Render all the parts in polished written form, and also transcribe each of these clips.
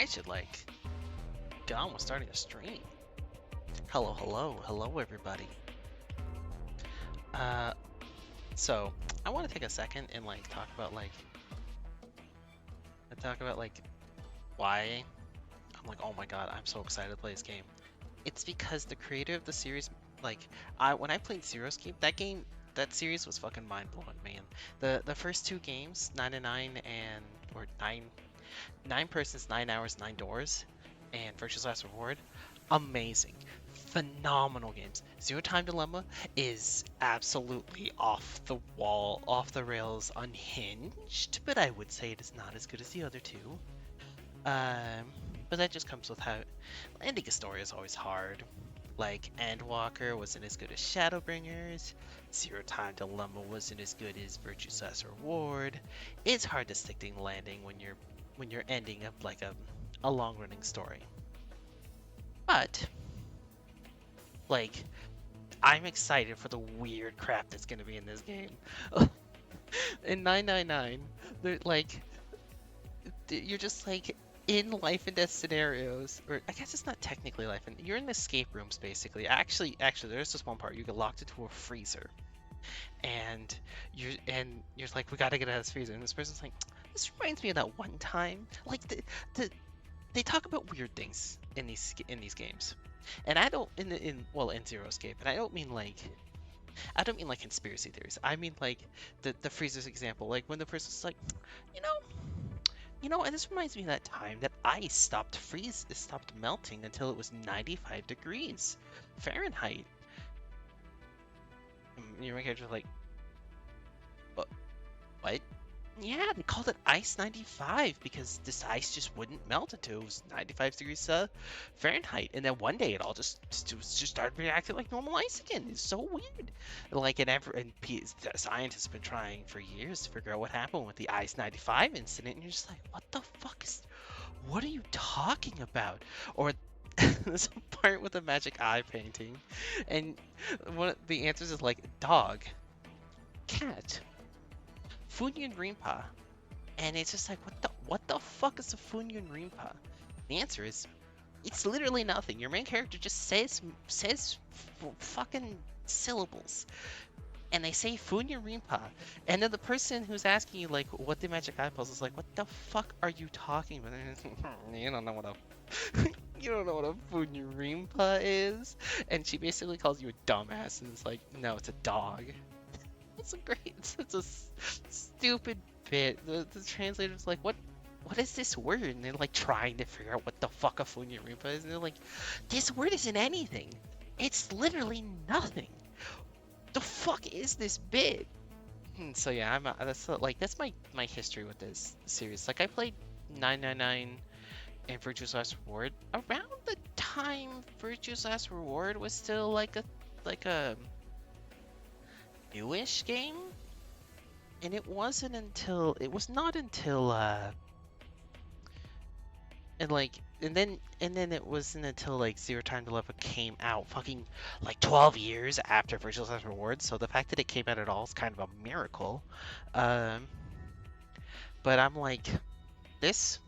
I should like get on with starting a stream. Hello, everybody. Uh, so I want to take a second and like talk about like why I'm like, oh my god, I'm so excited to play this game. It's because the creator of the series, like, when I played Zero's game, that series was fucking mind blowing, man. The first two games, 9 and or 9 persons, 9 hours, 9 doors, and Virtue's Last Reward, amazing, phenomenal games. Zero Time Dilemma is absolutely off the wall, off the rails, unhinged, but I would say it is not as good as the other two. Um, but that just comes with how landing a story is always hard. Like Endwalker wasn't as good as Shadowbringers. Zero Time Dilemma wasn't as good as Virtue's Last Reward. It's hard to stick to landing when you're ending up like a long running story. But like I'm excited for the weird crap that's gonna be in this game. In 999, they're like you're just like in life and death scenarios, or I guess it's not technically life and you're in escape rooms basically. Actually, there's this one part you get locked into a freezer, and you're like, we gotta get out of this freezer, and this person's like, this reminds me of that one time. Like the they talk about weird things in these games, and I don't in Zero Escape, and I don't mean like conspiracy theories. I mean like the freezer's example, like when the person's like, you know, and this reminds me of that time that ice stopped melting until it was 95 degrees Fahrenheit. And your character's like, "What? What?" Yeah, they called it Ice 95 because this ice just wouldn't melt until it was 95 degrees Fahrenheit. And then one day it all just started reacting like normal ice again. It's so weird. Like, the scientists have been trying for years to figure out what happened with the Ice 95 incident. And you're just like, what are you talking about? Or there's a part with a magic eye painting. And one of the answers is like dog, cat, Funyun Rinpa. And it's just like, what the fuck is a Funyun Rinpa? The answer is, it's literally nothing. Your main character just fucking syllables, and they say Funyun Rinpa, and then the person who's asking you like what the magic eye pulse is like, what the fuck are you talking about? You don't know what a you don't know what a Funyun Rinpa is, and she basically calls you a dumbass, and it's like, no, it's a dog. It's a great, it's a stupid bit. The translator's like, what is this word? And they're like trying to figure out what the fuck a Funyaripa is. And they're like, this word isn't anything. It's literally nothing. The fuck is this bit? So yeah, that's my history with this series. Like I played 999 and Virtue's Last Reward around the time Virtue's Last Reward was still like a newish game, and it was not until and then it wasn't until like Zero Time Dilemma came out fucking like 12 years after Virtual Last Reward, so the fact that it came out at all is kind of a miracle. um but I'm like, this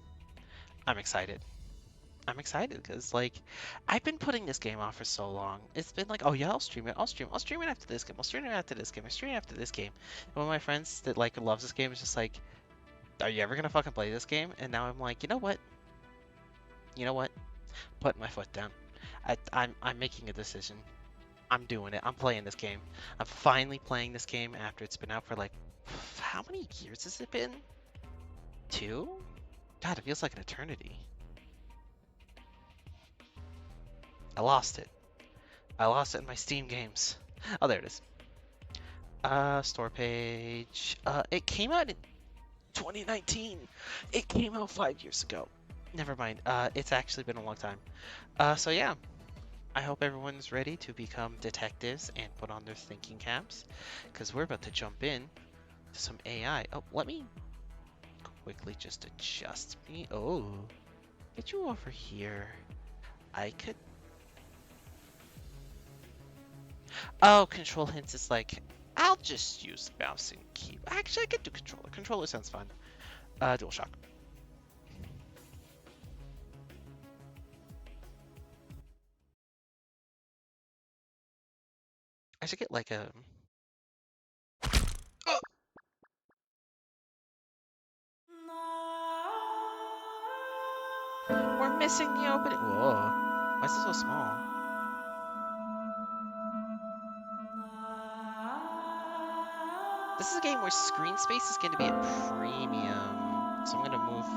I'm excited. I'm excited because like I've been putting this game off for so long. It's been like, oh yeah, I'll stream it after this game, I'll stream it after this game, I'll stream it after this game. One of my friends that like loves this game is just like, are you ever gonna fucking play this game? And now I'm like, you know what, putting my foot down. I'm making a decision. I'm doing it. I'm playing this game. I'm finally playing this game after it's been out for like, how many years has it been? 2? God, it feels like an eternity. I lost it. I lost it in my Steam games. Oh, there it is. Store page. It came out in 2019. It came out 5 years ago. Never mind. It's actually been a long time. So yeah. I hope everyone's ready to become detectives and put on their thinking caps, because we're about to jump in to some AI. Oh, let me quickly just adjust me. Oh, get you over here. I could. Oh, control hints is like, I'll just use mouse and keyboard. Actually, I could do controller. Controller sounds fun. DualShock. I should get like a. Oh! We're missing the opening. Whoa. Why is it so small? This is a game where screen space is going to be at premium. So I'm going to move.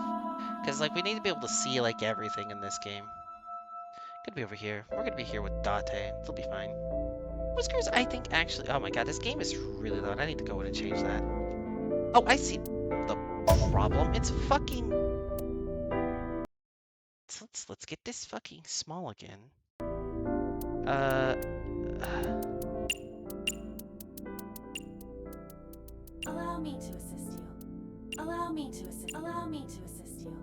Because, like, we need to be able to see, like, everything in this game. Gonna be over here. We're gonna be here with Date. It'll be fine. Whiskers, I think, actually. Oh my god, this game is really loud. I need to go in and change that. Oh, I see the problem. It's fucking. Let's get this fucking small again. Uh. Allow me to assist you. Allow me to assist. Allow me to assist you.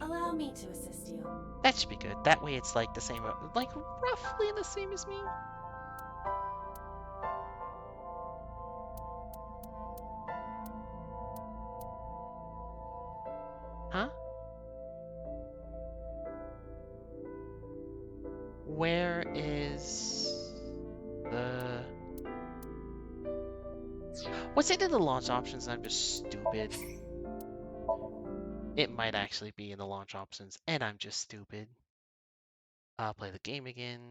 Allow me to assist you. That should be good. That way it's like the same, like roughly the same as me. Huh? Where is the... Was it in the launch options? I'm just stupid. It might actually be in the launch options, and I'm just stupid. I'll play the game again.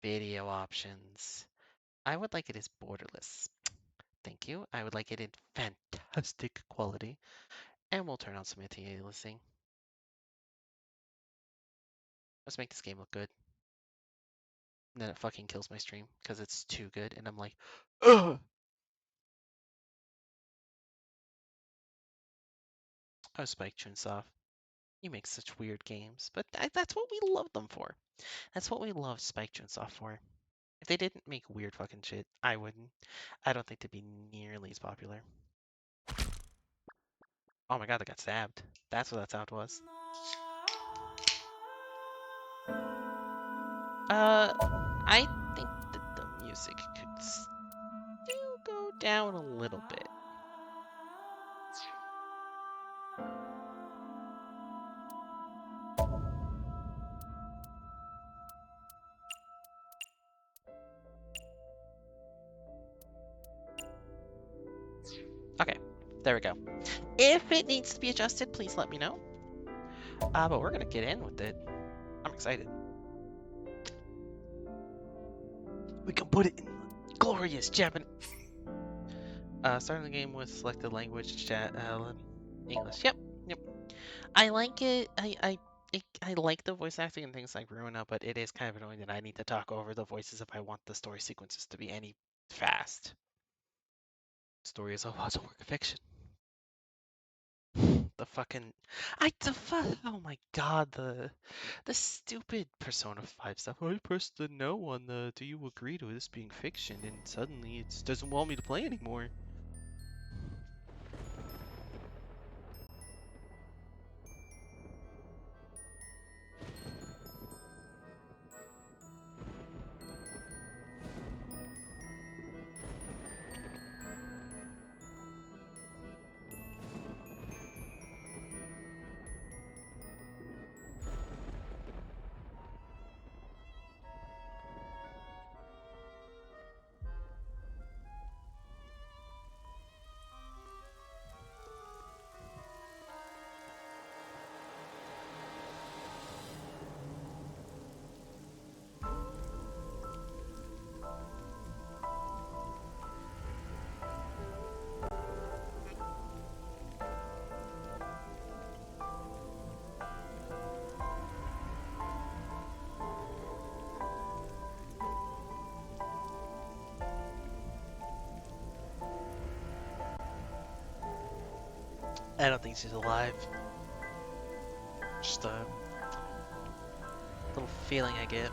Video options. I would like it as borderless. Thank you. I would like it in fantastic quality. And we'll turn on some anti-aliasing. Let's make this game look good. And then it fucking kills my stream because it's too good. And I'm like, ugh! Oh, Spike Chunsoft. You make such weird games. But that's what we love them for. That's what we love Spike Chunsoft for. If they didn't make weird fucking shit, I wouldn't. I don't think they'd be nearly as popular. Oh my god, they got stabbed. That's what that sound was. I think that the music could still go down a little bit. Okay, there we go. If it needs to be adjusted, please let me know. But we're gonna get in with it. I'm excited. We can put it in glorious Japanese. Starting the game with selected language, English. Yep. I like it. I like the voice acting and things like Ruina, but it is kind of annoying that I need to talk over the voices if I want the story sequences to be any fast. Story is always a work of fiction. The fucking, oh my god, the stupid Persona 5 stuff. I pressed the no on the do you agree to this being fiction, and suddenly it doesn't want me to play anymore. I don't think she's alive. Just a little feeling I get.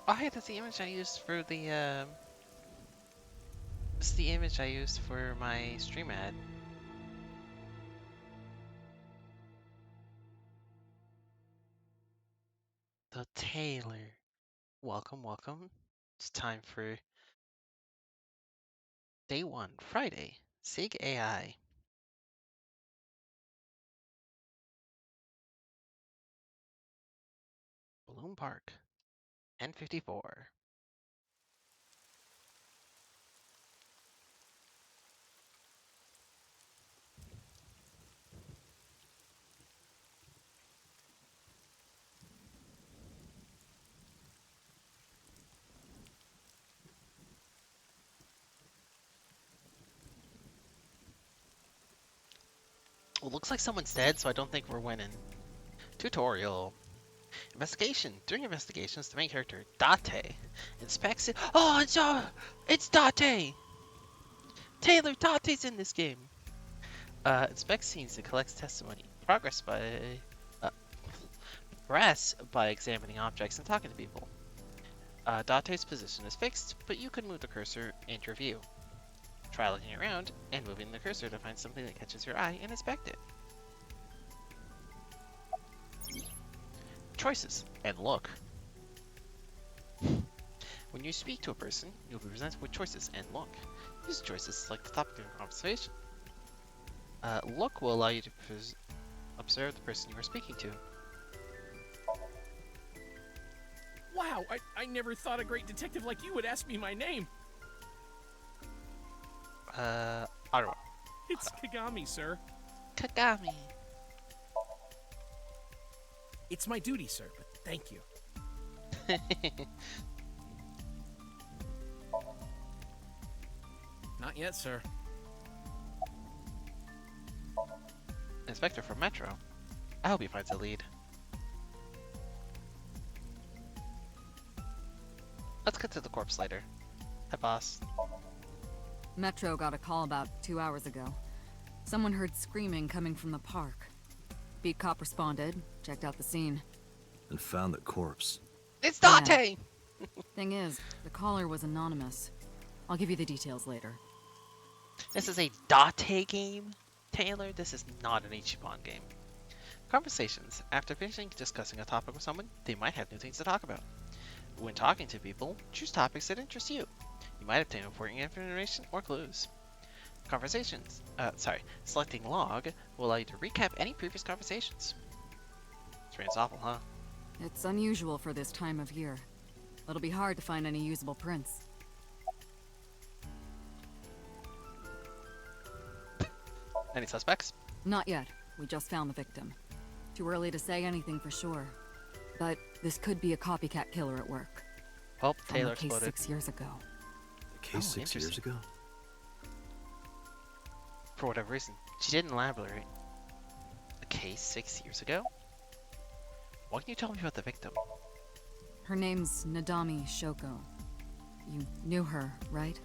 Oh, hey, that's the image I used for the, This is the image I used for my stream ad. The Taylor. Welcome, welcome. It's time for day one, Friday. SIG AI. Bloom Park. N54. Well, looks like someone's dead, so I don't think we're winning. Tutorial. Investigation. During investigations, the main character, Date, inspects it. Oh, it's Date! Taylor, Date's in this game! Inspects scenes and collects testimony. Uh, Progress by examining objects and talking to people. Date's position is fixed, but you can move the cursor into your view. Try looking around and moving the cursor to find something that catches your eye and inspect it. Choices and look. When you speak to a person, you'll be presented with choices and look. Use choices to select the topic of your conversation. Look will allow you to observe the person you are speaking to. Wow, I never thought a great detective like you would ask me my name. Ottawa. It's Kagami, sir. Kagami. It's my duty, sir, but thank you. Not yet, sir. Inspector from Metro. I hope he finds a lead. Let's get to the corpse later. Hi, boss. Metro got a call about 2 hours ago. Someone heard screaming coming from the park. Beat cop responded, checked out the scene. And found the corpse. It's Yeah. Date! Thing is, the caller was anonymous. I'll give you the details later. This is a Date game, Taylor. This is not an Ichiban game. Conversations. After finishing discussing a topic with someone, they might have new things to talk about. When talking to people, choose topics that interest you. You might obtain important information or clues. Conversations. Selecting log will allow you to recap any previous conversations. It's awful, huh? It's unusual for this time of year. It'll be hard to find any usable prints. Any suspects? Not yet. We just found the victim. Too early to say anything for sure. But this could be a copycat killer at work. Well, From Taylor the case exploded. 6 years ago. The case 6 years interesting. ago? For whatever reason, she didn't elaborate. A case 6 years ago? What can you tell me about the victim? Her name's Nadami Shoko. You knew her, right?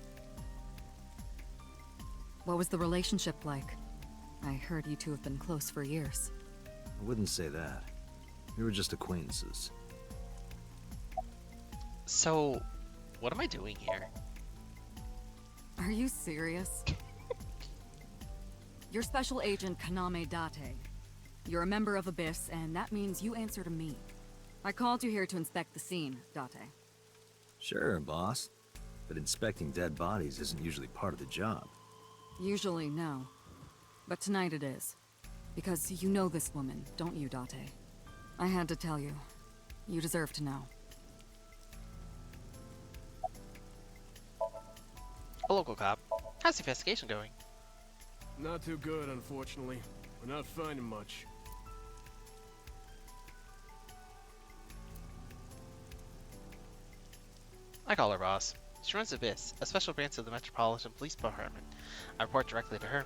What was the relationship like? I heard you two have been close for years. I wouldn't say that. We were just acquaintances. So, what am I doing here? Are you serious? You're Special Agent Kaname Date. You're a member of Abyss, and that means you answer to me. I called you here to inspect the scene, Date. Sure, boss. But inspecting dead bodies isn't usually part of the job. Usually, no. But tonight it is. Because you know this woman, don't you, Date? I had to tell you. You deserve to know. A local cop. How's the investigation going? Not too good, unfortunately. We're not finding much. I call her boss. She runs Abyss, a special branch of the Metropolitan Police Department. I report directly to her.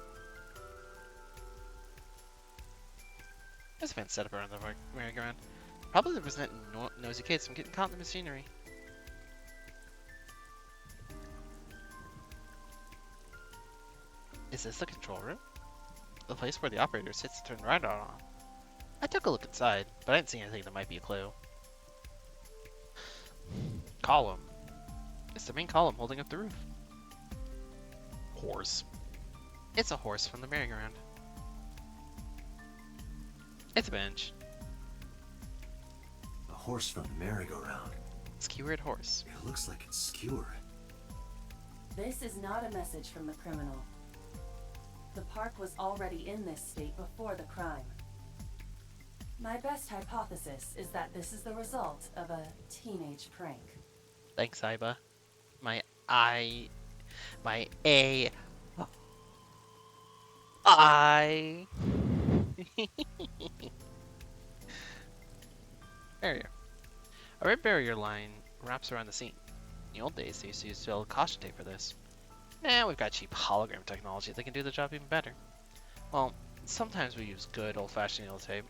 There's a fence set up around the merry-go-round. Probably to prevent nosy kids from getting caught in the machinery. Is this the control room? The place where the operator sits to turn the radar on. I took a look inside, but I didn't see anything that might be a clue. Column. It's the main column holding up the roof. Horse. It's a horse from the merry-go-round. It's a bench. A horse from the merry-go-round. Skewered horse. It looks like it's skewered. This is not a message from the criminal. The park was already in this state before the crime. My best hypothesis is that this is the result of a teenage prank. Thanks, Iba. My A. I. Barrier. A red barrier line wraps around the scene. In the old days, they used to use caution tape for this. Now we've got cheap hologram technology that can do the job even better. Well, sometimes we use good old-fashioned yellow tape.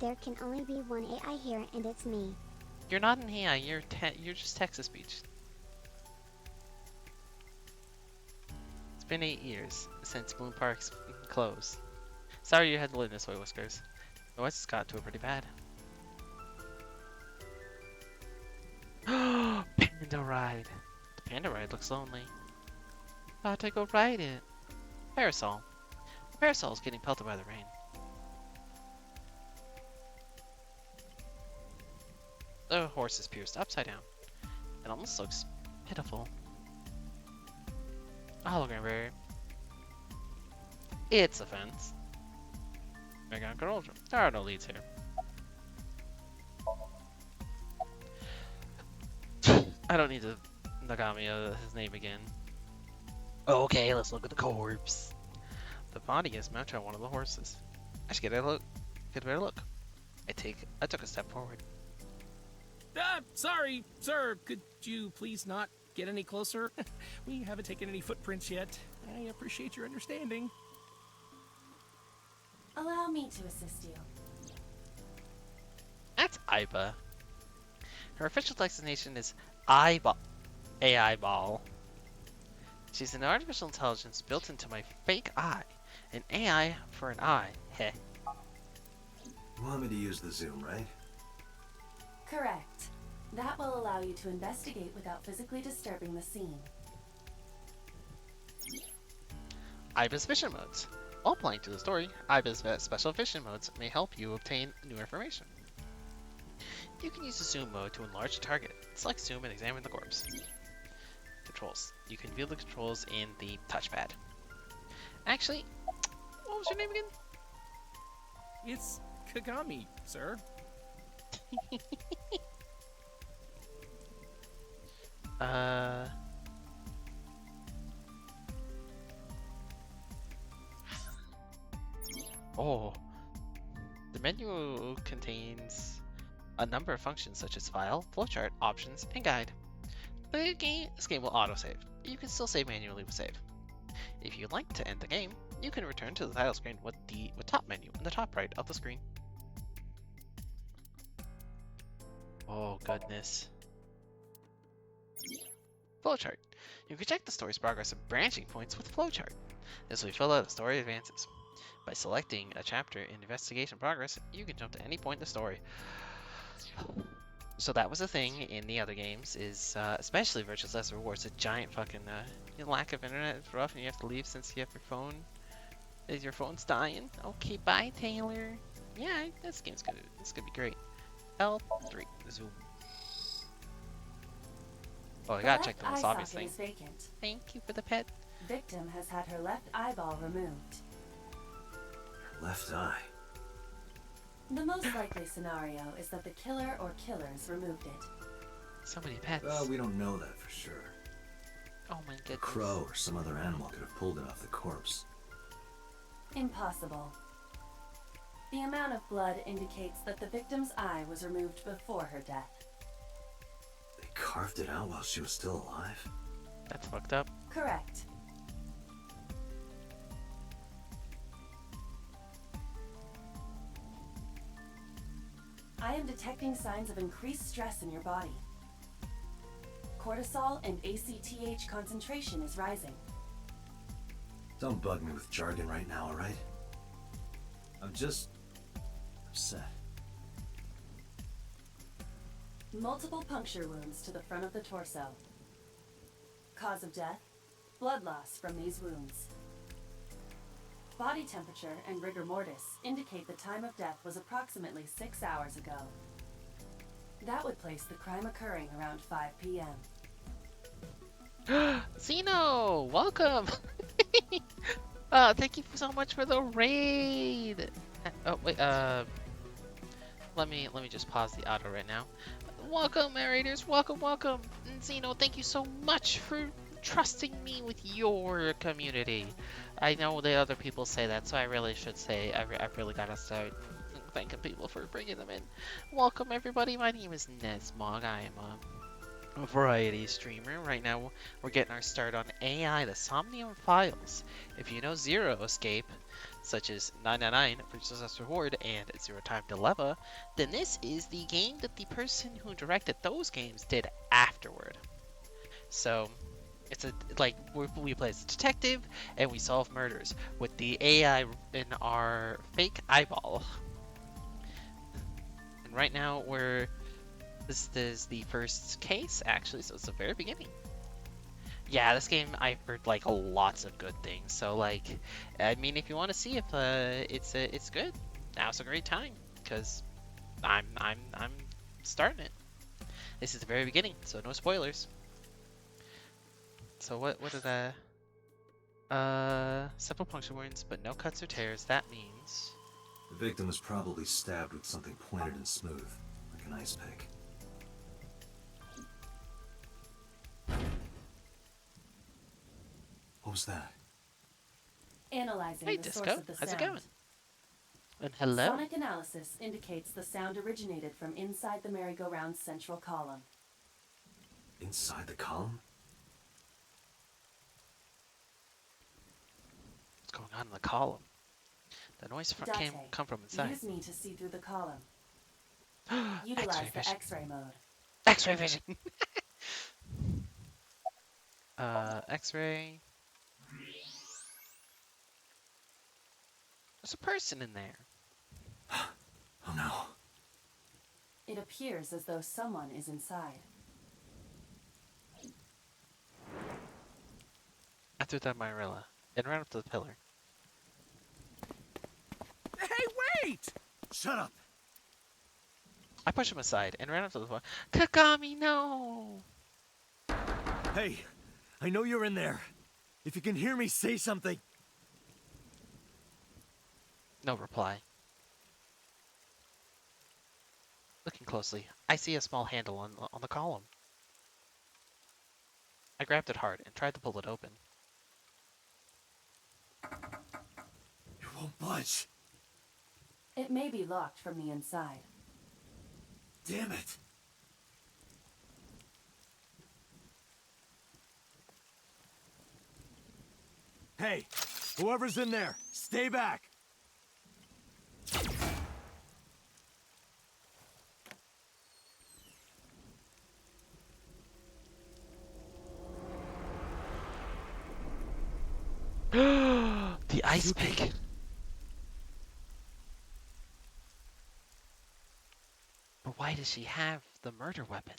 There can only be one AI here, and it's me. You're not an AI, you're just text-to-speech. It's been 8 years since Bloom Park's closed. Sorry you had to live this way, Whiskers. The West has got to it pretty bad. Panda ride. The panda ride looks lonely. Thought I'd go ride it. Parasol. The parasol is getting pelted by the rain. The horse is pierced upside down. It almost looks pitiful. A hologram barrier. It's a fence. Mega Control. There are no leads here. I don't need to Nagami his name again. Okay, let's look at the corpse. The body is mounted on one of the horses. I should get a better look. I took a step forward. Sorry, sir. Could you please not get any closer? We haven't taken any footprints yet. I appreciate your understanding. Allow me to assist you. That's Iba. Her official designation is AI Ball. She's an artificial intelligence built into my fake eye. An AI for an eye. Heh. You want me to use the zoom, right? Correct. That will allow you to investigate without physically disturbing the scene. Iba's vision modes. While playing through the story, Iba's special vision modes may help you obtain new information. You can use the zoom mode to enlarge the target. Select zoom and examine the corpse. Controls. You can view the controls in the touchpad. Actually, what was your name again? It's Kagami, sir. Oh. The menu contains a number of functions such as file, flowchart, options, and guide. This game will autosave. You can still save manually with save. If you'd like to end the game, you can return to the title screen with the top menu in the top right of the screen. Oh goodness. Flowchart. You can check the story's progress and branching points with flowchart. This will fill out the story advances. By selecting a chapter in investigation progress, you can jump to any point in the story. So that was a thing in the other games, is especially Virtuous Last Rewards, a giant fucking lack of internet is rough and you have to leave since you have your phone. Your phone's dying. Okay, bye Taylor. Yeah, this game's good. This could be great. L3 zoom. Oh, I gotta check the most obvious thing. Is vacant. Thank you for the pet. Victim has had her left eyeball removed. Left eye. The most likely scenario is that the killer or killers removed it. So many pets. We don't know that for sure. Oh my A goodness. crow or some other animal could have pulled it off the corpse. Impossible. The amount of blood indicates that the victim's eye was removed before her death. They carved it out while she was still alive? That's fucked up. Correct. I am detecting signs of increased stress in your body. Cortisol and ACTH concentration is rising. Don't bug me with jargon right now, alright? I'm just upset. Multiple puncture wounds to the front of the torso. Cause of death: blood loss from these wounds. Body temperature and rigor mortis indicate the time of death was approximately 6 hours ago. That would place the crime occurring around 5 p.m. Zeno, welcome. Thank you so much for the raid. Oh wait, let me just pause the auto right now. Welcome, narrators. Welcome, welcome. And Zeno, thank you so much for trusting me with your community. I know the other people say that, so I really should say I really gotta start thanking people for bringing them in. Welcome, everybody. My name is Nesmog. I am a variety streamer. Right now, we're getting our start on AI, the Somnium Files. If you know Zero Escape, such as 999 for Success Reward and Zero Time Dilemma, then this is the game that the person who directed those games did afterward. So, it's we play as a detective and we solve murders with the AI in our fake eyeball. And right now, this is the first case, actually, so it's the very beginning. Yeah, this game I've heard like lots of good things. So like, I mean, if you want to see if it's good, now's a great time because I'm starting it. This is the very beginning, so no spoilers. So what did simple puncture wounds, but no cuts or tears. That means The victim was probably stabbed with something pointed and smooth, like an ice pick. What was that? Analyzing hey the Disco, source of the how's it sound. going? And hello. Sonic analysis indicates the sound originated from inside the merry-go-round's central column. Inside the column? What's going on in the column? The noise Date, come from inside. use me to see through the column. X-ray Utilize the vision. X-ray mode. X-ray vision. X-ray. There's a person in there. Oh no. It appears as though someone is inside. I threw down my umbrella and ran up to the pillar. Hey, wait! Shut up! I pushed him aside and ran up to the floor. Kagami, no! Hey, I know you're in there. If you can hear me, say something. No reply. Looking closely, I see a small handle on the column. I grabbed it hard and tried to pull it open. You won't budge. It may be locked from the inside. Damn it. Hey, whoever's in there, stay back. The ice pick. But why does she have the murder weapon?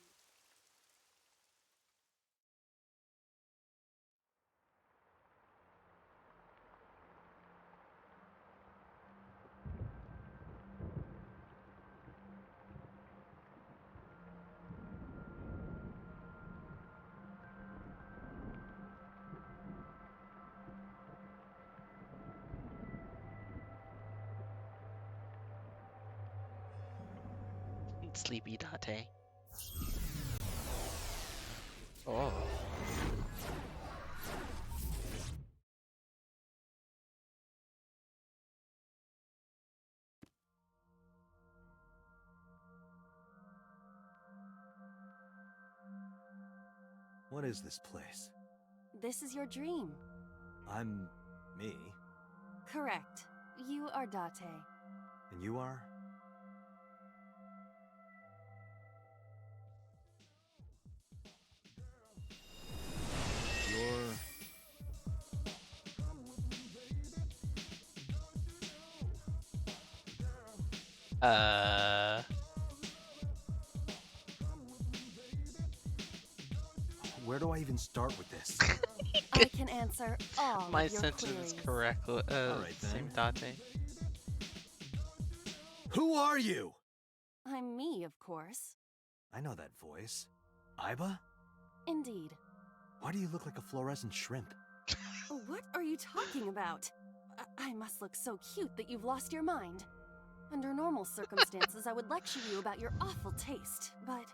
Sleepy Date. Oh. What is this place? This is your dream. I'm me, Correct. You are Date. and you are? You're... Where do I even start with this? I can answer all My of your sentence queries. is correct. Alright Same then. Date. Who are you? I'm me, of course. I know that voice. Iba? Indeed. Why do you look like a fluorescent shrimp? What are you talking about? I must look so cute that you've lost your mind. Under normal circumstances, I would lecture you about your awful taste, but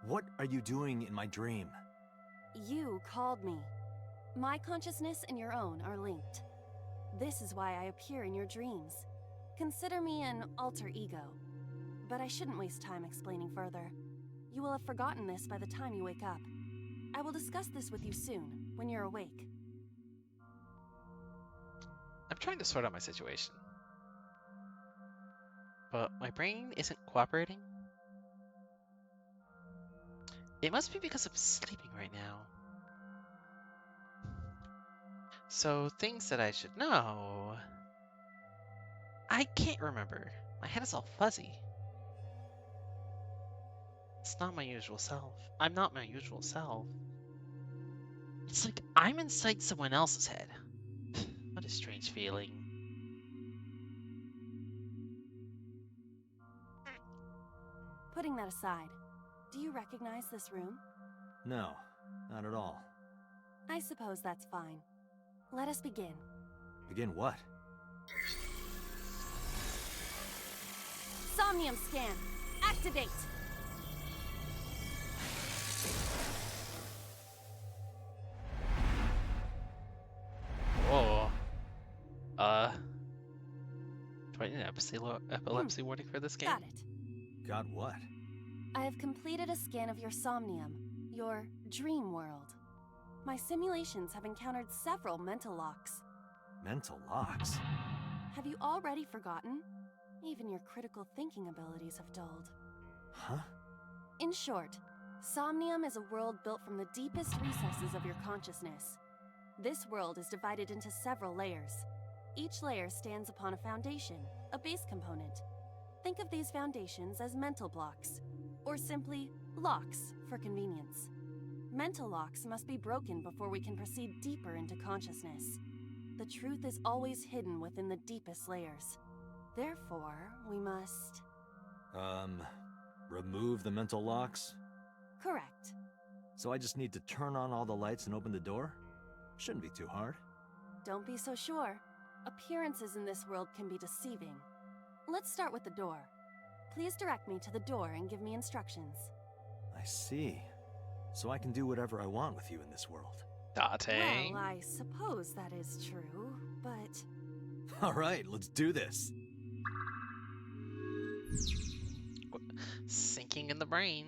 What are you doing in my dream? you called me. My consciousness and your own are linked. This is why I appear in your dreams. Consider me an alter ego. But I shouldn't waste time explaining further. You will have forgotten this by the time you wake up. I will discuss this with you soon, when you're awake. I'm trying to sort out my situation, but my brain isn't cooperating. It must be because I'm sleeping right now. So, things that I should know. I can't remember. My head is all fuzzy. It's not my usual self. I'm not my usual self. It's like I'm inside someone else's head. What a strange feeling. Putting that aside, do you recognize this room? No, not at all. I suppose that's fine. Let us begin. Begin what? Somnium scan! Activate! Whoa. Do I need an epilepsy warning for this game? Got it. Got what? I have completed a scan of your Somnium, your dream world. My simulations have encountered several mental locks. Mental locks? Have you already forgotten? Even your critical thinking abilities have dulled. Huh? In short, Somnium is a world built from the deepest recesses of your consciousness. This world is divided into several layers. Each layer stands upon a foundation, a base component. Think of these foundations as mental blocks, or simply locks for convenience. Mental locks must be broken before we can proceed deeper into consciousness. The truth is always hidden within the deepest layers. Therefore, we must... Remove the mental locks? Correct. So I just need to turn on all the lights and open the door? Shouldn't be too hard. Don't be so sure. Appearances in this world can be deceiving. Let's start with the door. Please direct me to the door and give me instructions. I see. So I can do whatever I want with you in this world. Date. Well, I suppose that is true, but... Alright, let's do this. Sinking in the brain.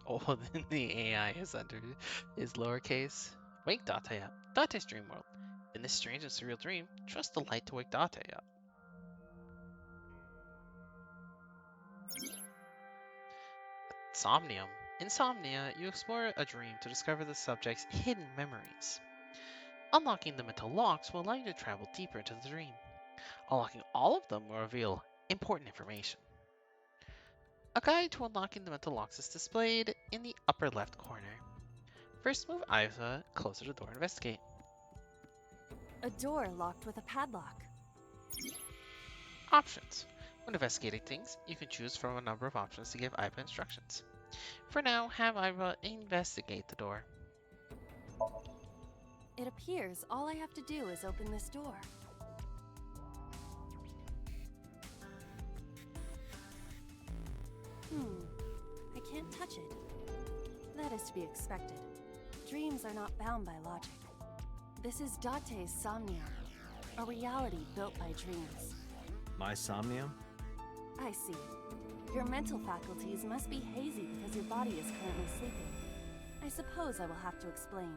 Oh, then the AI is lowercase. Wake Date up. Date's dream world. In this strange and surreal dream, trust the light to wake Date up. Somnium. In Somnia, you explore a dream to discover the subject's hidden memories. Unlocking the mental locks will allow you to travel deeper into the dream. Unlocking all of them will reveal important information. A guide to unlocking the mental locks is displayed in the upper left corner. First, move Iva closer to the door and investigate. A door locked with a padlock. Options. When investigating things, you can choose from a number of options to give Iva instructions. For now, have Iva investigate the door. It appears all I have to do is open this door. I can't touch it. That is to be expected. Dreams are not bound by logic. This is Date's Somnium, a reality built by dreams. My Somnium? I see. Your mental faculties must be hazy because your body is currently sleeping. I suppose I will have to explain.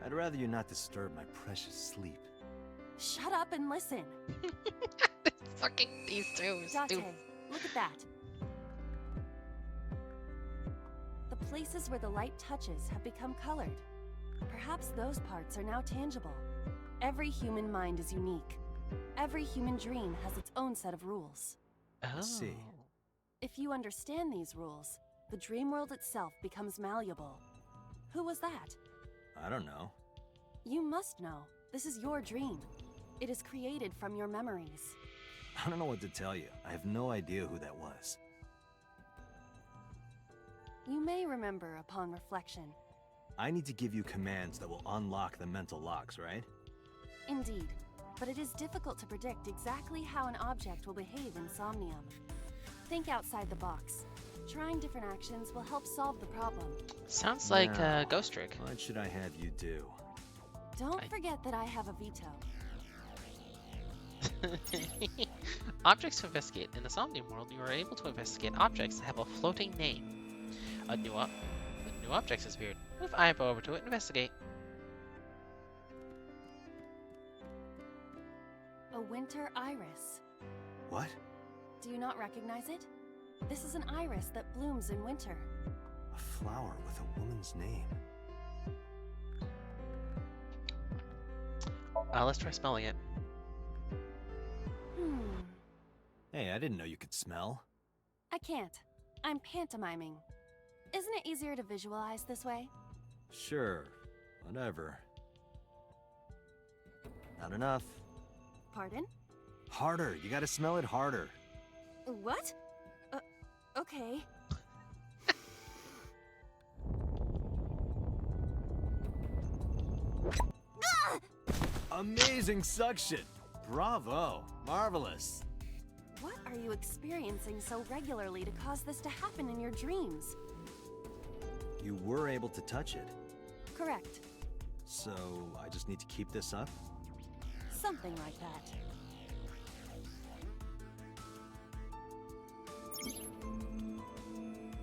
I'd rather you not disturb my precious sleep. Shut up and listen. Fucking these two. Date, look at that. The places where the light touches have become colored. Perhaps those parts are now tangible. Every human mind is unique. Every human dream has its own set of rules. Oh. see. If you understand these rules, the dream world itself becomes malleable. Who was that? I don't know. You must know. This is your dream. It is created from your memories. I don't know what to tell you. I have no idea who that was. You may remember upon reflection. I need to give you commands that will unlock the mental locks, right? Indeed. But it is difficult to predict exactly how an object will behave in Somnium. Think outside the box. Trying different actions will help solve the problem. Sounds like Now, a ghost trick. What should I have you do? Don't forget that I have a veto. Objects to investigate. In the Somnium world, you are able to investigate objects that have a floating name. A new object has appeared. Move Aiba over to it and investigate. A winter iris. What? Do you not recognize it? This is an iris that blooms in winter. A flower with a woman's name. Let's try smelling it. Hey, I didn't know you could smell. I can't. I'm pantomiming. Isn't it easier to visualize this way? Sure, whatever. Not enough. Pardon? Harder, you gotta smell it harder. What? Okay. Amazing suction! Bravo! Marvelous! What are you experiencing so regularly to cause this to happen in your dreams? You were able to touch it, Correct. so I just need to keep this up? Something like that.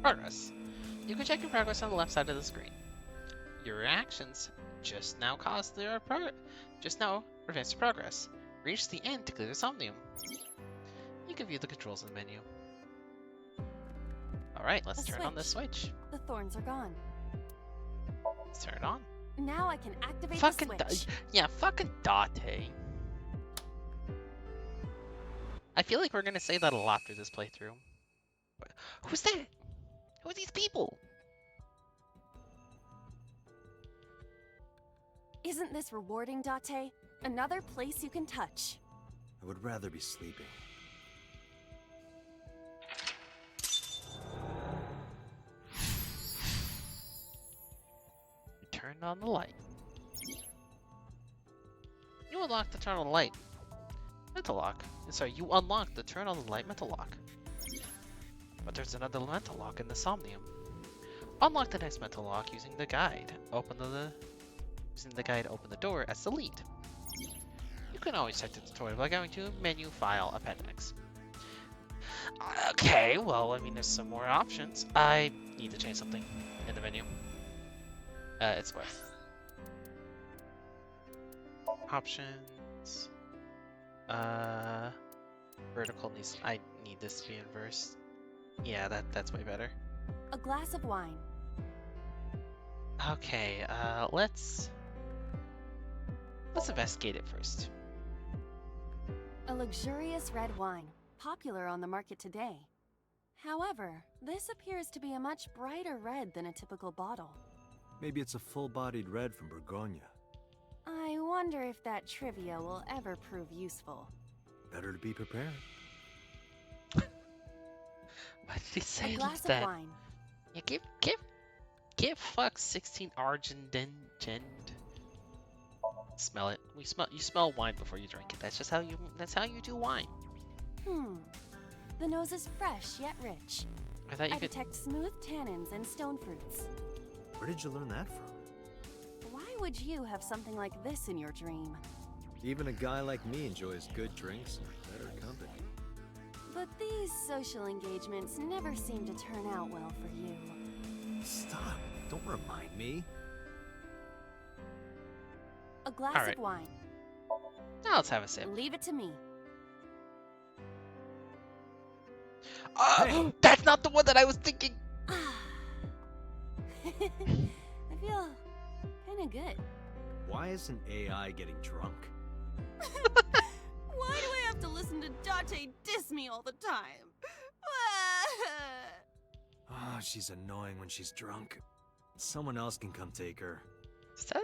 Progress. You can check your progress on the left side of the screen. Your actions just now advance your progress. Reach the end to clear the Somnium. You can view the controls in the menu. Alright, let's turn on this switch. The thorns are gone. Let's turn it on. Now I can activate Fucking the switch. fucking Date. I feel like we're gonna say that a lot through this playthrough. Who's that? Who are these people? Isn't this rewarding, Date? Another place you can touch. I would rather be sleeping. You turned on the light. You unlock the turn on the light mental lock. Sorry, you unlock the turn on the light mental lock. But there's another mental lock in the Somnium. Unlock the next mental lock using the guide. Using the guide to open the door as the lead. You can always check the tutorial by going to Menu, File, Appendix. Okay, well, I mean, there's some more options. I need to change something in the menu. It's square. Options. Vertical needs. I need this to be inverse. Yeah, that's way better. A glass of wine. Okay, let's investigate it first. A luxurious red wine, popular on the market today. However, this appears to be a much brighter red than a typical bottle. Maybe it's a full-bodied red from Burgonia. I wonder if that trivia will ever prove useful. Better to be prepared. Why did he say A it glass like of that? wine. Yeah, give fuck 16 Argent. Smell it. You smell wine before you drink it. That's just how you do wine. The nose is fresh yet rich. I thought you I could. detect smooth tannins and stone fruits. Where did you learn that from? Why would you have something like this in your dream? Even a guy like me enjoys good drinks and better company. But these social engagements never seem to turn out well for you. Stop. Don't remind me. A glass All right. of wine. Now let's have a sip. Leave it to me. Hey. That's not the one that I was thinking. I feel kind of good. Why isn't AI getting drunk? Why do I have to listen to Date diss me all the time? Oh, she's annoying when she's drunk. Someone else can come take her. Is that?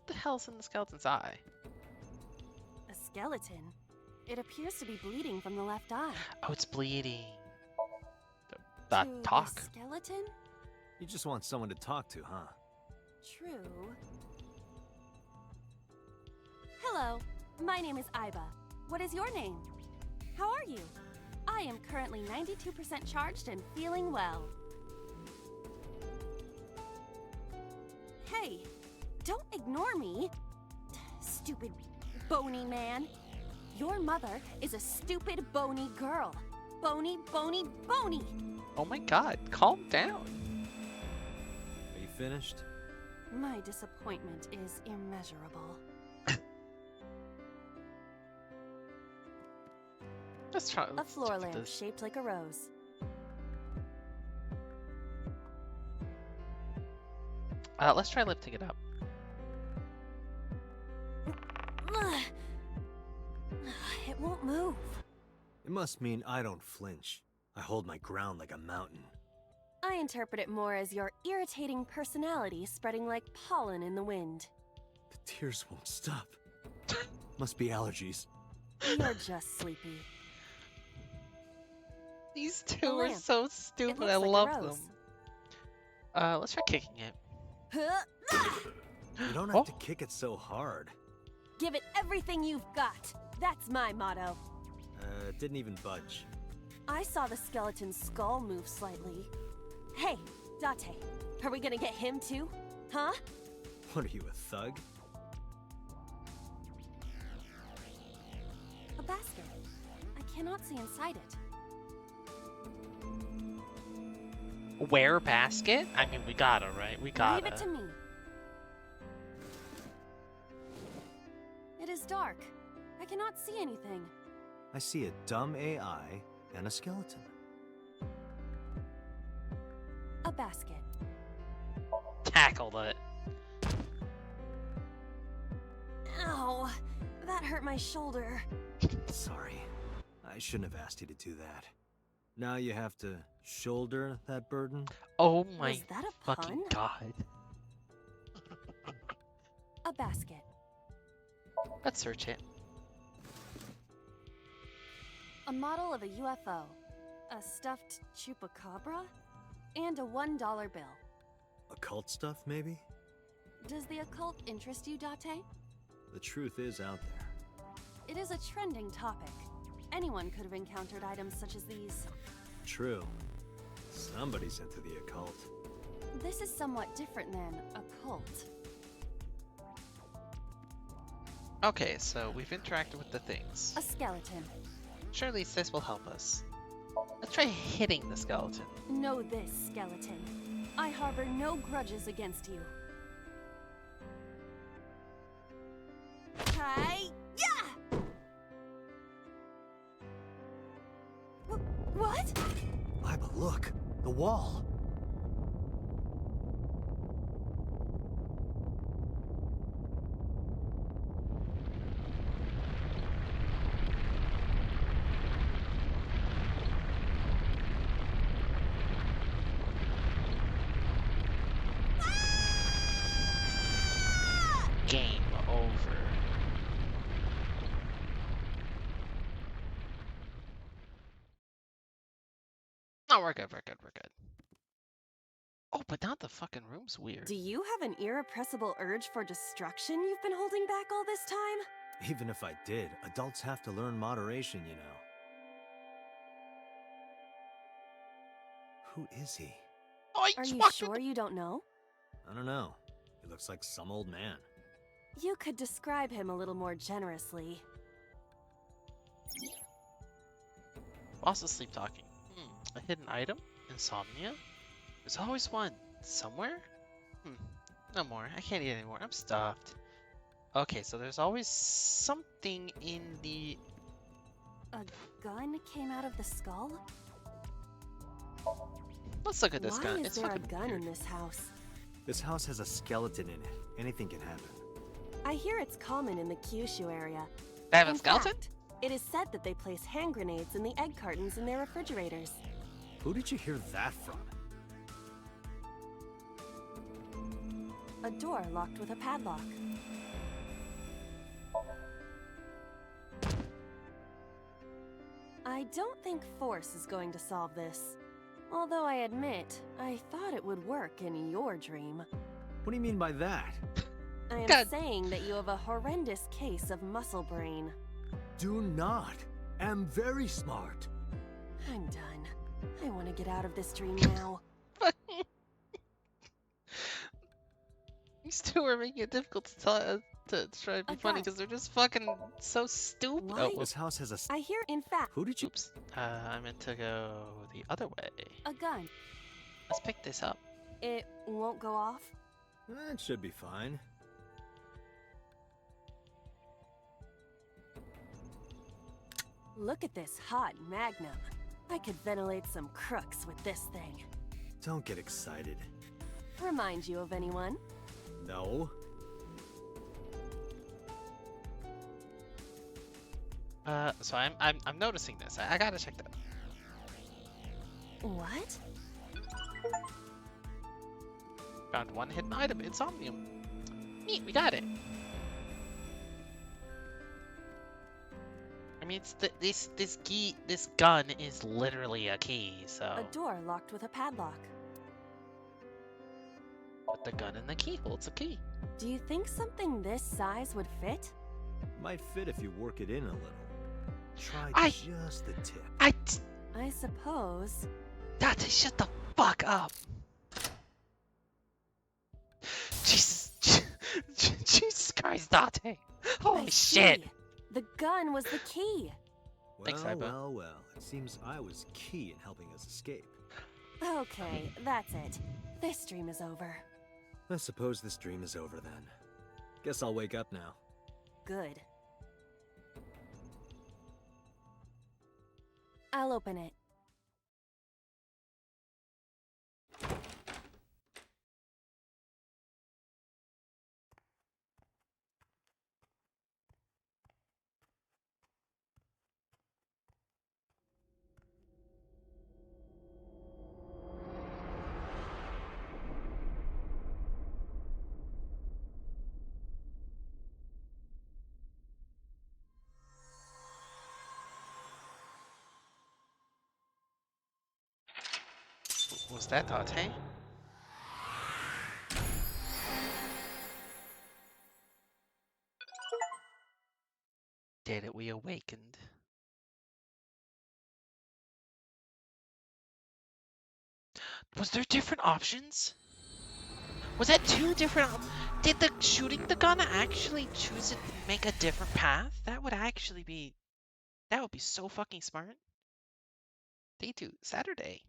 What the hell's in the skeleton's eye? A skeleton? It appears to be bleeding from the left eye. Oh, it's bleeding. To That talk. the skeleton? You just want someone to talk to, huh? True. Hello, my name is Iba. What is your name? How are you? I am currently 92% charged and feeling well. Hey, don't ignore me. Stupid bony man. Your mother is a stupid bony girl. Bony, bony, bony. Oh my god, calm down. Are you finished? My disappointment is immeasurable. Let's try. A Let's floor check lamp this. shaped like a rose. Let's try lifting it up. It won't move. It must mean I don't flinch. I hold my ground like a mountain. I interpret it more as your irritating personality spreading like pollen in the wind. The tears won't stop. Must be allergies. You're just sleepy. These A two are lamp. so It stupid. looks I like a love rose. them. Let's try kicking it. You don't have Oh. to kick it so hard. Give it everything you've got. That's my motto. It didn't even budge. I saw the skeleton's skull move slightly. Hey, Date, are we gonna get him too? Huh? What are you, a thug? A basket. I cannot see inside it. Wear basket? I mean, we gotta, right? We gotta. Leave it to me. It is dark. I cannot see anything. I see a dumb AI and a skeleton. A basket. Tackled it. Ow! That hurt my shoulder. Sorry. I shouldn't have asked you to do that. Now you have to shoulder that burden? Oh my Was that a fucking pun? god. A basket. Let's search it. A model of a UFO. A stuffed chupacabra. And a $1 bill. Occult stuff, maybe? Does the occult interest you, Date? The truth is out there. It is a trending topic. Anyone could have encountered items such as these. True. Somebody's into the occult. This is somewhat different than a cult. Okay, so we've interacted with the things. A skeleton. Surely this will help us. Let's try hitting the skeleton. Know this, skeleton. I harbor no grudges against you. Hi-ya! What? Iba, look! The wall! Game over. Oh, we're good, we're good, we're good. Oh, but now the fucking room's weird. Do you have an irrepressible urge for destruction you've been holding back all this time? Even if I did, adults have to learn moderation, you know. Who is he? Oh, I Are just you walked sure you don't know? I don't know. He looks like some old man. You could describe him a little more generously. Also sleep talking. A hidden item? Insomnia? There's always one. Somewhere? No more. I can't eat anymore. I'm stuffed. Okay, so there's always something in the... A gun came out of the skull? Let's look at this Why gun. is It's there a fucking gun weird. in this house? This house has a skeleton in it. Anything can happen. I hear it's common in the Kyushu area. They have a In skeleton? fact, it is said that they place hand grenades in the egg cartons in their refrigerators. Who did you hear that from? A door locked with a padlock. I don't think force is going to solve this. Although I admit, I thought it would work in your dream. What do you mean by that? I am God. saying that you have a horrendous case of muscle brain. Do not. Am very smart. I'm done. I want to get out of this dream now. These two are making it difficult to tell to try to be funny Okay. because they're just fucking so stupid. What? Oh, This house has a. I hear, in fact, Who did you? oops. I meant to go the other way. a gun. Let's pick this up. It won't go off? It should be fine. Look at this hot magnum. I could ventilate some crooks with this thing. Don't get excited. Remind you of anyone? No. So I'm noticing this. I gotta check that. What? Found one hidden item in Somnium. Neat, we got it. I mean, it's this gun is literally a key. So. A door locked with a padlock. But the gun and the key holds a key. Do you think something this size would fit? Might fit if you work it in a little. Try I- just the tip. I suppose. Dante, shut the fuck up. Jesus, Jesus Christ, Dante. Holy I shit. see. The gun was the key. Thanks, Well, Ibo. well, well. It seems I was key in helping us escape. Okay, that's it. This dream is over. I suppose this dream is over then. Guess I'll wake up now. Good. I'll open it. Was that Dante? Did it? We awakened. Was there different options? Was that two different? Did the shooting the gun actually choose it make a different path? That would actually be. That would be so fucking smart. Day 2, Saturday.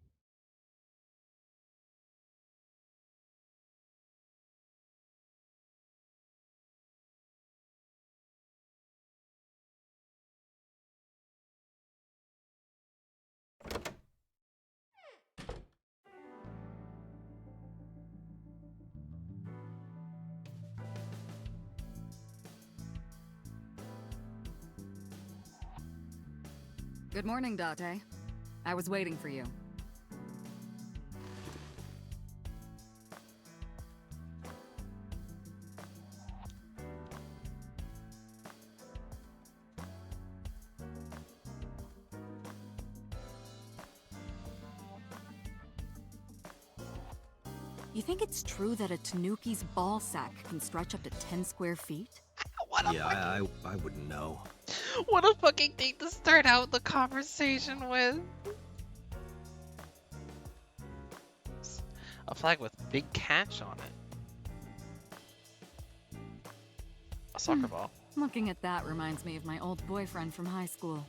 Good morning, Date. I was waiting for you. You think it's true that a Tanuki's ball sack can stretch up to 10 square feet? What a Yeah, I wouldn't know. What a fucking thing to start out the conversation with. A flag with big catch on it. A soccer ball. Looking at that reminds me of my old boyfriend from high school.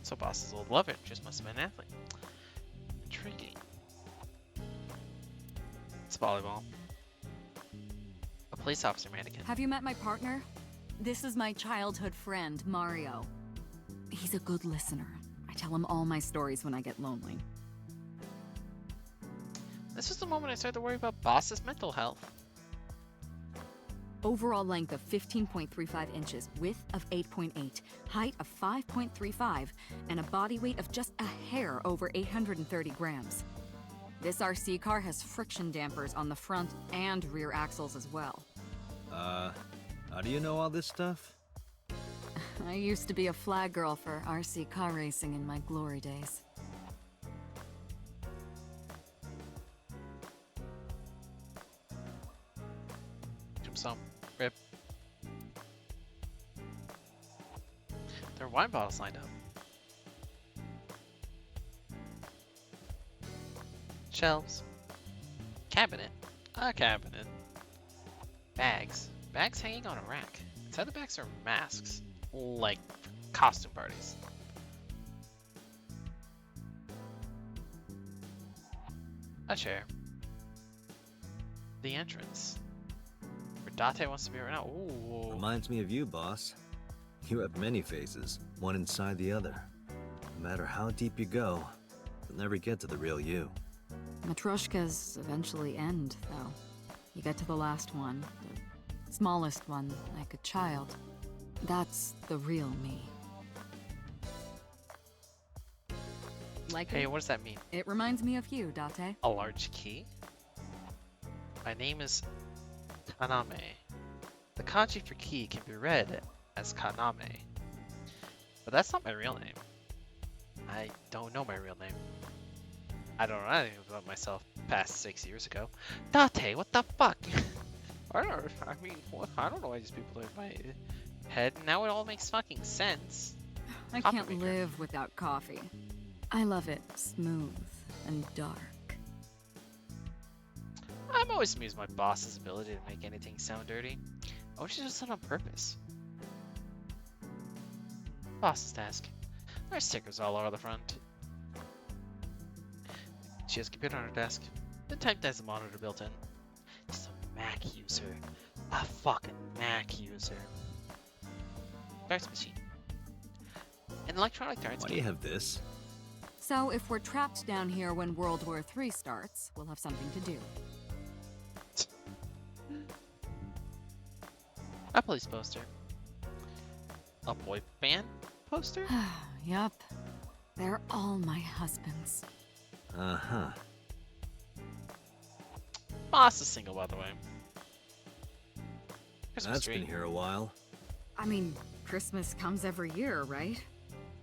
So boss's old love interest must have been an athlete. Intriguing. It's volleyball. A police officer mannequin. Have you met my partner? This is my childhood friend, Mario. He's a good listener. I tell him all my stories when I get lonely. This was the moment I started to worry about boss's mental health. Overall length of 15.35 inches, width of 8.8, height of 5.35, and a body weight of just a hair over 830 grams. This RC car has friction dampers on the front and rear axles as well. How do you know all this stuff? I used to be a flag girl for RC car racing in my glory days. Some rip. There are wine bottles lined up. Shelves. Cabinet. A cabinet. Bags. Bags hanging on a rack. Inside the bags are masks. Like costume parties. A chair. The entrance. Where Date wants to be right now. Ooh. Reminds me of you, boss. You have many faces, one inside the other. No matter how deep you go, you'll never get to the real you. Matryoshkas eventually end, though. You get to the last one, the smallest one, like a child. That's the real me. Like Hey, it? what does that mean? It reminds me of you, Date. A large key? My name is Kaname. The kanji for key can be read as Kaname. But that's not my real name. I don't know my real name. I don't know anything about myself past 6 years ago. Date, what the fuck? I don't know why these people are in my head. Now it all makes fucking sense. I Coffee can't maker. live without coffee. I love it smooth and dark. I'm always amused by my boss's ability to make anything sound dirty. I wish she does it on purpose. Boss's desk. There's stickers all over the front. She has a computer on her desk. The type has a monitor built in. She's a Mac user. A fucking Mac user. Darts machine. An electronic darts Why do you game. have this? So if we're trapped down here when World War III starts, we'll have something to do. A police poster. A boy band poster? Yup. They're all my husbands. Uh-huh. Boss is single, by the way. Christmas That's tree. been here a while. I mean, Christmas comes every year, right?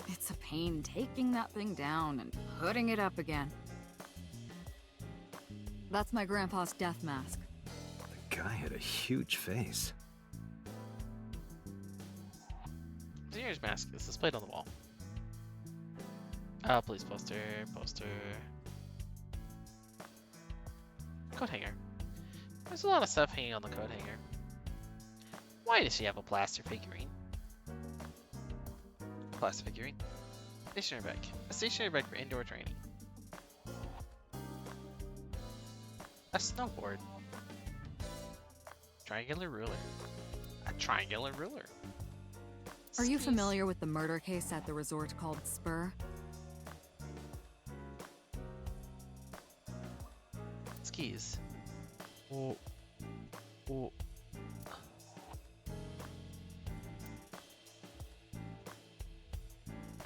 It's a pain taking that thing down and putting it up again. That's my grandpa's death mask. The guy had a huge face. Engineer's mask is displayed on the wall. Police poster, poster. Coat hanger. There's a lot of stuff hanging on the coat hanger. Why does she have a plaster figurine? Plaster figurine. Stationary bag. A stationary bag for indoor training. A snowboard. Triangular ruler. A triangular ruler. Are you Skis. familiar with the murder case at the resort called Spur? Skis. Oh. Oh.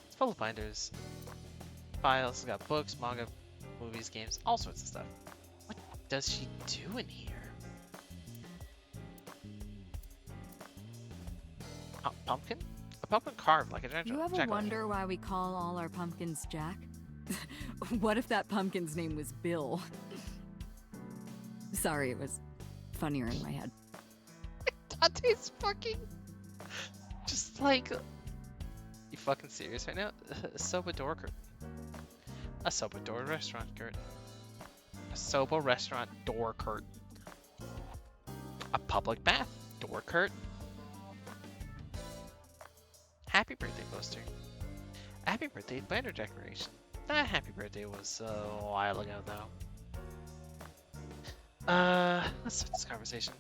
It's full of binders, files. It's got books, manga, movies, games, all sorts of stuff. What does she do in here? Pumpkin? A pumpkin carved like a jack. You ever wonder why we call all our pumpkins Jack? What if that pumpkin's name was Bill? Sorry, it was funnier in my head. Dante's fucking. Just like. You fucking serious right now? A soba door curtain. A soba door restaurant curtain. A soba restaurant door curtain. A public bath door curtain. Happy birthday poster. A happy birthday banner decoration. That happy birthday was a while ago though. Let's start this conversation.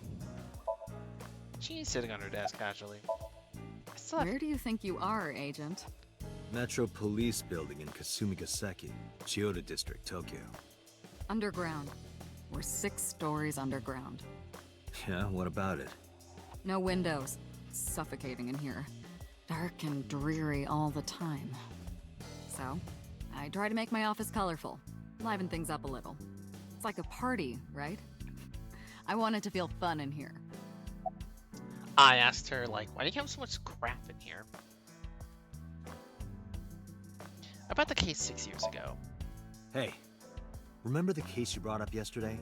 She's sitting on her desk casually. I still have Where do you think you are, Agent? Metro Police Building in Kasumigaseki, Chiyoda District, Tokyo. Underground. We're 6 stories underground. Yeah, what about it? No windows. It's suffocating in here. Dark and dreary all the time. So, I try to make my office colorful. Liven things up a little. It's like a party, right? I want it to feel fun in here. I asked her, like, why do you have so much crap in here? About the case 6 years ago. Hey, remember the case you brought up yesterday?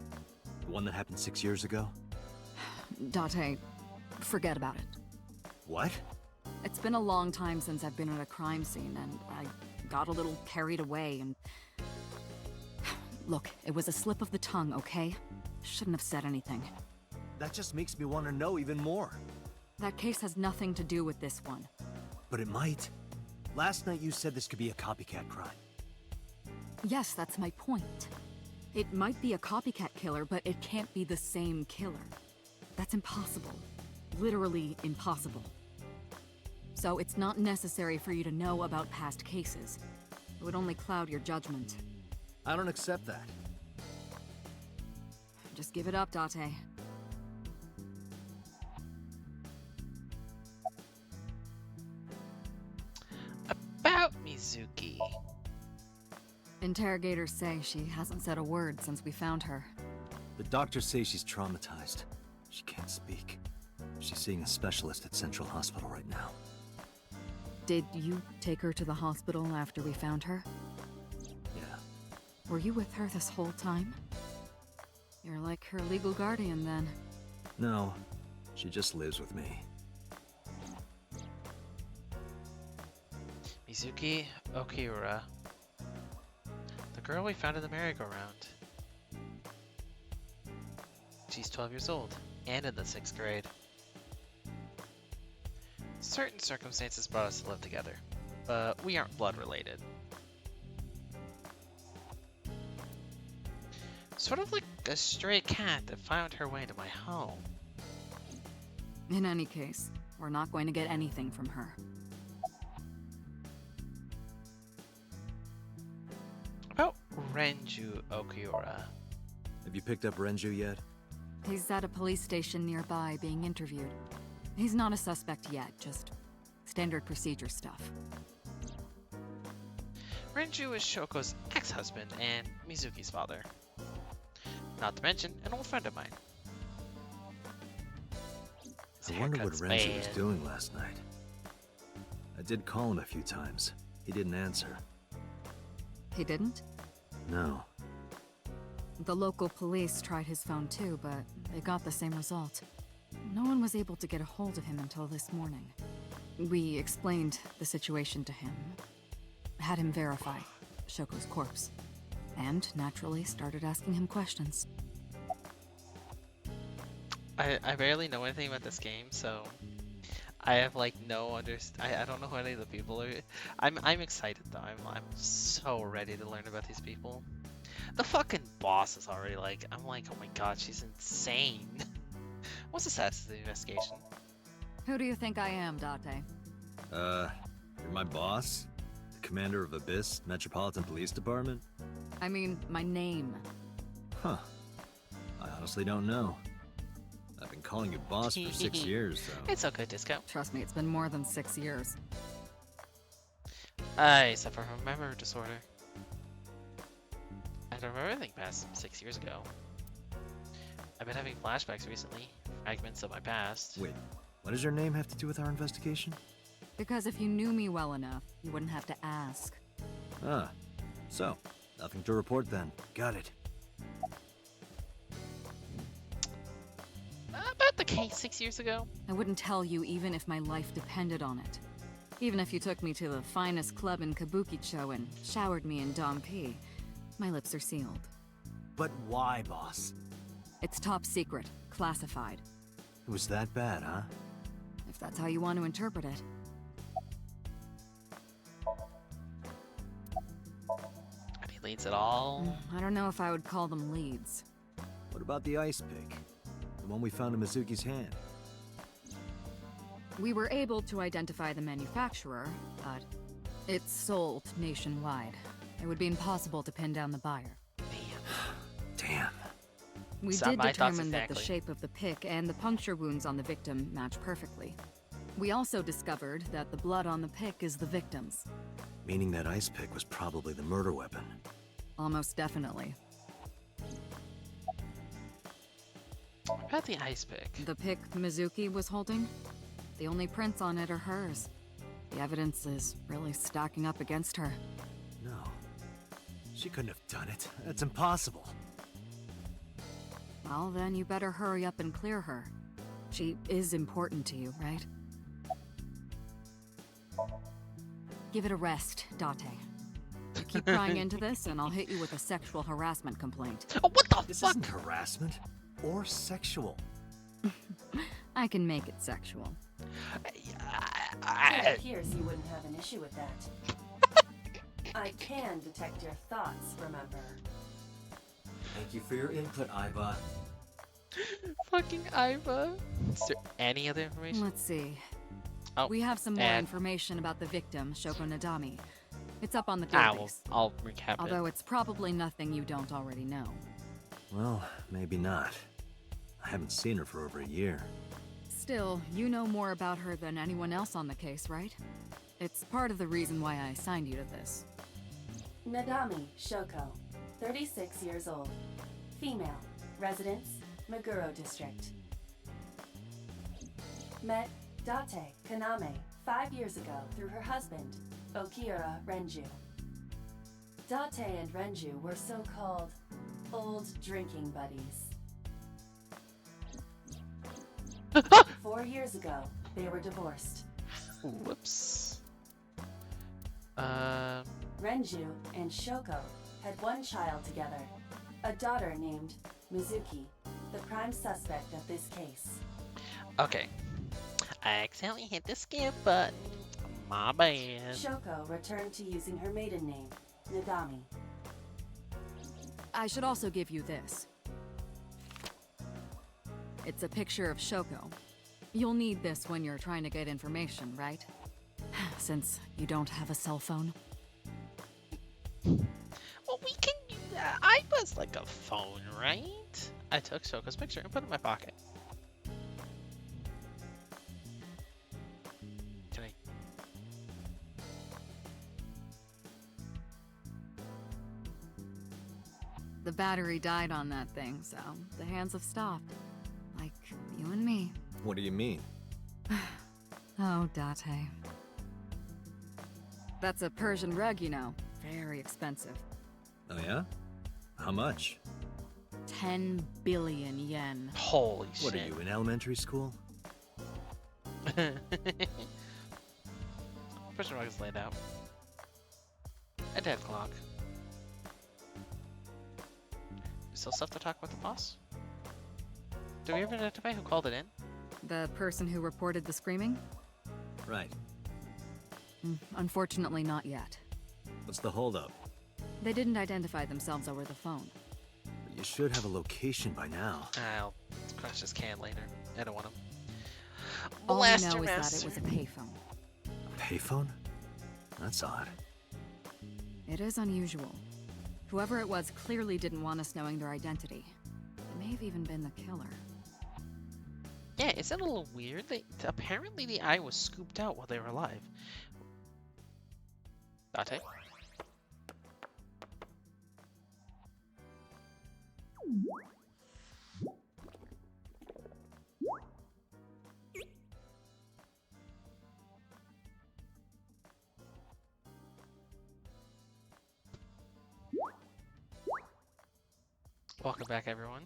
The one that happened 6 years ago? Date, forget about it. What? It's been a long time since I've been at a crime scene, and I got a little carried away and... Look, it was a slip of the tongue, okay? Shouldn't have said anything. That just makes me want to know even more. That case has nothing to do with this one. But it might. Last night you said this could be a copycat crime. Yes, that's my point. It might be a copycat killer, but it can't be the same killer. That's impossible. Literally impossible. So it's not necessary for you to know about past cases. It would only cloud your judgment. I don't accept that. Just give it up, Date. About Mizuki. Interrogators say she hasn't said a word since we found her. The doctors say she's traumatized. She can't speak. She's seeing a specialist at Central Hospital right now. Did you take her to the hospital after we found her? Yeah. Were you with her this whole time? You're like her legal guardian, then. No, she just lives with me. Mizuki Okiura. The girl we found in the merry-go-round. She's 12 years old, and in the 6th grade. Certain circumstances brought us to live together, but we aren't blood related. Sort of like a stray cat that found her way to my home. In any case, we're not going to get anything from her. About Renju Okiura. Have you picked up Renju yet? He's at a police station nearby being interviewed. He's not a suspect yet, just standard procedure stuff. Renju is Shoko's ex-husband and Mizuki's father. Not to mention, an old friend of mine. His I wonder what haircut's Renju was bad. doing last night. I did call him a few times. He didn't answer. He didn't? No. The local police tried his phone too, but they got the same result. No one was able to get a hold of him until this morning. We explained the situation to him, had him verify Shoko's corpse, and naturally started asking him questions. I barely know anything about this game, so I have like no I don't know who any of the people are. I'm excited though. I'm so ready to learn about these people. The fucking boss is already like, I'm like, oh my god, she's insane. What's the status of the investigation? Who do you think I am, Date? You're my boss? The commander of Abyss Metropolitan Police Department? I mean, my name. Huh. I honestly don't know. I've been calling you boss for 6 years, so... It's okay, Disco. Trust me, it's been more than 6 years. I suffer from memory disorder. I don't remember anything past 6 years ago. I've been having flashbacks recently, fragments of my past. Wait, what does your name have to do with our investigation? Because if you knew me well enough, you wouldn't have to ask. Ah, so, nothing to report then. Got it. About the case 6 years ago? I wouldn't tell you even if my life depended on it. Even if you took me to the finest club in Kabukicho and showered me in Dompi, my lips are sealed. But why, boss? It's top secret, classified, It was that bad, huh? if that's how you want to interpret it. Any leads at all? I don't know if I would call them leads. What about the ice pick? The one we found in Mizuki's hand? We were able to identify the manufacturer, but it's sold nationwide. It would be impossible to pin down the buyer. Damn. We It's not did my thoughts determine that the exactly. shape of the pick and the puncture wounds on the victim match perfectly. We also discovered that the blood on the pick is the victim's. Meaning that ice pick was probably the murder weapon. Almost definitely. About the ice pick. The pick Mizuki was holding? The only prints on it are hers. The evidence is really stacking up against her. She couldn't have done it. That's impossible. Well, then you better hurry up and clear her. She is important to you, right? Give it a rest, Date. You keep prying into this, and I'll hit you with a sexual harassment complaint. Oh, what the This fuck? isn't harassment or sexual. I can make it sexual. It appears you wouldn't have an issue with that. I can detect your thoughts, remember? Thank you for your input, Iva. Fucking Iva. Is there any other information? Let's see. Oh, We have some more and- information about the victim, Shoko Nadami. It's up on the Ah, database. I'll recap Although it. it's probably nothing you don't already know. Well, maybe not. I haven't seen her for over a year. Still, you know more about her than anyone else on the case, right? It's part of the reason why I assigned you to this. Nadami Shoko, 36 years old. Female. Residence, Meguro District. Met Date Kaname 5 years ago through her husband, Okiura Renju. Date and Renju were so-called old drinking buddies. 4 years ago, they were divorced. Whoops. Renju and Shoko had one child together, a daughter named Mizuki, the prime suspect of this case. Okay. I accidentally hit the skip button. My bad. Shoko returned to using her maiden name, Nadami. I should also give you this. It's a picture of Shoko. You'll need this when you're trying to get information, right? Since you don't have a cell phone. Well, we can do that. I was like a phone, right? I took Shoko's picture and put it in my pocket. Can I? The battery died on that thing, so the hands have stopped. Like you and me. What do you mean? Oh, Date. That's a Persian rug, you know. Very expensive. Oh yeah? How much? 10 billion yen. Holy What are shit. you, in elementary school? Person rug is laid out. A dead clock. We still stuff to talk about the boss? Did we ever identify who called it in? The person who reported the screaming? Right. Unfortunately, not yet. What's the holdup? They didn't identify themselves over the phone. But you should have a location by now. I'll crash this can later. I don't want him. All we Blaster know is that Master. it was a payphone. A payphone? That's odd. It is unusual. Whoever it was clearly didn't want us knowing their identity. It may have even been the killer. Yeah, is that a little weird? Apparently the eye was scooped out while they were alive. Date? Welcome back, everyone.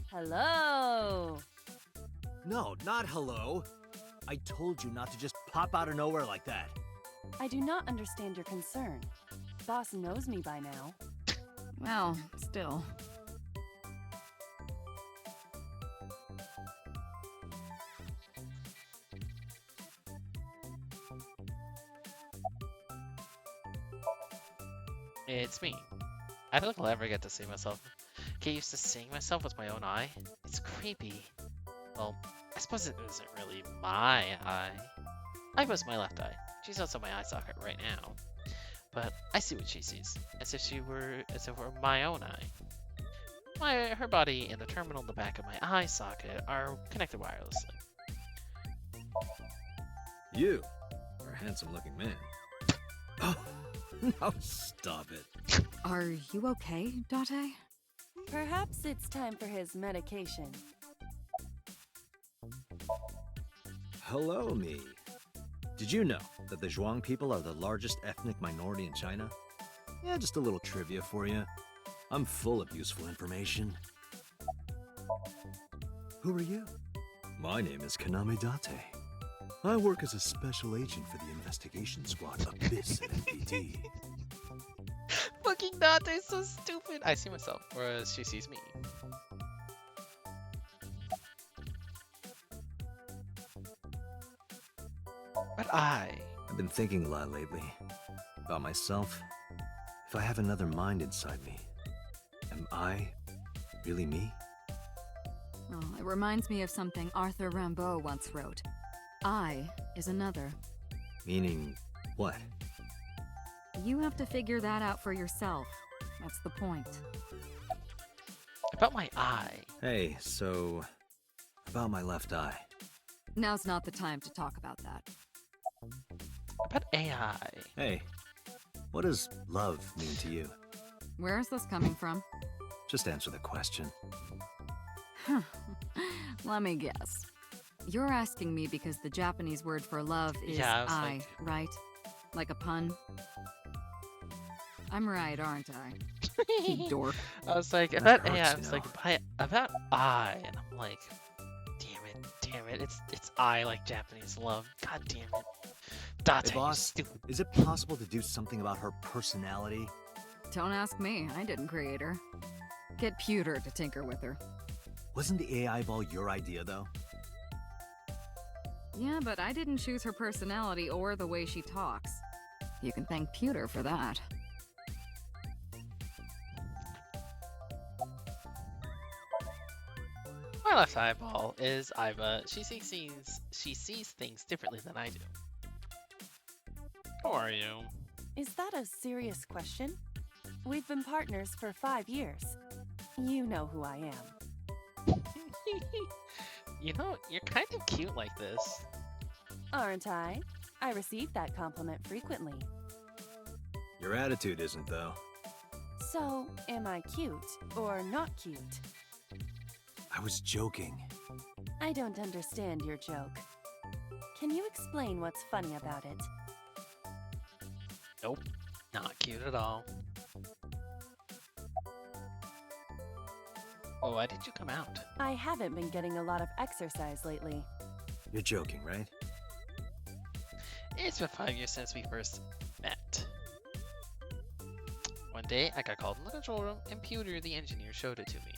Hello! No, not hello. I told you not to just pop out of nowhere like that. I do not understand your concern. Boss knows me by now. Well, still. It's me. I don't think I'll ever get to see myself. Get used to seeing myself with my own eye. It's creepy. Well, I suppose it isn't really my eye. I was my left eye. She's also my eye socket right now. But I see what she sees, as if it were my own eye. Her body and the terminal in the back of my eye socket are connected wirelessly. You are a handsome-looking man. Oh, now stop it. Are you okay, Date? Perhaps it's time for his medication. hello, me. Did you know that the Zhuang people are the largest ethnic minority in China? Yeah, just a little trivia for you. I'm full of useful information. Who are you? My name is Kaname Date. I work as a special agent for the investigation squad Abyss at NPD. Fucking Dante is so stupid. I see myself, whereas she sees me. But I've been thinking a lot lately. About myself. If I have another mind inside me, am I really me? Oh, it reminds me of something Arthur Rimbaud once wrote. I is another. Meaning what? You have to figure that out for yourself. That's the point. about my eye. Hey, so about my left eye. Now's not the time to talk about that. About AI. Hey, what does love mean to you? Where is this coming from? Just answer the question. Let me guess. You're asking me because the Japanese word for love is Yeah, I was I, like- right? Like a pun? I'm right, aren't I? You dork. I was like, That about hurts, AI, I you was know. like, about I, and I'm like, damn it, it's I like Japanese love. God damn it. Date, Hey, you boss, stupid. is it possible to do something about her personality? Don't ask me, I didn't create her. Get Pewter to tinker with her. Wasn't the AI ball your idea, though? Yeah, but I didn't choose her personality or the way she talks. You can thank Pewter for that. My left eyeball is Iva. She sees things differently than I do. How are you? Is that a serious question? We've been partners for 5 years. You know who I am. You know, you're kind of cute like this. Aren't I? I receive that compliment frequently. Your attitude isn't, though. So, am I cute or not cute? I was joking. I don't understand your joke. Can you explain what's funny about it? Nope, not cute at all. Oh, why did you come out? I haven't been getting a lot of exercise lately. You're joking, right? It's been 5 years since we first met. One day, I got called in the control room, and Pewter, the engineer, showed it to me.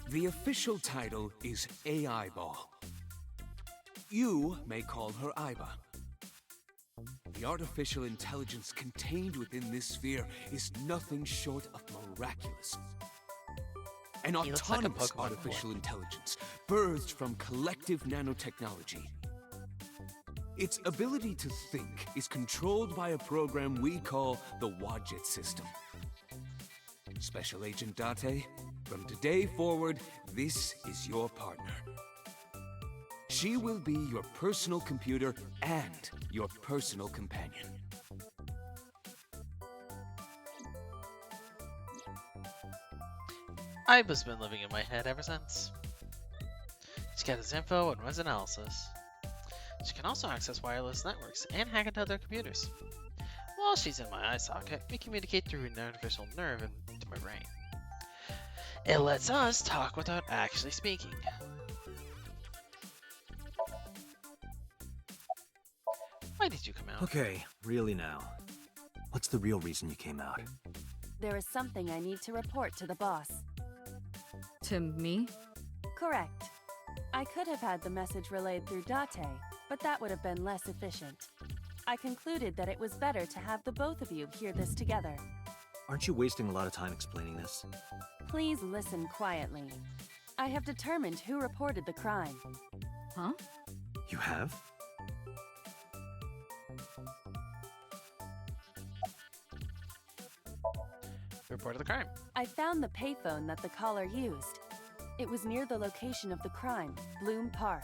The official title is AI Ball. You may call her Iba. The artificial intelligence contained within this sphere is nothing short of miraculous. An He looks like a autonomous Pokemon artificial intelligence birthed from collective nanotechnology. Its ability to think is controlled by a program we call the Wadjet system. Special Agent Date, from today forward, this is your partner. She will be your personal computer and your personal companion. Iva's been living in my head ever since. She gathers info and runs analysis. She can also access wireless networks and hack into other computers. While she's in my eye socket, we communicate through an artificial nerve into my brain. It lets us talk without actually speaking. Why did you come out? Okay, really now. What's the real reason you came out? There is something I need to report to the boss. To me? Correct. I could have had the message relayed through Date, but that would have been less efficient. I concluded that it was better to have the both of you hear this together. Aren't you wasting a lot of time explaining this? Please listen quietly. I have determined who reported the crime. Huh? You have? Reported the crime. I found the payphone that the caller used. It was near the location of the crime, Bloom Park.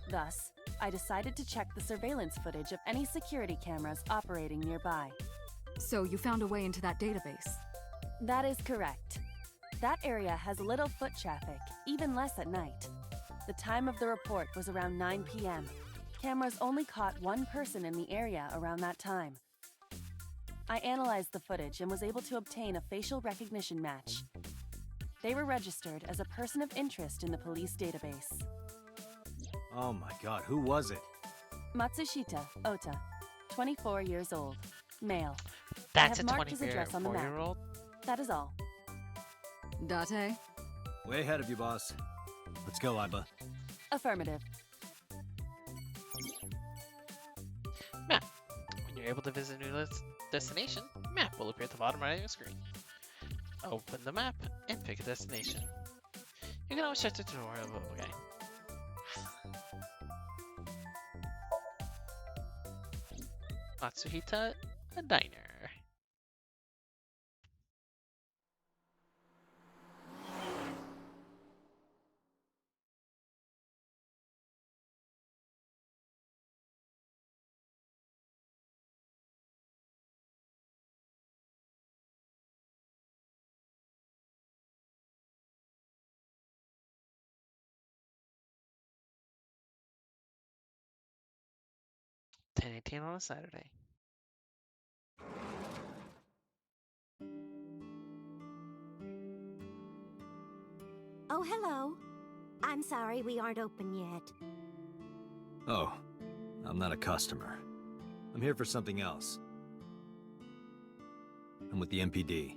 Thus, I decided to check the surveillance footage of any security cameras operating nearby. So you found a way into that database? That is correct. That area has little foot traffic, even less at night. The time of the report was around 9 p.m. Cameras only caught one person in the area around that time. I analyzed the footage and was able to obtain a facial recognition match. They were registered as a person of interest in the police database. Oh my god, who was it? Matsushita Ota, 24 years old, male. That's a have marked his address on the map. 24-year-old? That is all. Date? Way ahead of you, boss. Let's go, Iba. Affirmative. Map. When you're able to visit a new destination, map will appear at the bottom right of your screen. Open the map and pick a destination. You can always check the tutorial above, okay? Matsuhita, a diner. $10.18 on a Saturday. Oh, hello. I'm sorry we aren't open yet. Oh, I'm not a customer. I'm here for something else. I'm with the MPD.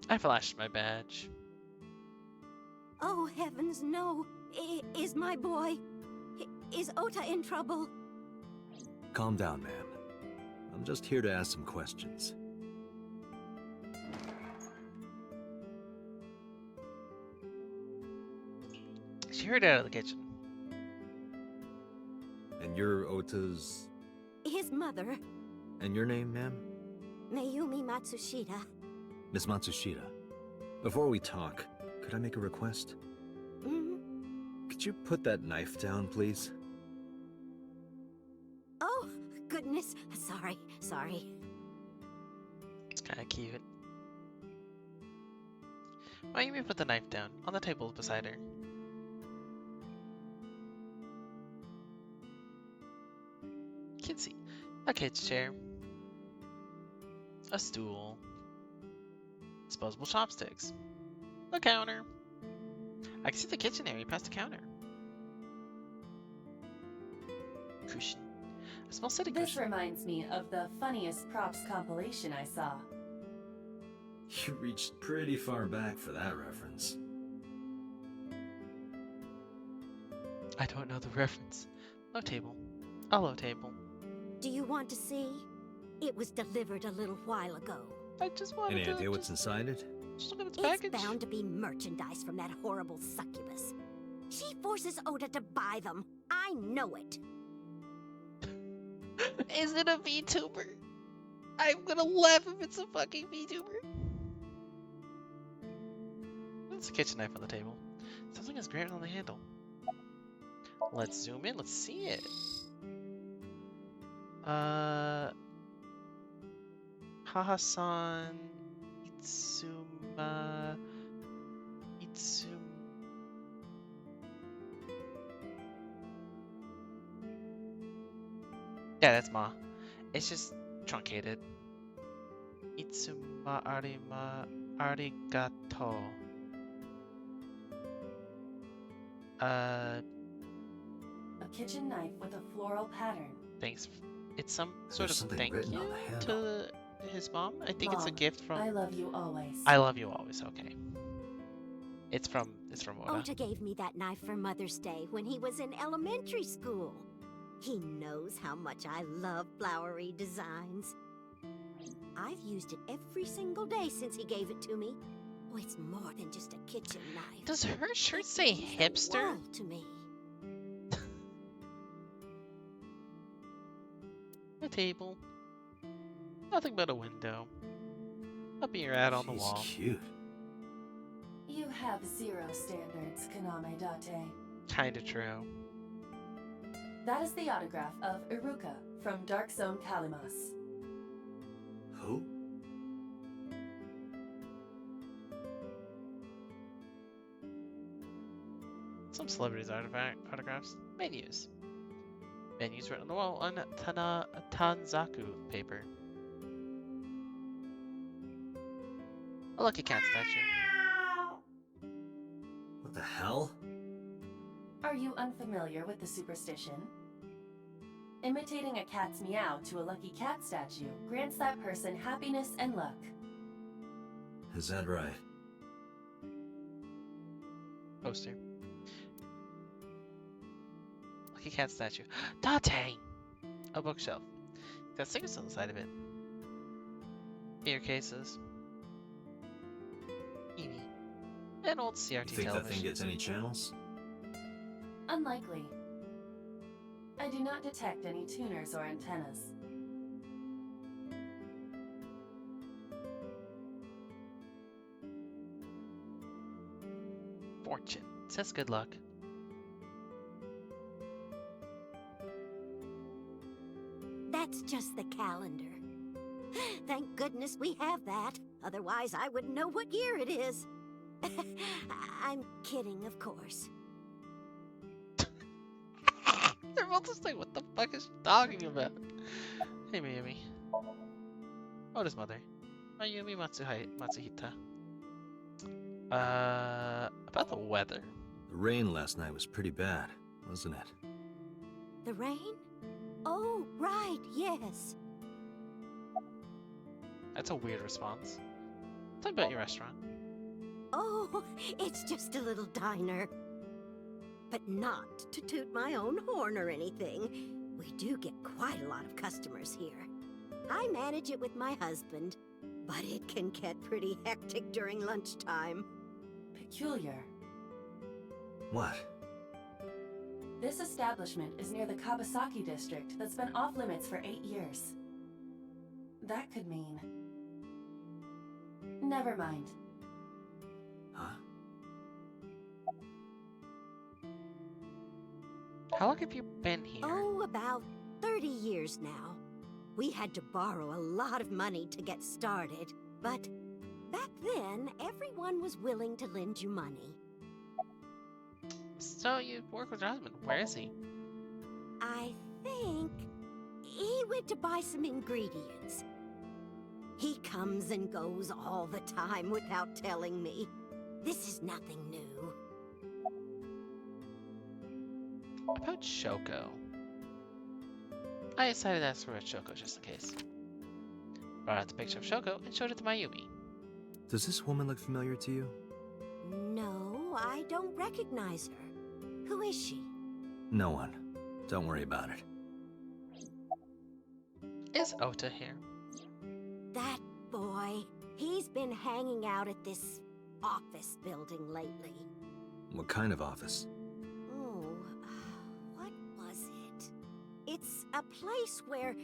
I flashed my badge. Oh, heavens, no. Is my boy... Is Ota in trouble? Calm down, ma'am. I'm just here to ask some questions. She heard out of the kitchen. And you're Ota's... His mother, And your name, ma'am? Mayumi Matsushita. Miss Matsushita. Before we talk, could I make a request? Could you put that knife down, please? Oh, goodness. Sorry. It's kind of cute. Why don't you put the knife down on the table beside her? You can see a kid's chair, a stool, disposable chopsticks, a counter. I can see the kitchen area past the counter. Cushion. A small sitting This cushion. reminds me of the funniest props compilation I saw. You reached pretty far back for that reference. I don't know the reference. Low table. A low table. Do you want to see? It was delivered a little while ago. I just wanted Any to idea what's inside it? just look at its It's package. bound to be merchandise from that horrible succubus. She forces Ota to buy them. I know it. Is it a VTuber? I'm gonna laugh if it's a fucking VTuber. There's a kitchen knife on the table. Something is grabbed on the handle. Let's zoom in. Let's see it. Haha-san, Itsum. Yeah, that's Ma. It's just truncated. Itsuma arigato. A kitchen knife with a floral pattern. Thanks. It's some sort There's of something thank written you on the handle. to his mom. I think it's a Mom, gift from. I love you always. I love you always. Okay. It's from Oda. Ota gave me that knife for Mother's Day when he was in elementary school. He knows how much I love flowery designs. I've used it every single day since he gave it to me. Oh, it's more than just a kitchen knife. Does her shirt say It means the hipster? world to me. A table. Nothing but a window. A beer ad on the She's wall. cute. You have zero standards, Kaname Date. Kinda true. That is the autograph of Iruka from Dark Zone Kalimas. Who? Some celebrities' autographs. Menus. Menus written on the wall on Tanzaku paper. A lucky cat statue. What the hell? Are you unfamiliar with the superstition? Imitating a cat's meow to a lucky cat statue grants that person happiness and luck. Is that right? Poster. Lucky cat statue. Dante! A bookshelf. Got stickers on the side of it. Ear cases. Eevee. An old CRT You think television. that thing gets any channels? Unlikely. I do not detect any tuners or antennas. Fortune. Says good luck. That's just the calendar. Thank goodness we have that. Otherwise, I wouldn't know what year it is. I'm kidding, of course. They're both just like, what the fuck is she talking about? Hey, Mayumi. Oda's mother. Mayumi Matsuhita. About the weather. The rain last night was pretty bad, wasn't it? The rain? Oh, right, yes. That's a weird response. Tell me about your restaurant. Oh, it's just a little diner. But not to toot my own horn or anything. We do get quite a lot of customers here. I manage it with my husband, but it can get pretty hectic during lunchtime. Peculiar. What? This establishment is near the Kabasaki district that's been off limits for 8 years. That could mean... Never mind. Huh? How long have you been here? Oh, about 30 years now. We had to borrow a lot of money to get started, but back then, everyone was willing to lend you money. So you work with your husband. Where is he? I think he went to buy some ingredients. He comes and goes all the time without telling me. This is nothing new. About Shoko. I decided to ask about Shoko just in case. Brought out the picture of Shoko and showed it to Mayumi. Does this woman look familiar to you? No, I don't recognize her. Who is she? No one. Don't worry about it. Is Ota here? That boy. He's been hanging out at this office building lately. What kind of office? Oh, what was it? It's a place where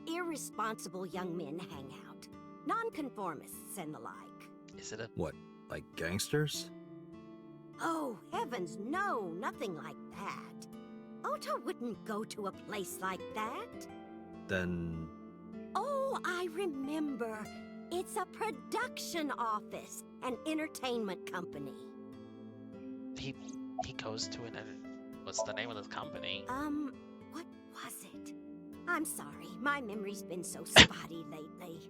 irresponsible young men hang out. Nonconformists and the like. Is it a... What, like gangsters? Oh, heavens, no, nothing like that. Ota wouldn't go to a place like that. Then... Oh, I remember. It's a production office, an entertainment company. He goes to an... What's the name of this company? What was it? I'm sorry, my memory's been so spotty lately.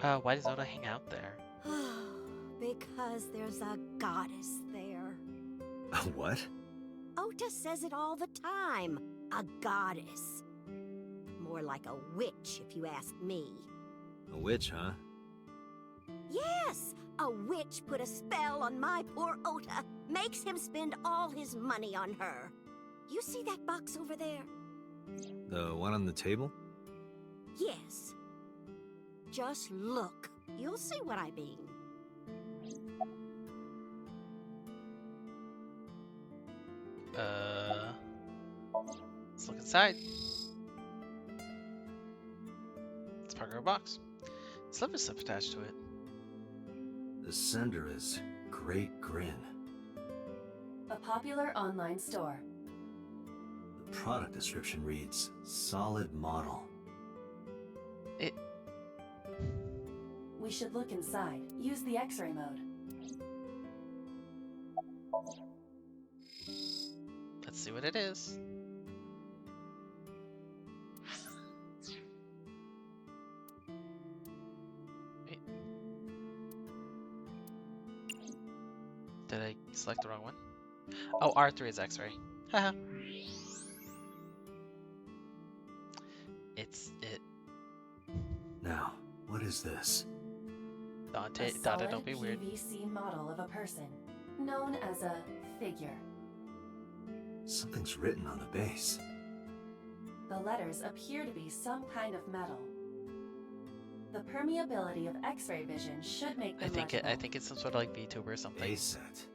Why does Ota hang out there? Because there's a goddess there. What? Ota says it all the time. A goddess. More like a witch, if you ask me. A witch, huh? Yes! A witch put a spell on my poor Ota. Makes him spend all his money on her. You see that box over there? The one on the table? Yes. Just look. You'll see what I mean. Let's look inside. It's part of a box. Slipper slip attached to it. The sender is Great Grin. A popular online store. The product description reads, solid model. We should look inside. Use the X-ray mode. Let's see what it is. Wait. Did I select the wrong one? Oh, R3 is X-ray. Haha. It's it. Now, what is this? Dante, A Dada, solid don't be weird. PVC model of a person, known as a figure. Something's written on the base. The letters appear to be some kind of metal. The permeability of X-ray vision should make them legible. I think it's some sort of like VTuber or something. A-set.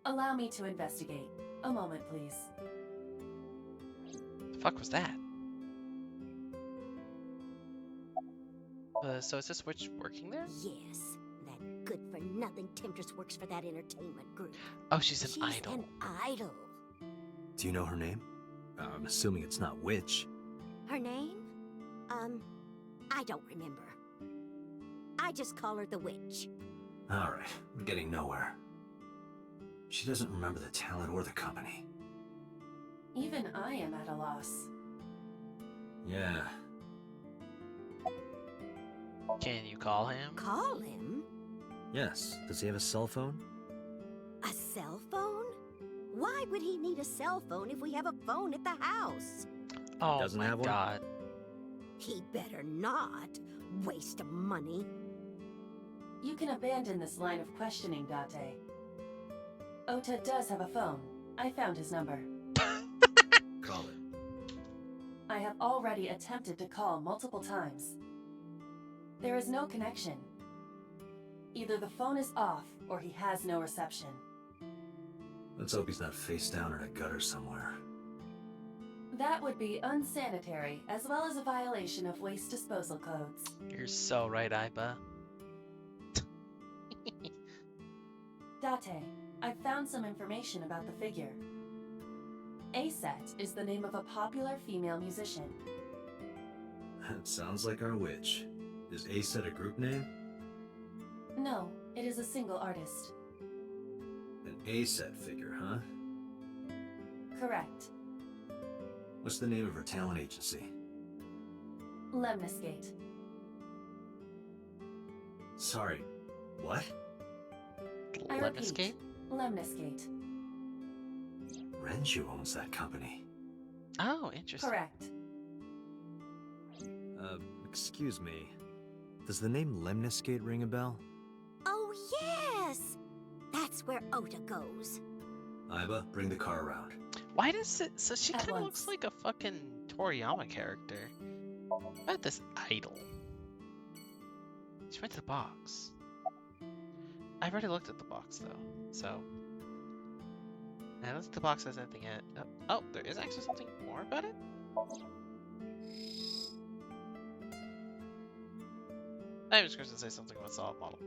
Allow me to investigate. A moment, please. The fuck was that? So is this witch working there? Yes, that good-for-nothing temptress works for that entertainment group. Oh, she's an She's idol. an idol. Do you know her name? I'm assuming it's not Witch. Her name? I don't remember. I just call her the witch. Alright, we're getting nowhere. She doesn't remember the talent or the company. Even I am at a loss. Yeah. Can you call him? Call him? Yes. Does he have a cell phone? A cell phone? Why would he need a cell phone if we have a phone at the house? Oh Doesn't my have one? god. He better not. Waste of money. You can abandon this line of questioning, Date. Ota does have a phone. I found his number. Call it. I have already attempted to call multiple times. There is no connection. Either the phone is off, or he has no reception. Let's hope he's not face down in a gutter somewhere. That would be unsanitary, as well as a violation of waste disposal codes. You're so right, Iba. Date, I've found some information about the figure. A-Set is the name of a popular female musician. That sounds like our witch. Is A-Set a group name? No, it is a single artist. An A-Set figure, huh? Correct. What's the name of her talent agency? Lemniscate. Sorry, what? I repeat, Lemniscate? Lemniscate. Renju owns that company. Oh, interesting. Correct. Excuse me. Does the name Lemniscate ring a bell? Oh, yes! That's where Ota goes. Iba, bring the car around. Why does it? So she At kind of once. looks like a fucking Toriyama character. What this idol? She went to the box. I've already looked at the box though, so. I don't think the box has anything in it. Oh, there is actually something more about it? I was going to say something about solid model.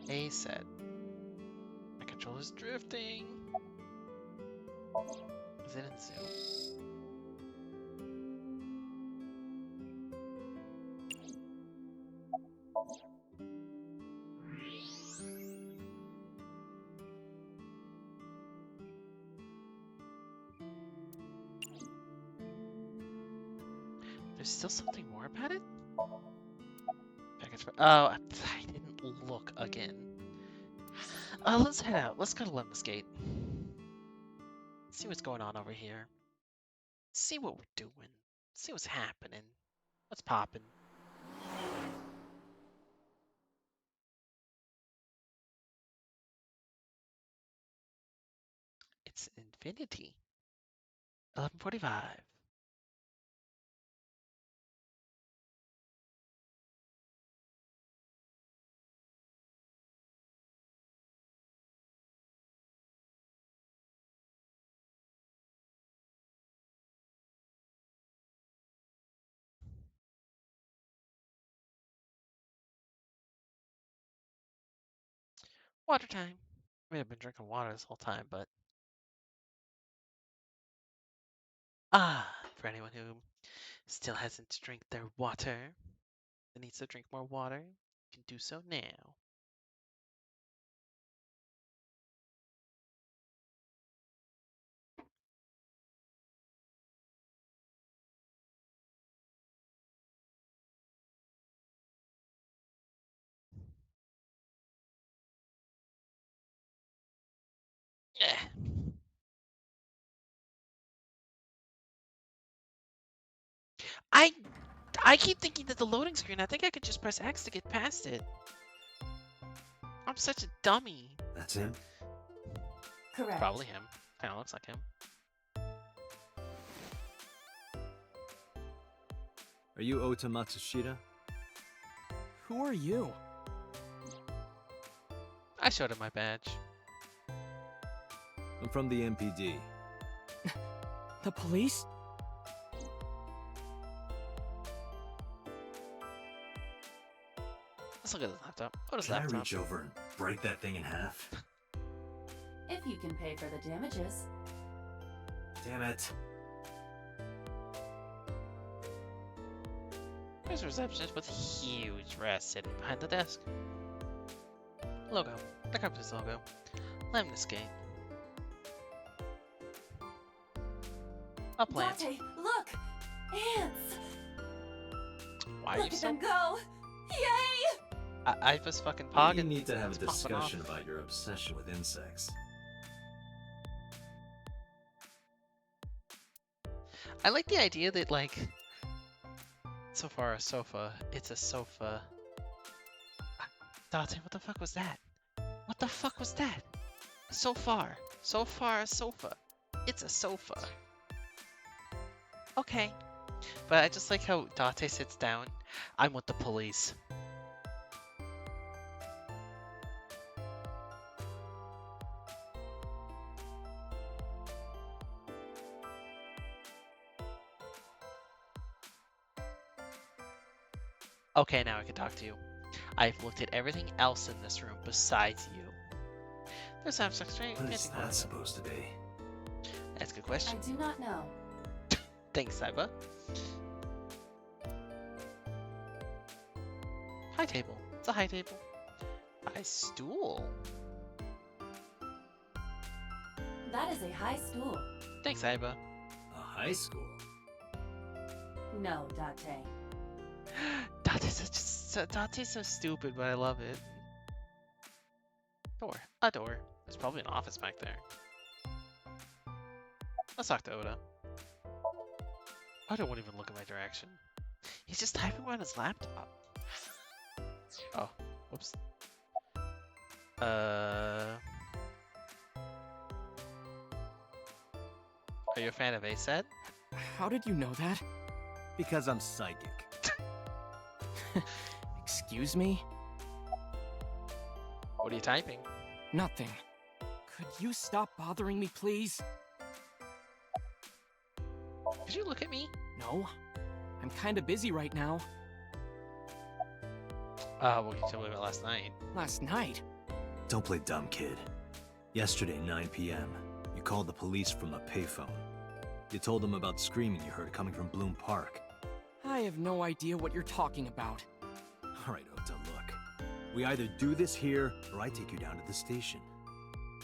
A said, my controller's drifting. Is it in zoom? There's still something more about it? Package. Oh, I didn't look again. Let's head out. Let's go to Lemniscate. See what's going on over here. See what we're doing. See what's happening. What's popping. It's infinity. 11:45. Water time. I mean, I've been drinking water this whole time, but for anyone who still hasn't drank their water and needs to drink more water, you can do so now. Yeah. I I keep thinking that the loading screen, I think I could just press X to get past it. I'm such a dummy. That's him? Correct. Probably him. Kinda looks like him. Are you Ota Matsushita? Who are you? I showed him my badge. I'm from the MPD. The police? Let's look at his laptop. What is Can I laptop? reach over and break that thing in half? If you can pay for the damages. Damn it. There's a receptionist with a huge rat sitting behind the desk. Logo. The company's logo. Lemniscate. A plant. Dante, look! Ants! Why are Look you at so... them go! Yay! I was fucking We pogging. need to have a It's popping discussion off. about your obsession with insects. I like the idea that, like, so far a sofa, it's a sofa. Dante, what the fuck was that? What the fuck was that? So far a sofa. It's a sofa. Okay. But I just like how Dante sits down. I'm with the police. Okay, now I can talk to you. I've looked at everything else in this room besides you. There's abstract straight. What is that supposed to be? That's a good I question. do not know. Thanks, Saiba. High table. It's a high table. A high stool. That is a high stool. Thanks, Saiba. A high school? No, Dante. Dante's so stupid, but I love it. Door. A door. There's probably an office back there. Let's talk to Oda. Oda won't even look in my direction. He's just typing on his laptop. Oh, whoops. Are you a fan of ASET? How did you know that? Because I'm psychic. Excuse me? What are you typing? Nothing. Could you stop bothering me, please? Could you look at me? No. I'm kinda busy right now. Well, you told me about last night. Last night? Don't play dumb, kid. Yesterday, 9 p.m., you called the police from a payphone. You told them about screaming you heard coming from Bloom Park. I have no idea what you're talking about. All right, Ota, look. We either do this here, or I take you down to the station.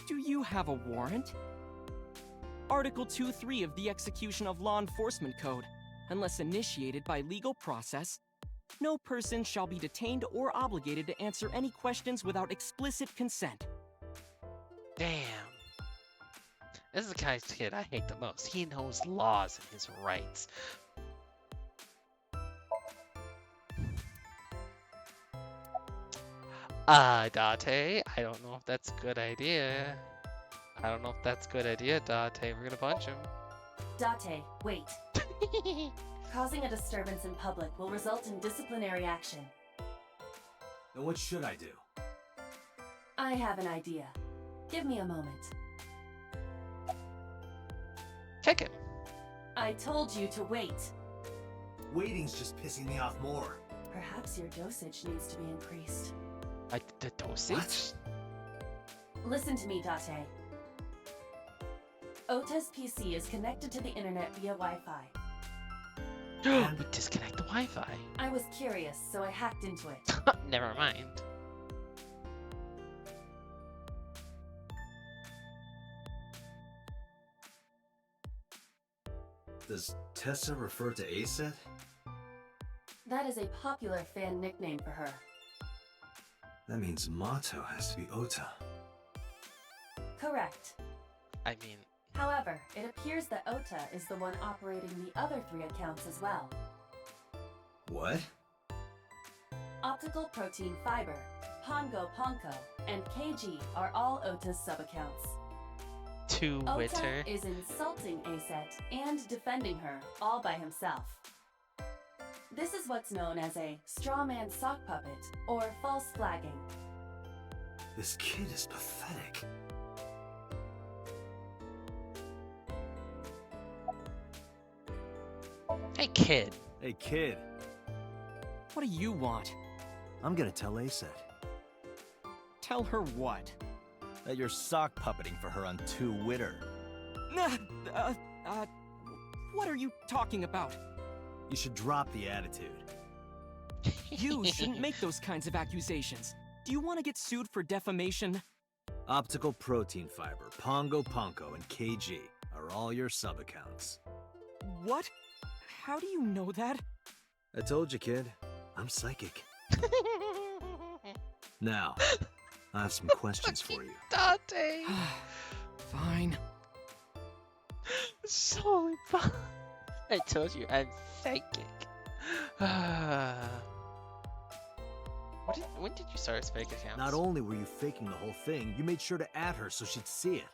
Do you have a warrant? Article 2.3 of the Execution of Law Enforcement Code. Unless initiated by legal process, no person shall be detained or obligated to answer any questions without explicit consent. Damn. This is the kind of kid I hate the most. He knows laws and his rights. Dante, I don't know if that's a good idea. I don't know if that's a good idea, Dante. We're gonna punch him. Dante, wait. Causing a disturbance in public will result in disciplinary action. Then what should I do? I have an idea. Give me a moment. Kick him. I told you to wait. Waiting's just pissing me off more. Perhaps your dosage needs to be increased. The dosage? Listen to me, Date. Ota's PC is connected to the internet via Wi-Fi. But disconnect the Wi-Fi. I was curious, so I hacked into it. Never mind. Does Tessa refer to Aset? That is a popular fan nickname for her. That means Mato has to be Ota. Correct. I mean, However, it appears that Ota is the one operating the other 3 accounts as well. What? Optical Protein Fiber, Pongo Ponko, and KG are all Ota's sub-accounts. Twitter. Ota is insulting Aset and defending her all by himself. This is what's known as a straw man sock puppet or false flagging. This kid is pathetic. Hey, kid. Hey, kid. What do you want? I'm gonna tell Aset Tell her what? that you're sock puppeting for her on Twitter. Nah, what are you talking about? You should drop the attitude. You shouldn't make those kinds of accusations. Do you want to get sued for defamation? Optical Protein Fiber, Pongo Ponko, and KG are all your sub-accounts. What? How do you know that? I told you, kid. I'm psychic. Now, I have some questions for you. Dante. Fine. So fun. I told you, I'm psychic. When did you start as fake accounts? Not only were you faking the whole thing, you made sure to add her so she'd see it.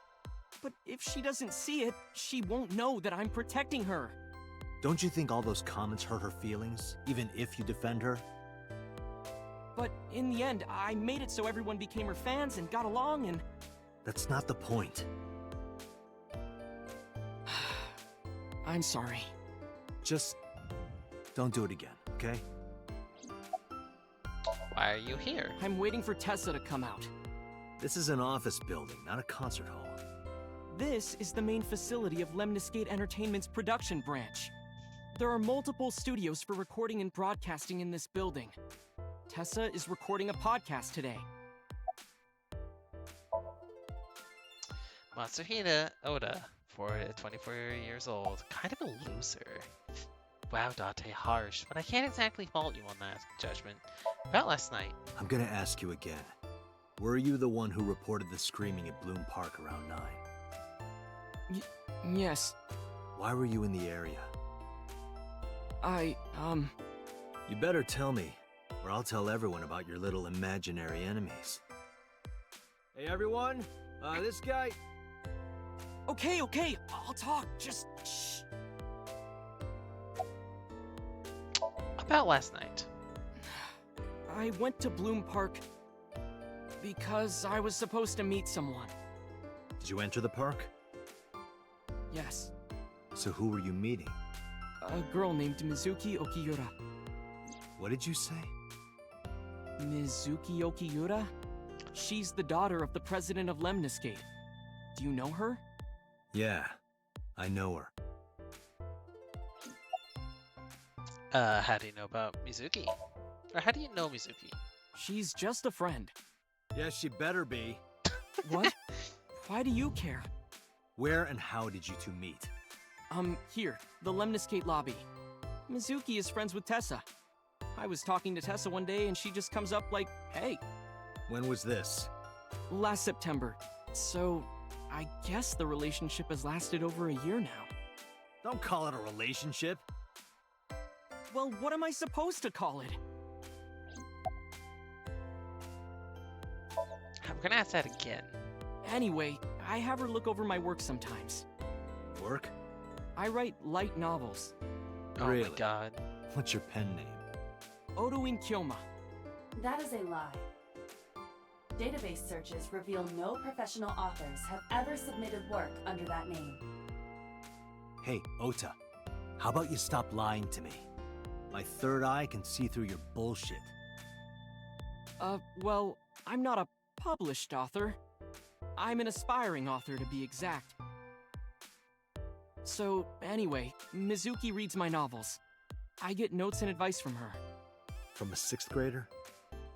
But if she doesn't see it, she won't know that I'm protecting her. Don't you think all those comments hurt her feelings, even if you defend her? But in the end, I made it so everyone became her fans and got along and... That's not the point. I'm sorry. Just don't do it again, okay? Why are you here? I'm waiting for Tessa to come out. This is an office building, not a concert hall. This is the main facility of Lemniscate Entertainment's production branch. There are multiple studios for recording and broadcasting in this building. Tessa is recording a podcast today. Matsuhina Oda, 24 years old, kind of a loser. Wow, Date, harsh, but I can't exactly fault you on that judgment. About last night. I'm gonna ask you again. Were you the one who reported the screaming at Bloom Park around 9? Yes. Why were you in the area? You You better tell me, or I'll tell everyone about your little imaginary enemies. Hey everyone, this guy... Okay, I'll talk, just shh. About last night. I went to Bloom Park because I was supposed to meet someone. Did you enter the park? Yes, So who were you meeting? a girl named Mizuki Okiura. What did you say? Mizuki Okiura? She's the daughter of the president of Lemniscate. Do you know her? Yeah, I know her. How do you know about Mizuki? Or how do you know Mizuki? She's just a friend. Yeah, she better be. What? Why do you care? Where and how did you two meet? Here, the Lemniscate lobby. Mizuki is friends with Tessa. I was talking to Tessa one day and she just comes up like, hey. When was this? Last September. So, I guess the relationship has lasted over a year now. Don't call it a relationship. Well, what am I supposed to call it? I'm gonna ask that again. Anyway, I have her look over my work sometimes. Work? I write light novels. Oh Really? my god. What's your pen name? Odoin Kyoma. That is a lie. Database searches reveal no professional authors have ever submitted work under that name. Hey, Ota. How about you stop lying to me? My third eye can see through your bullshit. Well, I'm not a published author. I'm an aspiring author, to be exact. So, anyway, Mizuki reads my novels. I get notes and advice from her. From a 6th grader?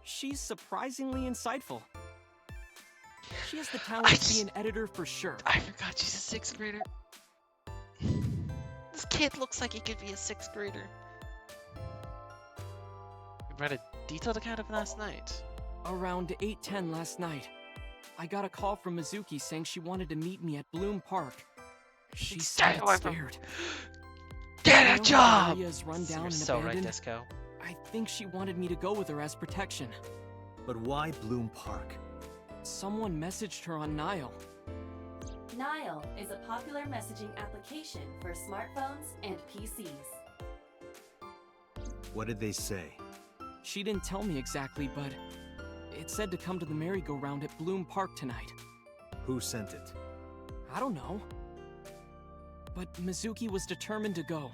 She's surprisingly insightful. She has the talent to be an editor for sure. I forgot she's a 6th grader. This kid looks like he could be a 6th grader. We read a detailed account of it last night. Around 8:10 last night, I got a call from Mizuki saying she wanted to meet me at Bloom Park. She Stay sounded away from- scared. Get I a know job! the area is run down You're and so right, abandoned. Disco. I think she wanted me to go with her as protection. But why Bloom Park? Someone messaged her on Nile. Nile is a popular messaging application for smartphones and PCs. What did they say? She didn't tell me exactly, but it said to come to the merry-go-round at Bloom Park tonight. Who sent it? I don't know. But Mizuki was determined to go.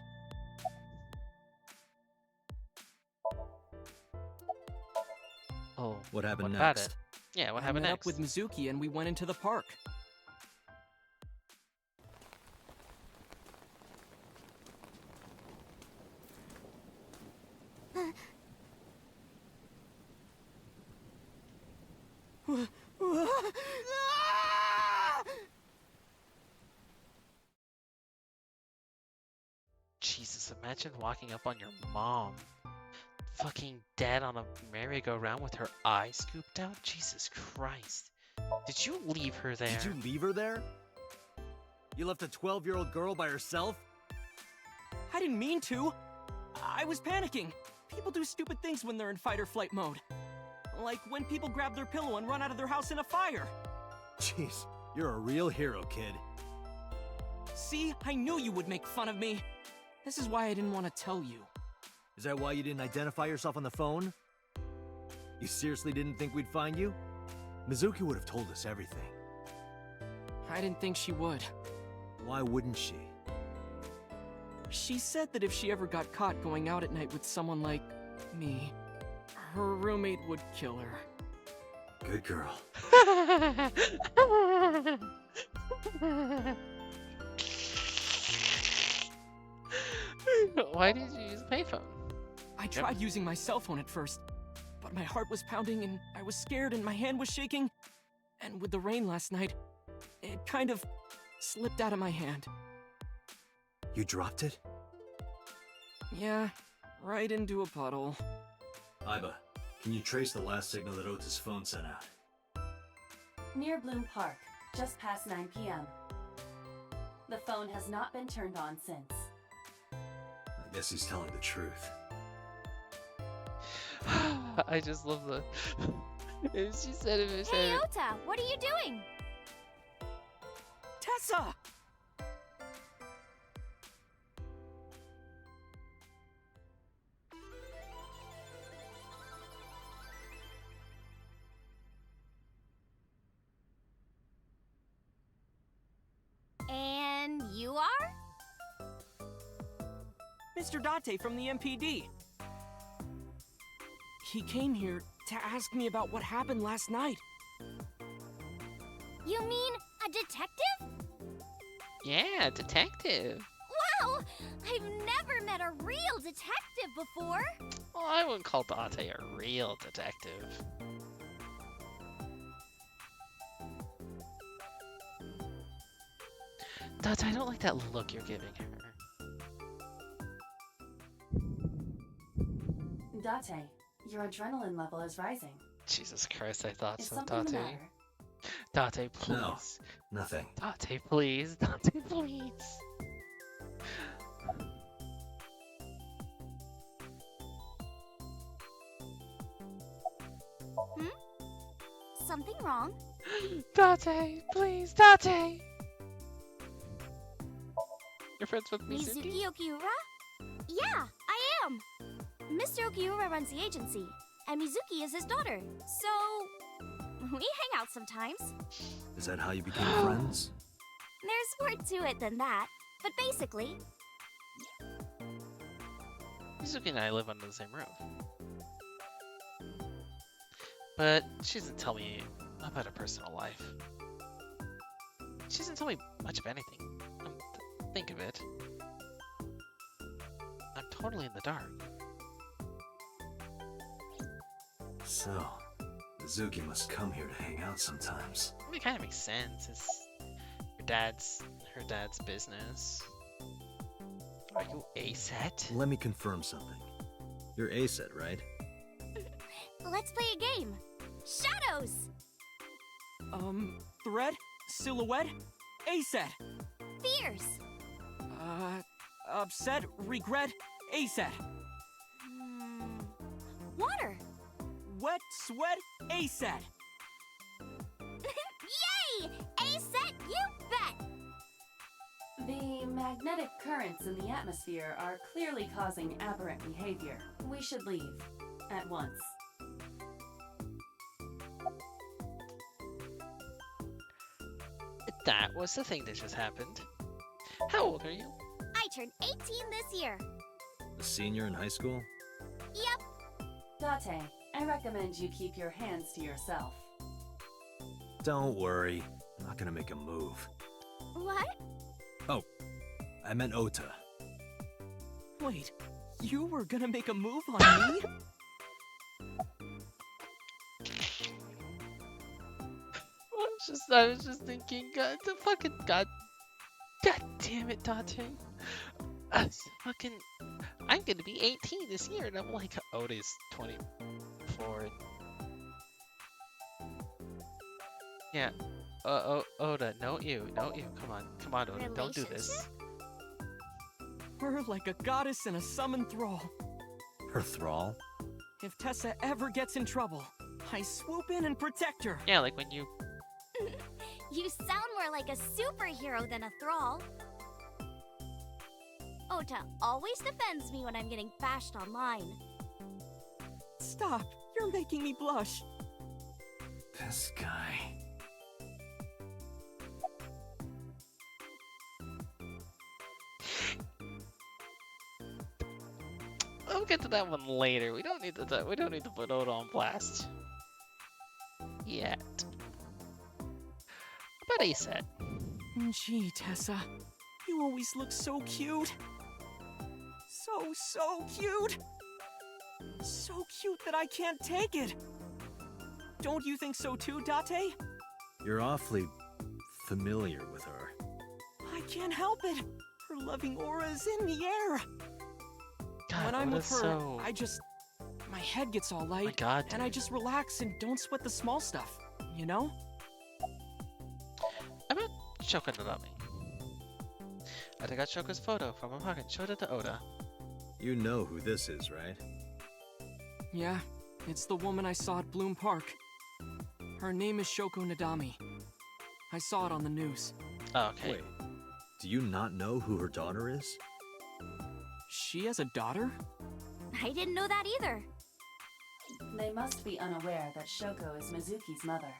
Oh, What happened what about next? it? Yeah, what I happened met next? up with Mizuki and we went into the park. Jesus, imagine walking up on your mom. Fucking dead on a merry-go-round with her eye scooped out? Jesus Christ. Did you leave her there? Did you leave her there? You left a 12-year-old girl by herself? I didn't mean to. I was panicking. People do stupid things when they're in fight or flight mode. Like when people grab their pillow and run out of their house in a fire. Jeez, you're a real hero, kid. See, I knew you would make fun of me. This is why I didn't want to tell you. Is that why you didn't identify yourself on the phone? You seriously didn't think we'd find you? Mizuki would have told us everything. I didn't think she would. Why wouldn't she? She said that if she ever got caught going out at night with someone like me, her roommate would kill her. Good girl. Why did you use a payphone? I tried using my cell phone at first, but my heart was pounding and I was scared and my hand was shaking. And with the rain last night, it kind of slipped out of my hand. You dropped it? Yeah, right into a puddle. Iba, can you trace the last signal that Otis' phone sent out? Near Bloom Park, just past 9 p.m. The phone has not been turned on since. I guess he's telling the truth. I just love the... she said it. Hey, Ota, what are you doing? Tessa! And you are? Mr. Date from the MPD. He came here to ask me about what happened last night. You mean a detective? Yeah, detective. Wow! I've never met a real detective before. Well, I wouldn't call Date a real detective. Date, I don't like that look you're giving her. Date, your adrenaline level is rising. Jesus Christ, I thought Is so, something the Date. matter? Date, please. No. Nothing. Date, please. Date, please. Something wrong? Date, please, Date. You're friends with Mizuki? Mizuki Okiura? Yeah, I am. Mr. Okiura runs the agency, and Mizuki is his daughter. So, we hang out sometimes. Is that how you became friends? There's more to it than that, but basically, Mizuki and I live under the same roof. But she doesn't tell me about her personal life. She doesn't tell me much of anything. Think of it. I'm totally in the dark. So, Mizuki must come here to hang out sometimes. I mean, it kind of makes sense. It's her dad's business. Are you A-set? Let me confirm something. You're A-set, right? Let's play a game. Shadows! Thread? Silhouette? A-set. Fears! Upset? Regret? A-set. Water! Wet? Sweat? A-set. Yay! A-set, you bet! The magnetic currents in the atmosphere are clearly causing aberrant behavior. We should leave. At once. That was the thing that just happened. How old are you? I turned 18 this year. A senior in high school? Yep. Date, I recommend you keep your hands to yourself. Don't worry. I'm not gonna make a move. What? Oh, I meant Ota. Wait, you were gonna make a move on me? I was just thinking, God damn it, Dante. I'm gonna be 18 this year, and I'm like, Oda's 24. Yeah. Oda, no you. Come on, Oda, don't do this. We're like a goddess and a summoned thrall. Her thrall? If Tessa ever gets in trouble, I swoop in and protect her. Yeah, like when you. You sound more like a superhero than a thrall. Ota always defends me when I'm getting bashed online. Stop, you're making me blush. This guy. We'll get to that one later. We don't need to put Oda on blast yet. But A-set. Gee, Tessa, you always look so cute. So cute. So cute that I can't take it. Don't you think so too, Date? You're awfully familiar with her. I can't help it. Her loving aura is in the air. God, when I'm with Oda's her, so... my head gets all light, my God, and I just relax and don't sweat the small stuff, you know? How about Shoko Nadami? I took out Shoko's photo from my pocket and showed it to Oda. You know who this is, right? Yeah, it's the woman I saw at Bloom Park. Her name is Shoko Nadami. I saw it on the news. Oh, okay. Wait, do you not know who her daughter is? She has a daughter? I didn't know that either. They must be unaware that Shoko is Mizuki's mother.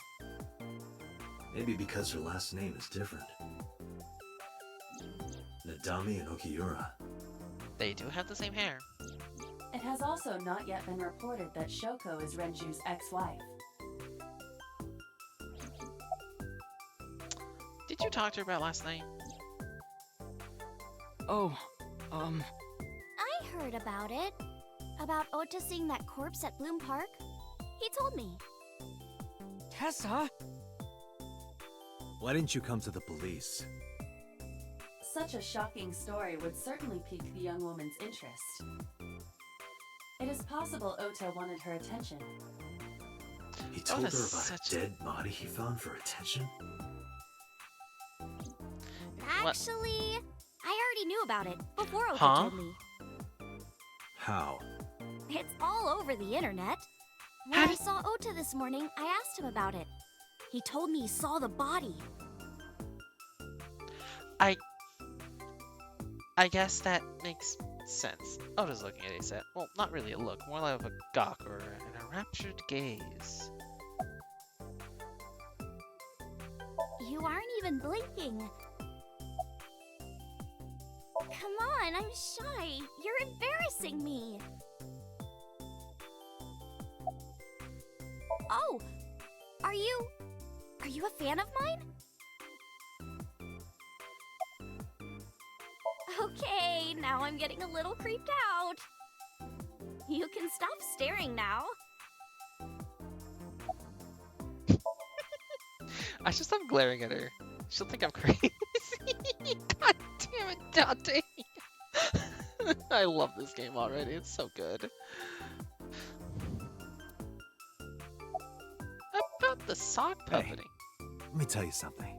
Maybe because her last name is different. Nadami and Okiura. They do have the same hair. It has also not yet been reported that Shoko is Renju's ex-wife. Did you talk to her about last night? Oh, I heard about it. About Ota seeing that corpse at Bloom Park. He told me. Tessa? Why didn't you come to the police? Such a shocking story would certainly pique the young woman's interest. It is possible Ota wanted her attention. He told her Ota's about such a dead body he found for attention? Actually, I already knew about it before Ota Huh? told me. How? It's all over the internet. When How I did- saw Ota this morning, I asked him about it. He told me he saw the body. I guess that makes sense. Oda's looking at A-set. Well, not really a look, more like a gawk or an enraptured gaze. You aren't even blinking. Come on, I'm shy. You're embarrassing me. Oh, are you a fan of mine? now I'm getting a little creeped out. You can stop staring now. I should stop glaring at her. She'll think I'm crazy. God damn it, Dante. I love this game already. It's so good. About the sock Hey. puppeting. Let me tell you something.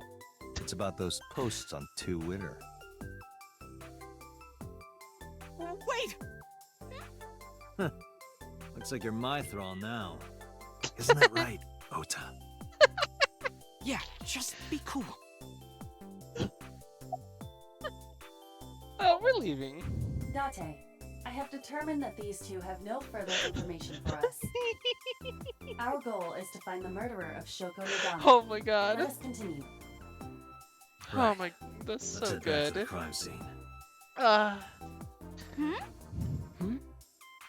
It's about those posts on Twitter. Wait! Looks like you're my thrall now. Isn't that right, Ota? Yeah, just be cool. Oh, we're leaving. Date, I have determined that these two have no further information for us. Our goal is to find the murderer of Shoko Nagami. Oh my Let god. us continue. Oh Right. my, that's Let's so head back to the good. crime scene.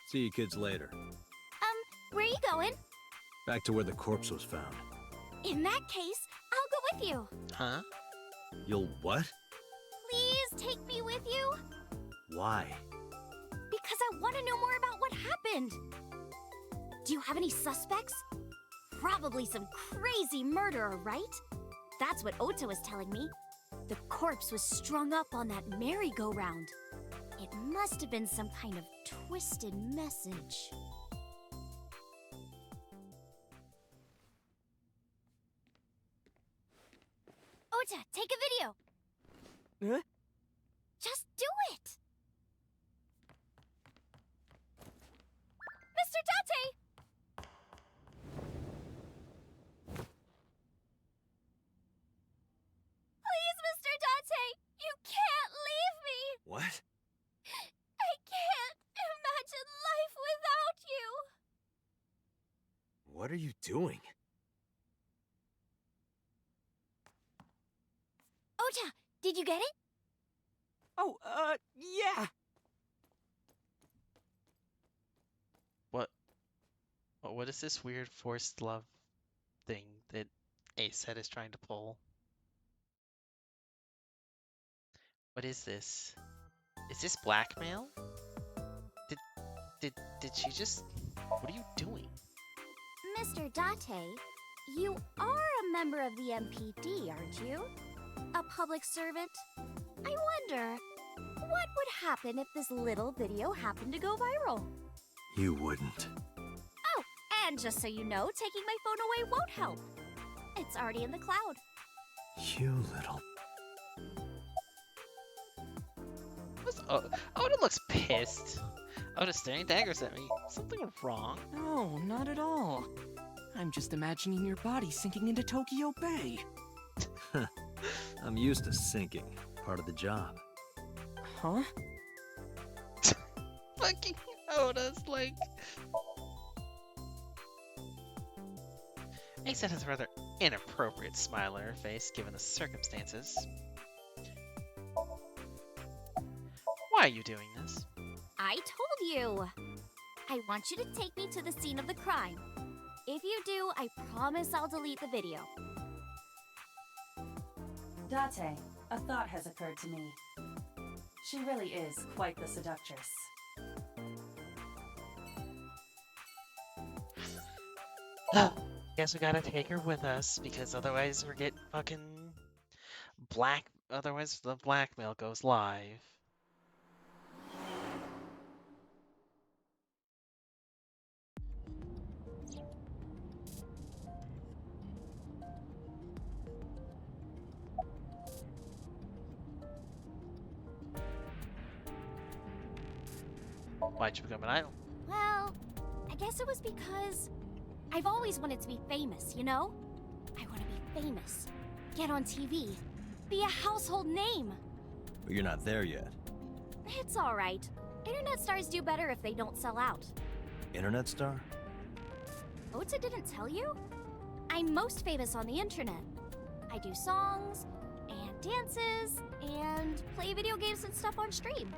See you kids later. Where are you going? Back to where the corpse was found. In that case, I'll go with you. Huh? You'll what? Please take me with you. Why? Because I want to know more about what happened. Do you have any suspects? Probably some crazy murderer, right? That's what Ota was telling me. The corpse was strung up on that merry-go-round. It must have been some kind of twisted message. Ota, take a video. Huh? Just do it. Mr. Date! Please, Mr. Date, you can't leave me. What? I can't imagine life without you. What are you doing? Ota, did you get it? Oh, yeah. What is this weird forced love thing that Ace head is trying to pull? What is this? Is this blackmail? Did she just... What are you doing? Mr. Date, you are a member of the MPD, aren't you? A public servant? I wonder, what would happen if this little video happened to go viral? You wouldn't. Oh, and just so you know, taking my phone away won't help. It's already in the cloud. You little... Oda looks pissed. Oda's staring daggers at me. Something wrong? No, not at all. I'm just imagining your body sinking into Tokyo Bay. I'm used to sinking. Part of the job. Huh? Fucking Oda's like... Ace has a rather inappropriate smile on her face given the circumstances. Why are you doing this? I told you. I want you to take me to the scene of the crime. If you do, I promise I'll delete the video. Date, a thought has occurred to me. She really is quite the seductress. Guess we gotta take her with us because otherwise we're getting fucking otherwise the blackmail goes live. Why'd you become an idol? Well, I guess it was because I've always wanted to be famous, you know? I want to be famous, get on TV, be a household name. But you're not there yet. It's alright. Internet stars do better if they don't sell out. Internet star? Ota didn't tell you? I'm most famous on the internet. I do songs, and dances, and play video games and stuff on stream.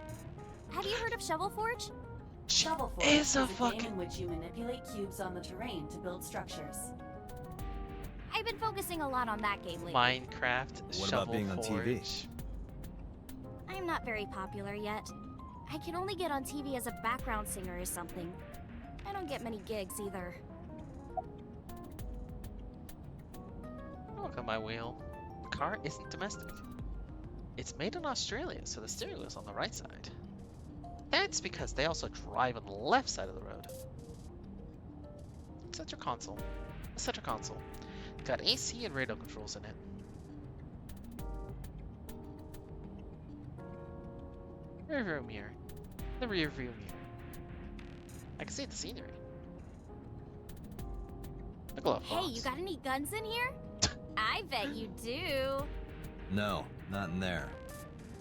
Have you heard of Shovel Forge? Shovel Forge Is a game fucking in which you manipulate cubes on the terrain to build structures. I've been focusing a lot on that game lately. Minecraft What Shovel about being on TV? Forge. I'm not very popular yet. I can only get on TV as a background singer or something. I don't get many gigs either. Look at my wheel. The car isn't domestic. It's made in Australia, so the steering wheel's on the right side. That's because they also drive on the left side of the road. Center console. The center console. Got AC and radio controls in it. Rear view mirror. The rear view mirror. I can see the scenery. The glove box. Hey, you got any guns in here? I bet you do. No, not in there.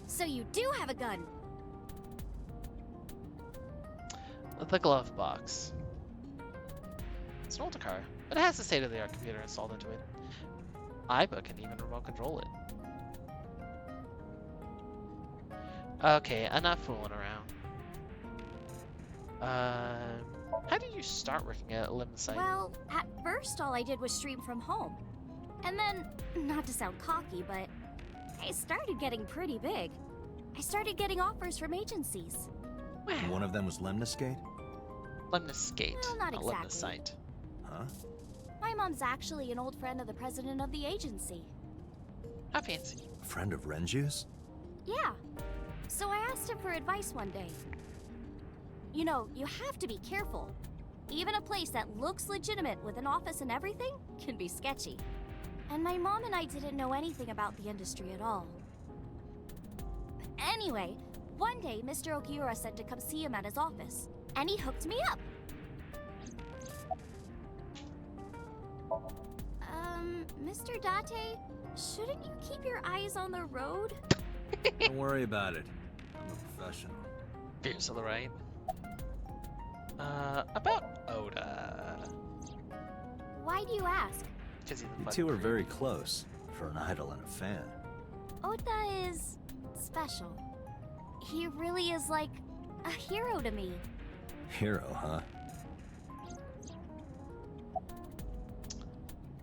So you do have a gun. The glove box. It's an older car, but it has a state-of-the-art computer installed into it. iBook can even remote control it. Okay, enough fooling around. How did you start working at a limb site? Well, at first all I did was stream from home. And then, not to sound cocky, but I started getting pretty big. I started getting offers from agencies. And one of them was Lemniscate? Lemniscate, Well, not not exactly. Lemniscite. Huh? My mom's actually an old friend of the president of the agency. How fancy. A friend of Renju's? Yeah. So I asked him for advice one day. You know, you have to be careful. Even a place that looks legitimate with an office and everything can be sketchy. And my mom and I didn't know anything about the industry at all. Anyway, one day Mr. Okiura said to come see him at his office, and he hooked me up. Mr. Date, shouldn't you keep your eyes on the road? Don't worry about it. I'm a professional. Beers to the right. About Oda. Why do you ask? Because he's You the two fucking are very close for an idol and a fan. Ota is special. He really is like a hero to me. Hero, huh?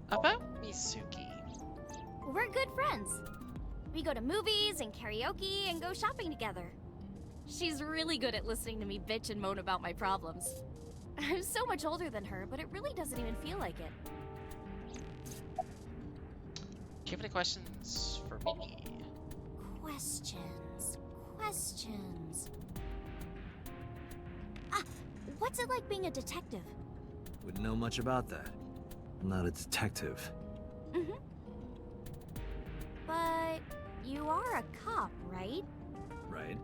About Mitsuki. We're good friends. We go to movies and karaoke and go shopping together. She's really good at listening to me bitch and moan about my problems. I'm so much older than her, but it really doesn't even feel like it. Do you have any questions for me? Questions. Ah, what's it like being a detective? Wouldn't know much about that. I'm not a detective. Mm-hmm. But you are a cop, right? Right?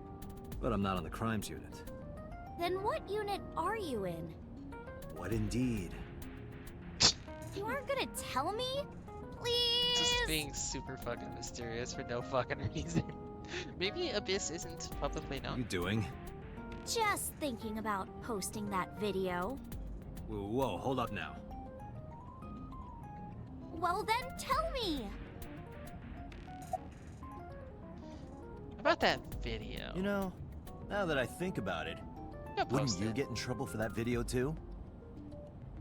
But I'm not on the crimes unit. Then what unit are you in? What indeed? You aren't gonna tell me? Please? Just being super fucking mysterious for no fucking reason. Maybe Abyss isn't publicly What are you known. doing? Just thinking about posting that video. Whoa, hold up now. Well then tell me! About that video. You know, now that I think about it, Yeah, wouldn't post you it. get in trouble for that video too?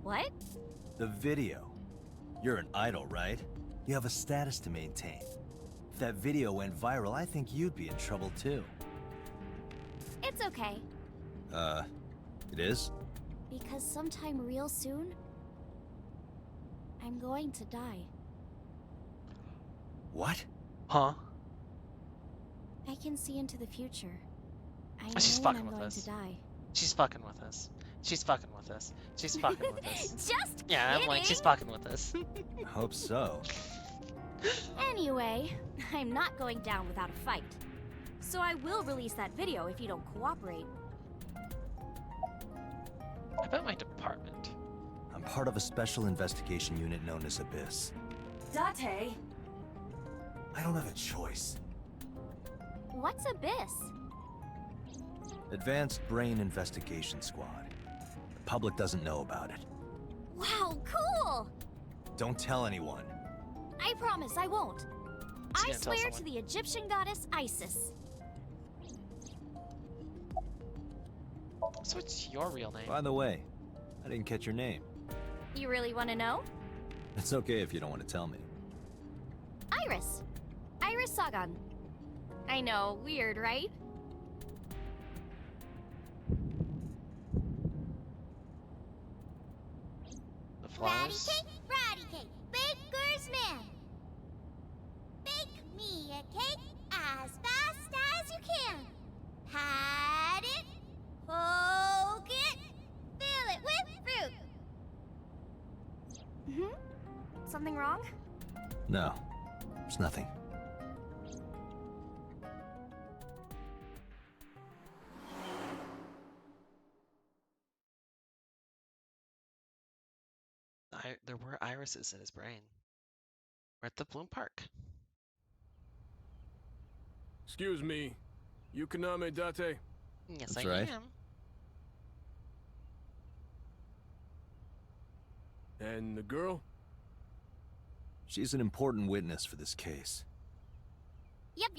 What? The video. You're an idol, right? You have a status to maintain. If that video went viral, I think you'd be in trouble too. It's okay. It is? Because sometime real soon, I'm going to die. What? Huh? I can see into the future. I know She's when fucking I'm with going us. to die. She's fucking with us. She's fucking with us. She's fucking with us. Just Yeah, I'm like, she's kidding. fucking with us. I hope so. Anyway, I'm not going down without a fight. So I will release that video if you don't cooperate. About my department. I'm part of a special investigation unit known as Abyss. Date! I don't have a choice. What's Abyss? Advanced Brain Investigation Squad. The public doesn't know about it. Wow, cool! Don't tell anyone. I promise I won't. She's I gonna tell swear to someone. the Egyptian goddess Isis. So what's your real name? By the way, I didn't catch your name. You really want to know? It's okay if you don't want to tell me. Iris. Iris Sagan. I know, weird, right? Ratty flowers. cake, ratty cake, baker's man. Bake me a cake as fast as you can. Pat it, poke it, fill it with fruit. Something wrong? No, it's nothing. There were irises in his brain. We're at the Bloom Park. Excuse me, Yukoname Date? Yes, That's I right. am. And the girl? She's an important witness for this case. Yep.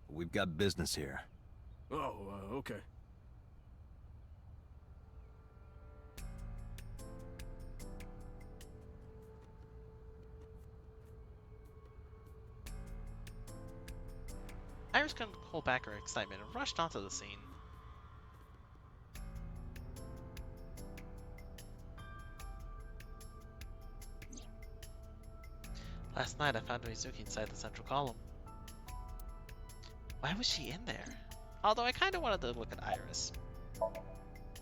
We've got business here. Oh, okay. Iris couldn't hold back her excitement and rushed onto the scene. Last night I found Mizuki inside the central column. Why was she in there? Although I kinda wanted to look at Iris.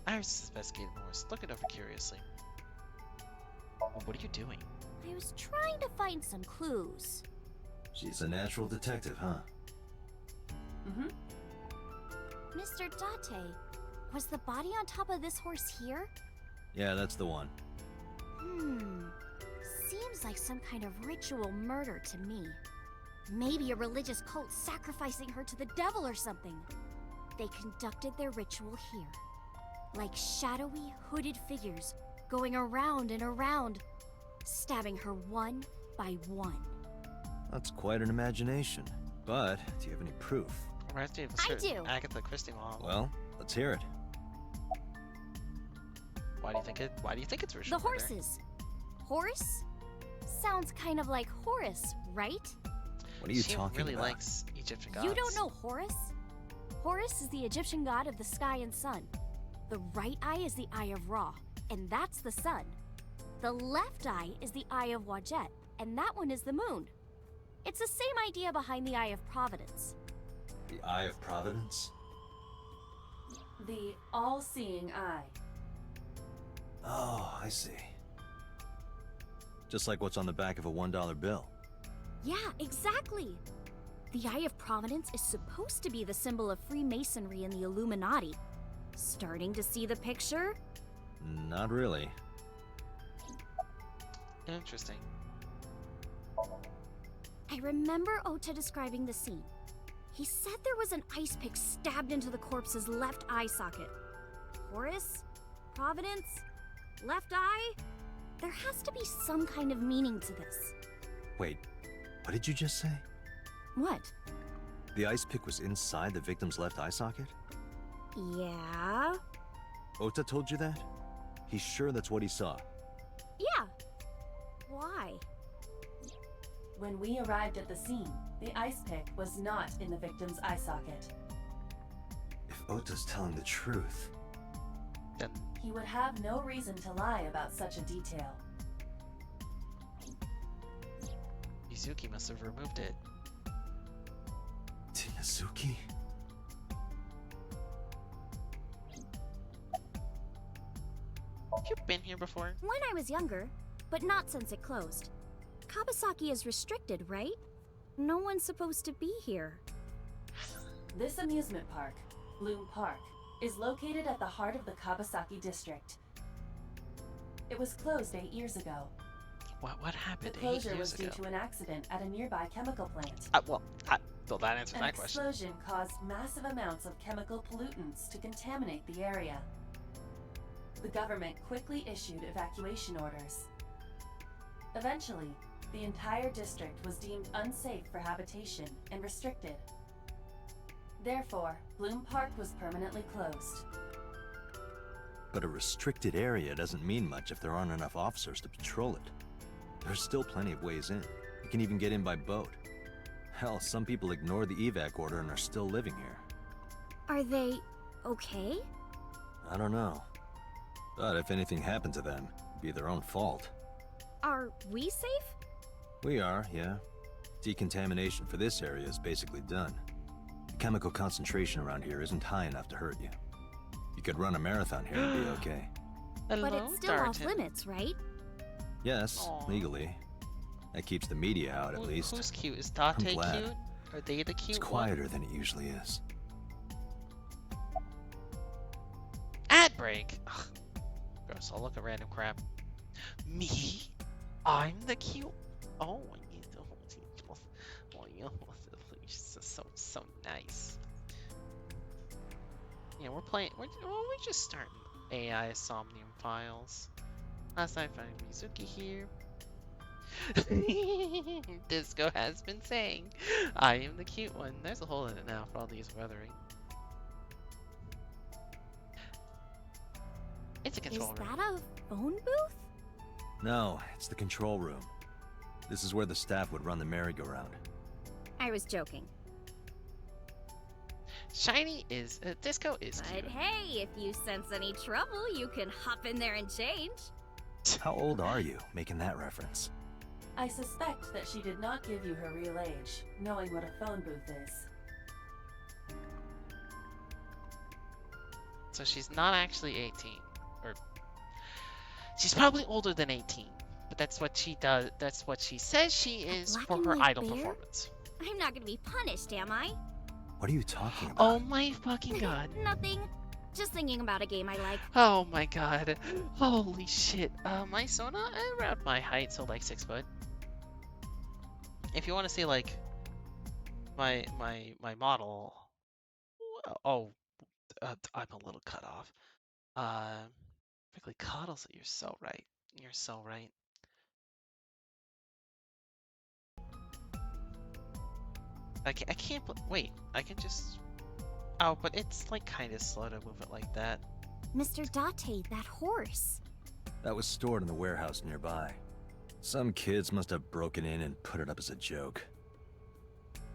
Iris is investigating Morris, looking over curiously. What are you doing? I was trying to find some clues. She's a natural detective, huh? Mr. Date, was the body on top of this horse here? Yeah, that's the one. Seems like some kind of ritual murder to me. Maybe a religious cult sacrificing her to the devil or something. They conducted their ritual here. Like shadowy, hooded figures going around and around, stabbing her one by one. That's quite an imagination. But, do you have any proof? Reminds me of a I certain do. Agatha Christie novel. Well, let's hear it. Why do you think it's ritual The murder? horses. Horse? Sounds kind of like Horus, right? What are you She talking really about? likes Egyptian gods. You don't know Horus? Horus is the Egyptian god of the sky and sun. The right eye is the eye of Ra, and that's the sun. The left eye is the eye of Wajet, and that one is the moon. It's the same idea behind the eye of Providence. The Eye of Providence? The all-seeing eye. Oh, I see. Just like what's on the back of a $1 bill. Yeah, exactly. The Eye of Providence is supposed to be the symbol of Freemasonry and the Illuminati. Starting to see the picture? Not really. Interesting. I remember Ota describing the scene. He said there was an ice pick stabbed into the corpse's left eye socket. Horus? Providence? Left eye? There has to be some kind of meaning to this. Wait, what did you just say? What? The ice pick was inside the victim's left eye socket? Yeah? Ota told you that? He's sure that's what he saw. Yeah. Why? When we arrived at the scene, the ice pick was not in the victim's eye socket. If Ota's telling the truth... Then He would have no reason to lie about such a detail. Mizuki must have removed it. Did Mizuki? You've been here before? When I was younger, but not since it closed. Kabasaki is restricted, right? No one's supposed to be here. This amusement park, Bloom Park, is located at the heart of the Kabasaki district. It was closed 8 years ago. What The happened 8 closure was years due ago? to an accident at a nearby chemical plant. Well, that answers An that question. explosion caused massive amounts of chemical pollutants to contaminate the area. The government quickly issued evacuation orders. Eventually, the entire district was deemed unsafe for habitation and restricted. Therefore, Bloom Park was permanently closed. But a restricted area doesn't mean much if there aren't enough officers to patrol it. There's still plenty of ways in. You can even get in by boat. Hell, some people ignore the evac order and are still living here. Are they okay? I don't know. But if anything happened to them, be their own fault. Are we safe? We are, yeah. Decontamination for this area is basically done. The chemical concentration around here isn't high enough to hurt you. You could run a marathon here and be okay. Hello, But it's still off Darton. limits, right? Yes, Aw. legally. That keeps the media out, at least. Who's cute? Is Date glad. cute? Are they the cute It's one? quieter than it usually is. Ad break. Ugh. Gross. I'll look at random crap. Me? I'm the cute. Oh, you so nice. Yeah, we're playing. We're just starting AI Somnium files. Last I found Mizuki here. Disco has been saying, I am the cute one. There's a hole in it now for all these weathering. It's a Is control room. that a phone booth? No, it's the control room. This is where the staff would run the merry-go-round. I was joking. Shiny is Disco is But cute. hey, if you sense any trouble, you can hop in there and change. How old are you, making that reference? I suspect that she did not give you her real age, knowing what a phone booth is. So she's not actually 18, or she's probably older than 18. But that's what she does. That's what she says she is black for and her white idol bear? performance. I'm not gonna be punished, am I? What are you talking about? Oh my fucking god. Nothing. Just thinking about a game I like. Oh my god. Holy shit. My Sona around my height, so like 6 foot. If you want to see like my model, I'm a little cut off. Quickly cuddles. You're so right. You're so right. I can't. Wait. I can just. Oh, but it's like kind of slow to move it like that. Mr. Date, that horse. That was stored in the warehouse nearby. Some kids must have broken in and put it up as a joke.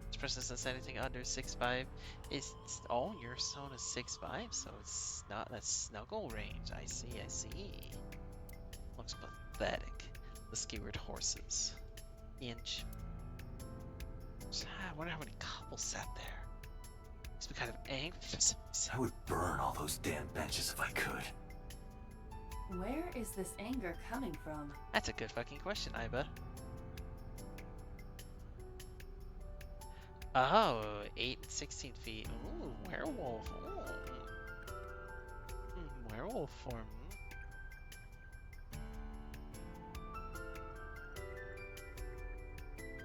This person says anything under 6'5" is. Oh, your Sona 6'5", so it's not that snuggle range. I see. I see. Looks pathetic. The skewered horses. Inch. I wonder how many couples sat there. It's been kind of anxious. I would burn all those damn benches if I could. Where is this anger coming from? That's a good fucking question, Iba. Oh, 8 and 16 feet. Ooh, werewolf. Ooh. Werewolf form.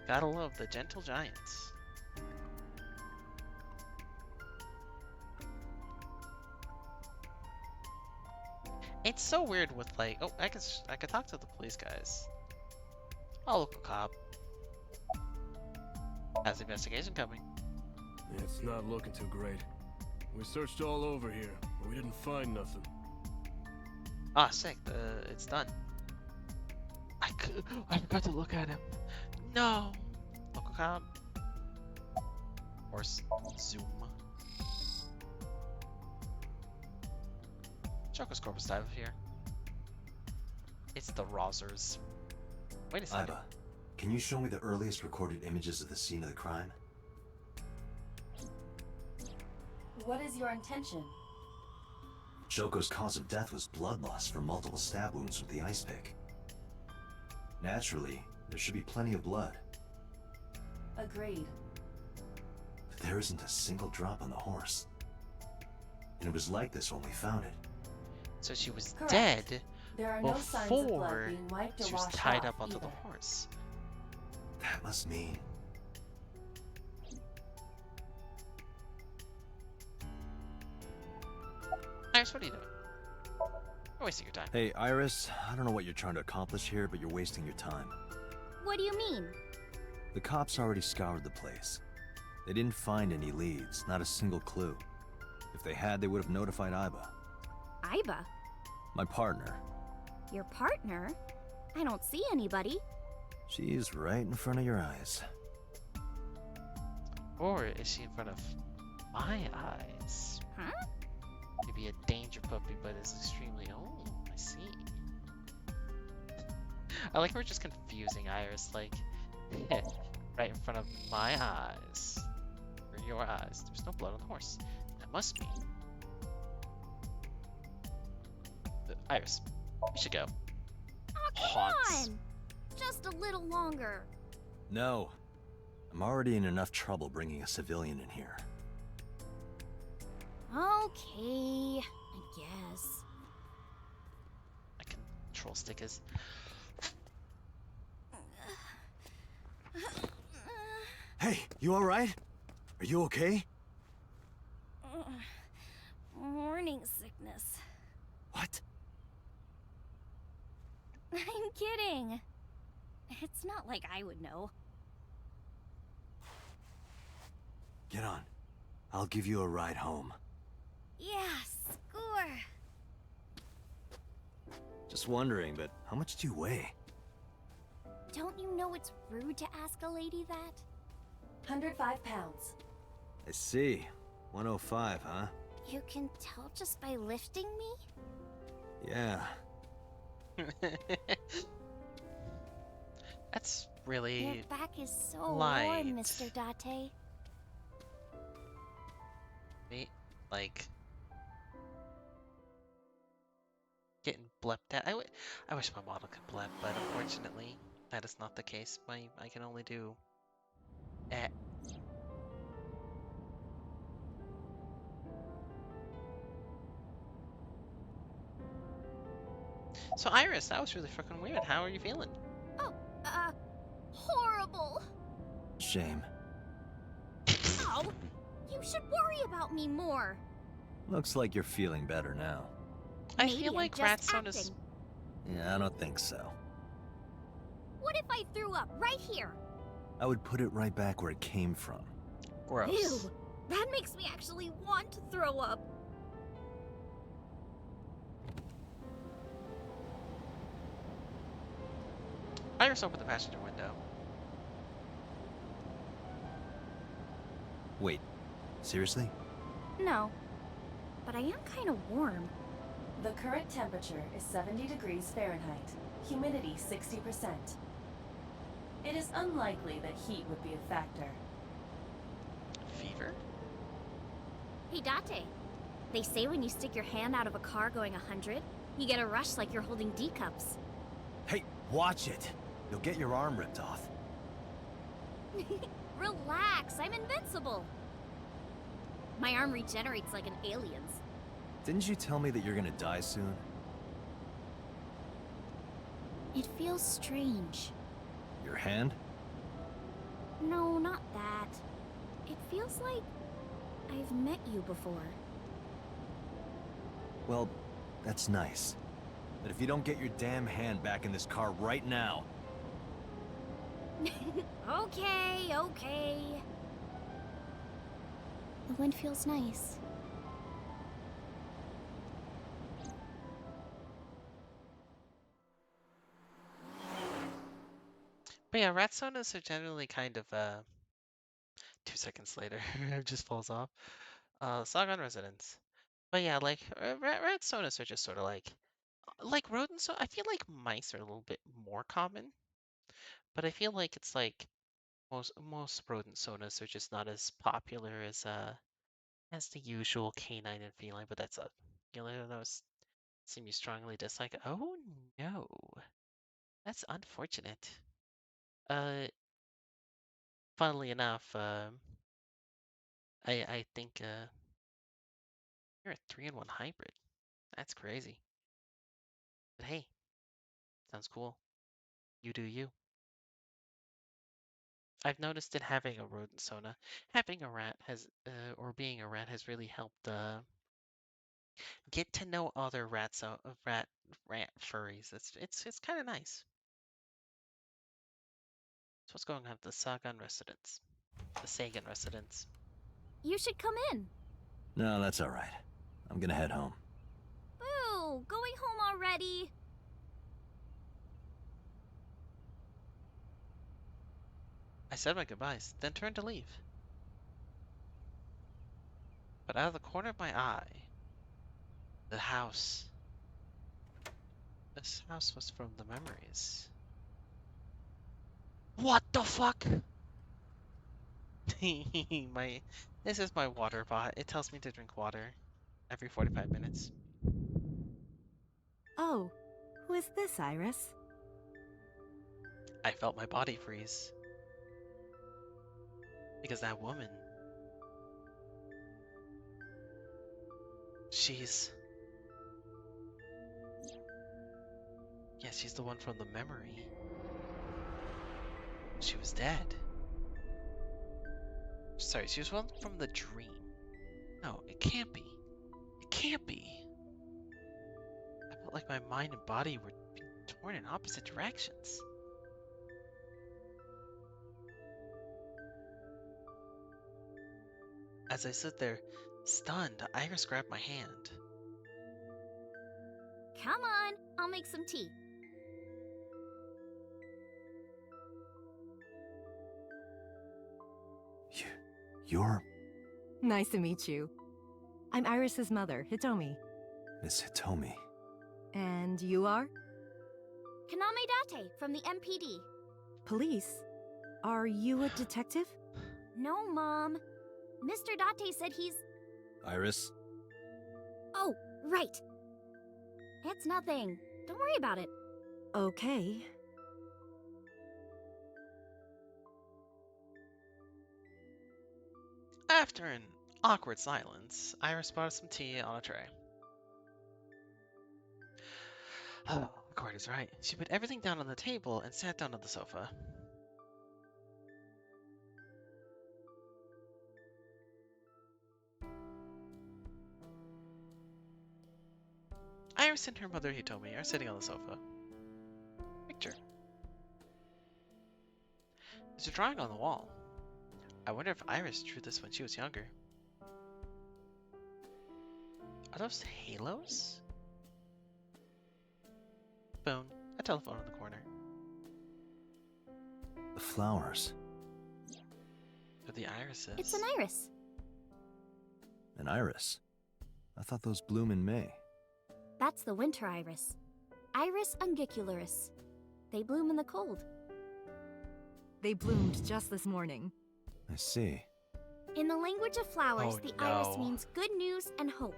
Gotta love the gentle giants. It's so weird with like, oh, I could talk to the police guys. Oh, local cop. How's the investigation coming? It's not looking too great. We searched all over here, but we didn't find nothing. Ah, sick. It's done. I forgot to look at him. No. Local cop. Or zoom. Choco's corpus dive here. It's the Rozzers. Wait a second. Iba, can you show me the earliest recorded images of the scene of the crime? What is your intention? Joko's cause of death was blood loss from multiple stab wounds with the ice pick. Naturally, there should be plenty of blood. Agreed. But there isn't a single drop on the horse. And it was like this when we found it. So she was Correct. dead There are no signs of blood before being wiped or she was washed tied off up onto either. the horse. That must mean... Iris, what are you doing? You're wasting your time. Hey, Iris, I don't know what you're trying to accomplish here, but you're wasting your time. What do you mean? The cops already scoured the place. They didn't find any leads, not a single clue. If they had, they would have notified Iba. Iba? My partner. Your partner? I don't see anybody. She's right in front of your eyes. Or is she in front of my eyes? Huh? Maybe a danger puppy, but is extremely. Oh, I see. I like we're just confusing Iris, like, right in front of my eyes. Or your eyes. There's no blood on the horse. That must mean... Iris, we should go. Oh, come Haunts. on! Just a little longer. No. I'm already in enough trouble bringing a civilian in here. Okay, I guess. My control stick is... Hey, you alright? Are you okay? Morning sickness. What? I'm kidding. It's not like I would know. Get on. I'll give you a ride home. Yeah, score. Just wondering, but how much do you weigh? Don't you know it's rude to ask a lady that? 105 pounds. I see. 105, huh? You can tell just by lifting me? Yeah. That's Your really... back is so light. warm, Mr. Date. like... Getting blepped at. I wish my model could blep, but unfortunately, that is not the case. I can only do... Eh. So Iris, that was really fucking weird. How are you feeling? Oh, horrible. Shame. Ow! You should worry about me more. Looks like you're feeling better now. I Maybe feel I'm like just Ratstone is... acting. Yeah, I don't think so. What if I threw up right here? I would put it right back where it came from. gross. Ew, that makes me actually want to throw up. Iris opened the passenger window. Wait, seriously? No, but I am kind of warm. The current temperature is 70 degrees Fahrenheit. Humidity 60%. It is unlikely that heat would be a factor. Fever? Hey, Date. They say when you stick your hand out of a car going 100, you get a rush like you're holding D cups. Hey, watch it! You'll get your arm ripped off. Relax, I'm invincible. My arm regenerates like an alien's. Didn't you tell me that you're gonna die soon? It feels strange. Your hand? No, not that. It feels like I've met you before. Well, that's nice. But if you don't get your damn hand back in this car right now... Okay, okay. The wind feels nice. But yeah, rat sonas are generally kind of 2 seconds later, it just falls off. Sagan residents. But yeah, like rat sonas are just sort of like rodents. So I feel like mice are a little bit more common, but I feel like it's like most rodent sonas are just not as popular as the usual canine and feline. But that's a those seem you strongly dislike. Oh no, that's unfortunate. Uh, funnily enough, I think you're a 3-in-1 hybrid. That's crazy. But hey, sounds cool. You do you. I've noticed that having a rodent sona, having a rat has, or being a rat has really helped get to know other rat furries. It's kind of nice. So what's going on at the Sagan residence? The Sagan residence. You should come in. No, that's alright. I'm gonna head home. Boo! Going home already? I said my goodbyes, then turned to leave. But out of the corner of my eye, the house. This house was from the memories. What the fuck? my this is my water bot. It tells me to drink water every 45 minutes. Oh, who is this, Iris? I felt my body freeze because that woman, she's yeah, she's the one from the memory. She was dead. Sorry, she was one from the dream. No, it can't be. It can't be. I felt like my mind and body were being torn in opposite directions. As I stood there, stunned, Iris grabbed my hand. Come on, I'll make some tea. You're Nice to meet you. I'm Iris's mother, Hitomi. Miss Hitomi. And you are? Kaname Date from the MPD. Police? Are you a detective? No, Mom. Mr. Date said he's... Iris? Oh, right. It's nothing. Don't worry about it. Okay. After an awkward silence, Iris brought us some tea on a tray. Oh, Cord is right. She put everything down on the table and sat down on the sofa. Iris and her mother Hitomi are sitting on the sofa. Picture. There's a drawing on the wall. I wonder if Iris drew this when she was younger. Are those halos? Phone. A telephone in the corner. The flowers. They're the irises. It's an iris. An iris? I thought those bloom in May. That's the winter iris. Iris ungicularis. They bloom in the cold. They bloomed just this morning. I see. In the language of flowers, Oh, the no. iris means good news and hope.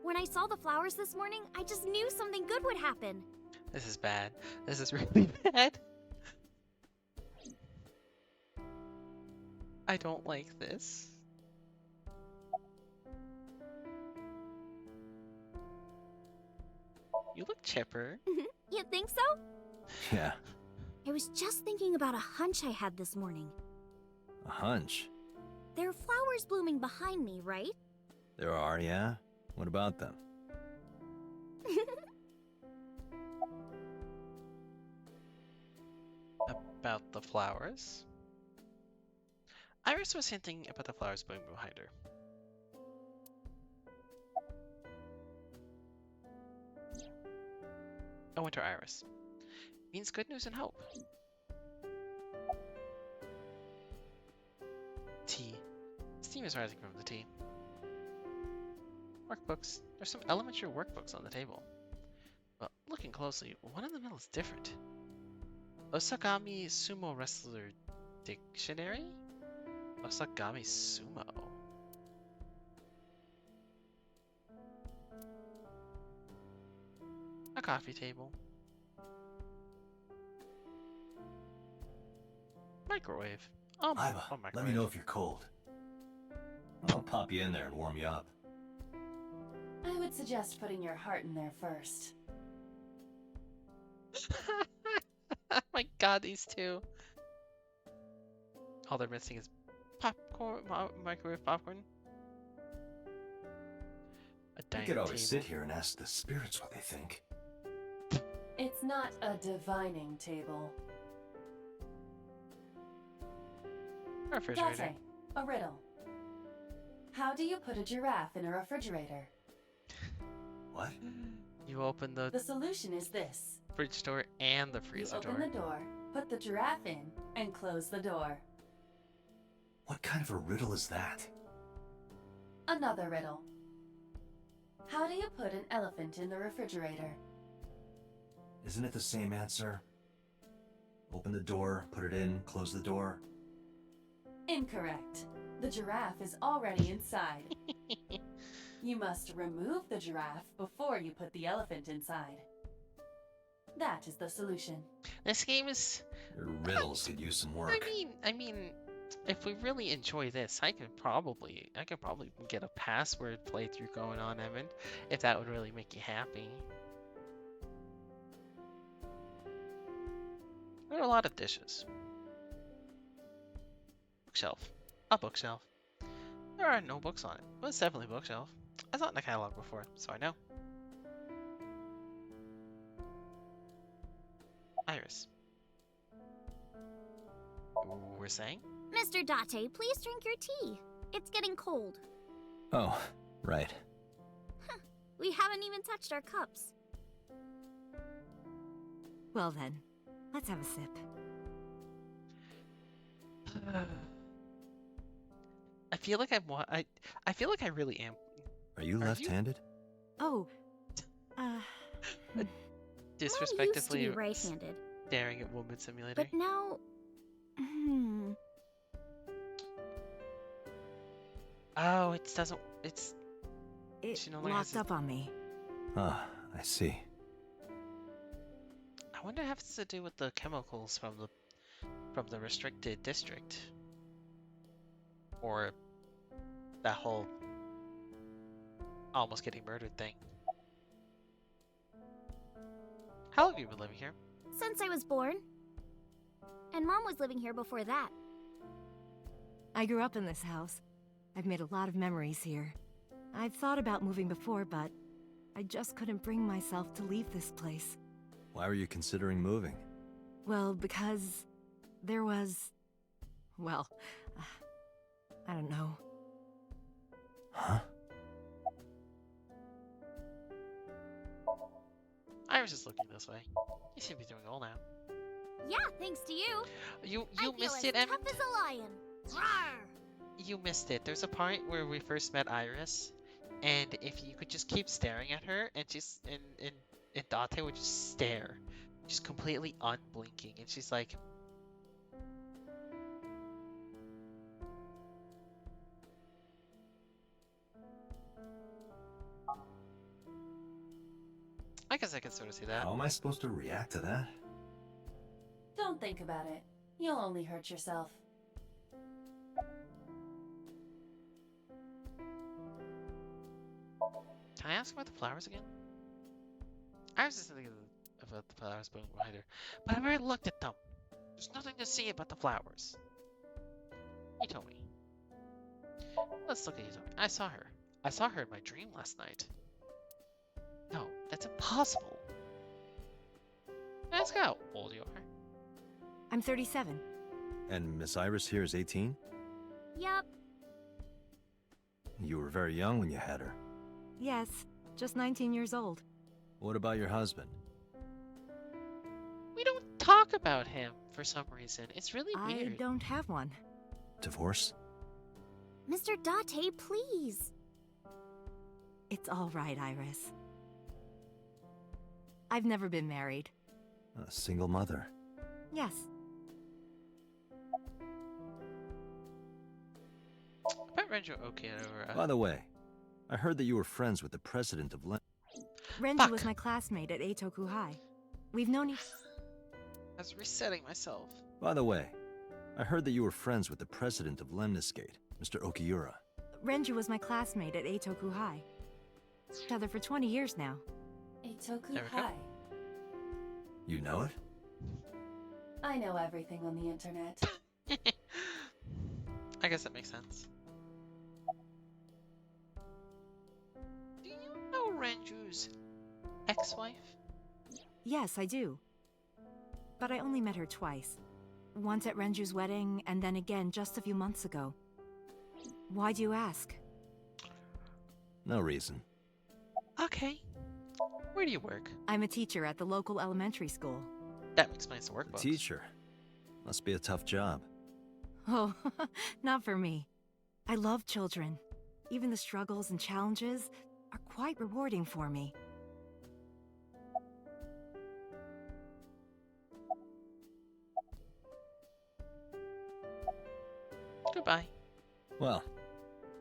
When I saw the flowers this morning, I just knew something good would happen. This is bad. This is really bad. I don't like this. You look chipper. You think so? Yeah, I was just thinking about a hunch I had this morning. a hunch. There are flowers blooming behind me, right? There are, yeah? What about them? About the flowers? Iris was hinting about the flowers blooming behind her. A winter iris. Means good news and hope. Tea. Steam is rising from the tea. Workbooks. There's some elementary workbooks on the table. But looking closely, one in the middle is different. Osagami Sumo Wrestler Dictionary? Osagami Sumo. A coffee table. Microwave. Iva, microwave. let me know if you're cold. I'll pop you in there and warm you up. I would suggest putting your heart in there first. Oh my god, these two. All they're missing is popcorn, microwave popcorn. A You dining could always table. sit here and ask the spirits what they think. It's not a divining table. Refrigerator. Date, a riddle. How do you put a giraffe in a refrigerator? What? You open the The solution is this. fridge door and the You freezer open door. the door, put the giraffe in, and close the door. What kind of a riddle is that? Another riddle. How do you put an elephant in the refrigerator? Isn't it the same answer? Open the door, put it in, close the door. Incorrect. The giraffe is already inside. You must remove the giraffe before you put the elephant inside. That is the solution. This game is. Your riddles could use some work. I mean, if we really enjoy this, I could probably get a password playthrough going on, Evan, if that would really make you happy. There are a lot of dishes. Bookshelf. A bookshelf. There are no books on it, but it's definitely a bookshelf. I saw it in the catalog before, so I know. Iris. We're saying? Mr. Date, please drink your tea. It's getting cold. Oh, right. We haven't even touched our cups. Well then, let's have a sip. I feel like I feel like I really am. Are you left-handed? Oh, Disrespectively Mom used to be right-handed, staring at Woman Simulator. but now, Oh, it doesn't. It's. it She no longer has locked up on me. Ah, I see. I wonder if it has to do with the chemicals from the restricted district, or that whole almost getting murdered thing. How long have you been living here? since I was born. And Mom was living here before that. I grew up in this house. I've made a lot of memories here. I've thought about moving before, but I just couldn't bring myself to leave this place. Why were you considering moving? Well, because there was... well, I don't know. Huh? Iris is looking this way. You seem to be doing well now. Yeah, thanks to you. You I missed feel it, as Emmett. tough as a lion. Rawr! You missed it. There's a part where we first met Iris, and if you could just keep staring at her, and just and Date would just stare, just completely unblinking, and she's like, I guess I can sort of see that. How am I supposed to react to that? Don't think about it. You'll only hurt yourself. Can I ask about the flowers again? I was just thinking about the flowers being behind her, but I've already looked at them. There's nothing to see about the flowers. You told me. Let's look at you, Tommy. I saw her. I saw her in my dream last night. No, that's impossible. Ask how old you are. I'm 37. And Miss Iris here is 18? Yup. You were very young when you had her. Yes, just 19 years old. What about your husband? We don't talk about him for some reason. It's really I weird. don't have one. Divorce? Mr. Date, please. It's all right, Iris. I've never been married. A single mother. Yes. I bet Renjo okay over. By the way, I heard that you were friends with the president of Renji Fuck. was my classmate at Eitoku High. We've known each... I was resetting myself. By the way, I heard that you were friends with the president of Lemniscate, Mr. Okiura. Renji was my classmate at Eitoku High. Each other for 20 years now. Eitoku There we go. High. You know it? I know everything on the internet. I guess that makes sense. Do you know Renju's ex-wife? Yes, I do. But I only met her twice. Once at Renju's wedding, and then again just a few months ago. Why do you ask? No reason. Okay. Where do you work? I'm a teacher at the local elementary school. That explains the A workbooks. teacher. Must be a tough job. Oh, not for me. I love children. Even the struggles and challenges are quite rewarding for me. Goodbye. Well,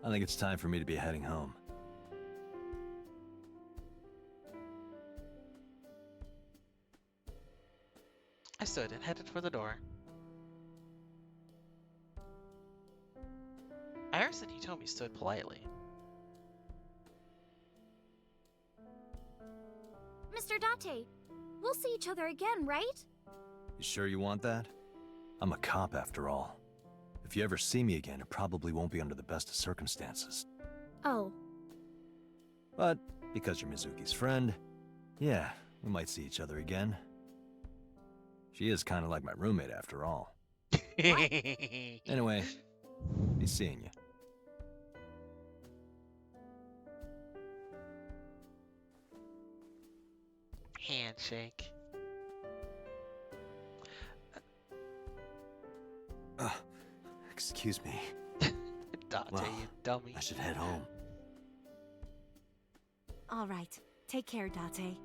I think it's time for me to be heading home. I stood and headed for the door. Iris and Hitomi stood politely. Mr. Date, we'll see each other again, right? You sure you want that? I'm a cop after all. If you ever see me again, it probably won't be under the best of circumstances. Oh. But because you're Mizuki's friend, yeah, we might see each other again. She is kind of like my roommate after all. Anyway, be seeing you. Handshake. Excuse me. Date, Well, you dummy. I should head home. All right. Take care, Date.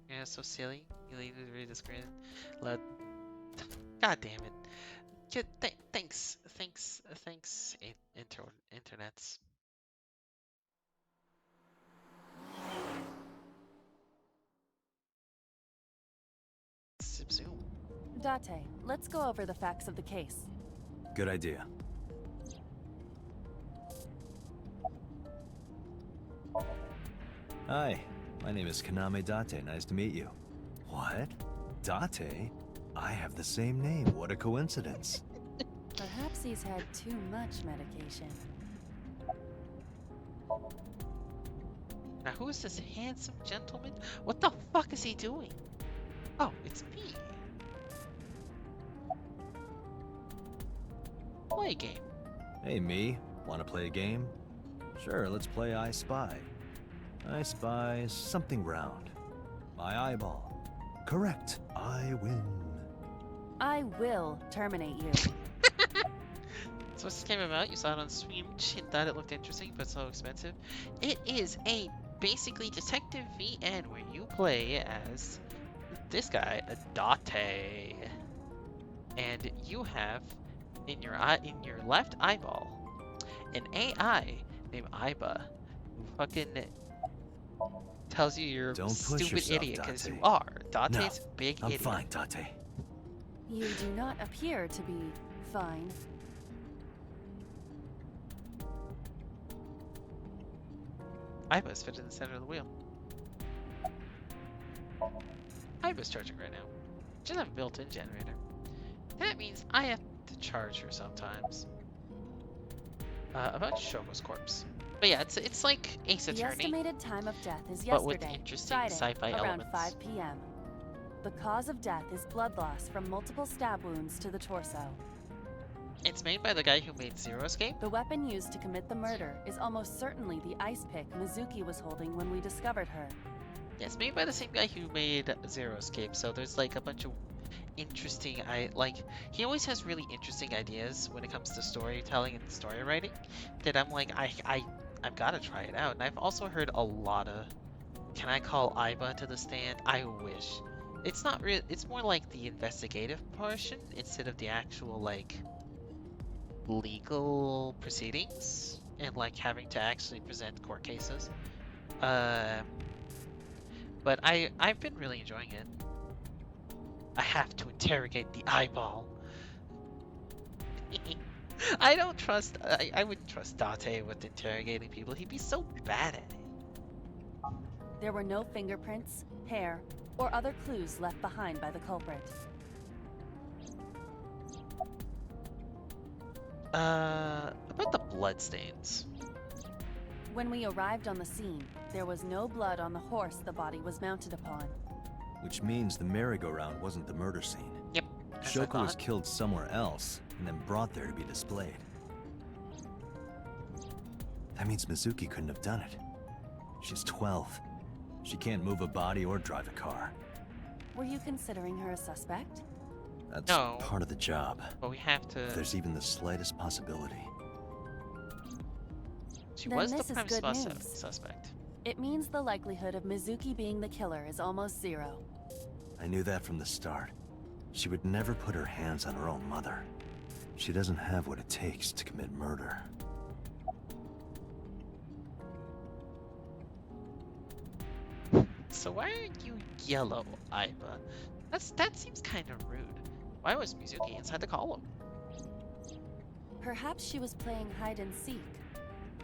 Yeah, so silly. You leave to read the screen. Let. God damn it. Thanks, internets. Zoom. Date, let's go over the facts of the case. Good idea. Hi, my name is Kaname Date. Nice to meet you. What? Date? I have the same name. What a coincidence. Perhaps he's had too much medication. Now, who is this handsome gentleman? What the fuck is he doing? Oh, it's me. Play a game. Hey, me. Want to play a game? Sure, let's play I Spy. I spy something round. My eyeball. Correct. I win. I will terminate you. So what's this game about? You saw it on Stream, thought it looked interesting, but so expensive. It is a basically Detective VN where you play as this guy, Date, and you have in your left eyeball an AI named Iba who fucking tells you you're Don't a push stupid yourself, idiot because Date. you are. Date's No, a big I'm idiot. fine, Date. You do not appear to be fine. Iba's fit in the center of the wheel. Iba's charging right now. She doesn't have a built-in generator. That means I have to charge her sometimes. About Shogo's corpse. But yeah, it's like Ace The Attorney, estimated time of death is but with yesterday, interesting Friday, sci-fi around elements. 5 p.m. The cause of death is blood loss from multiple stab wounds to the torso. It's made by the guy who made Zero Escape. The weapon used to commit the murder is almost certainly the ice pick Mizuki was holding when we discovered her. Yeah, it's made by the same guy who made Zero Escape, so there's like a bunch of interesting he always has really interesting ideas when it comes to storytelling and story writing that I'm like I've got to try it out. And I've also heard a lot of, can I call Iba to the stand? I wish. It's not real. It's more like the investigative portion instead of the actual like legal proceedings and like having to actually present court cases. But I've been really enjoying it. I have to interrogate the eyeball. I don't trust. I wouldn't trust Date with interrogating people. He'd be so bad at it. There were no fingerprints, hair, or other clues left behind by the culprit. About the bloodstains. When we arrived on the scene, there was no blood on the horse the body was mounted upon. Which means the merry-go-round wasn't the murder scene. Yep. as I Shoko was thought. killed somewhere else and then brought there to be displayed. That means Mizuki couldn't have done it. She's 12. She can't move a body or drive a car. Were you considering her a suspect? That's No. part of the job. But we have to. If there's even the slightest possibility. She Then was the this is prime good news. suspect. It means the likelihood of Mizuki being the killer is almost zero. I knew that from the start. She would never put her hands on her own mother. She doesn't have what it takes to commit murder. So why aren't you yellow, Aiba? That seems kind of rude. Why was Mizuki inside the column? Perhaps she was playing hide and seek.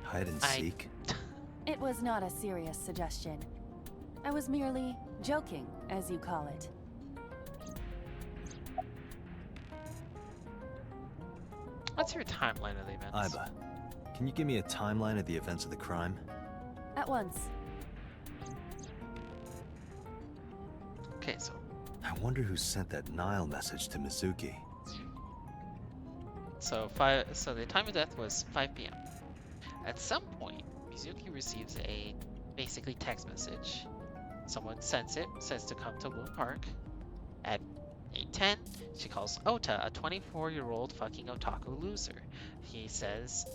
Hide and seek? It was not a serious suggestion. I was merely joking, as you call it. What's your timeline of the events? Aiba, can you give me a timeline of the events of the crime? At once. Okay, so I wonder who sent that Nile message to Mizuki. So the time of death was 5 p.m. At some point, Mizuki receives a basically text message. Someone sends it, says to come to Bloom Park. At 8:10, she calls Ota a 24-year-old fucking otaku loser. He says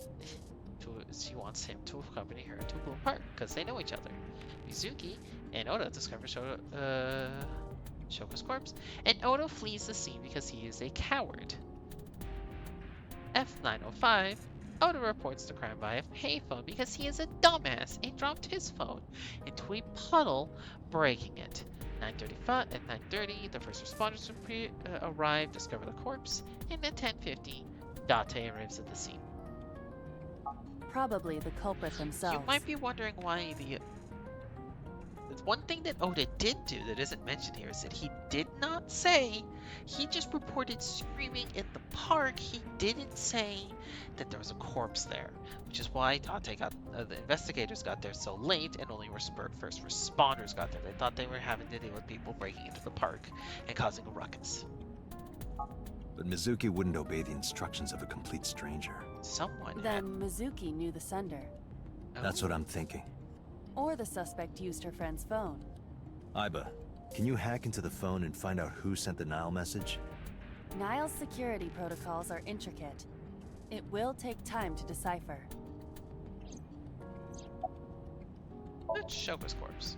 she wants him to accompany her to Bloom Park because they know each other. Mizuki and Ota discover Shoko's corpse, and Ota flees the scene because he is a coward. F905, Oda reports the crime by a payphone because he is a dumbass and dropped his phone into a puddle, breaking it. 9:35 at 9:30, the first responders arrive, discover the corpse, and at 10:50, Date arrives at the scene. Probably the culprit themselves. You might be wondering why the one thing that Oda did do that isn't mentioned here is that he did not say, he just reported screaming in the park. He didn't say that there was a corpse there, which is why the investigators got there so late and only first responders got there. They thought they were having to deal with people breaking into the park and causing a ruckus. But Mizuki wouldn't obey the instructions of a complete stranger. Then Mizuki knew the sender. That's what I'm thinking. Or the suspect used her friend's phone. Aiba, can you hack into the phone and find out who sent the Nile message? Nile's security protocols are intricate. It will take time to decipher. Let's Shoko's corpse.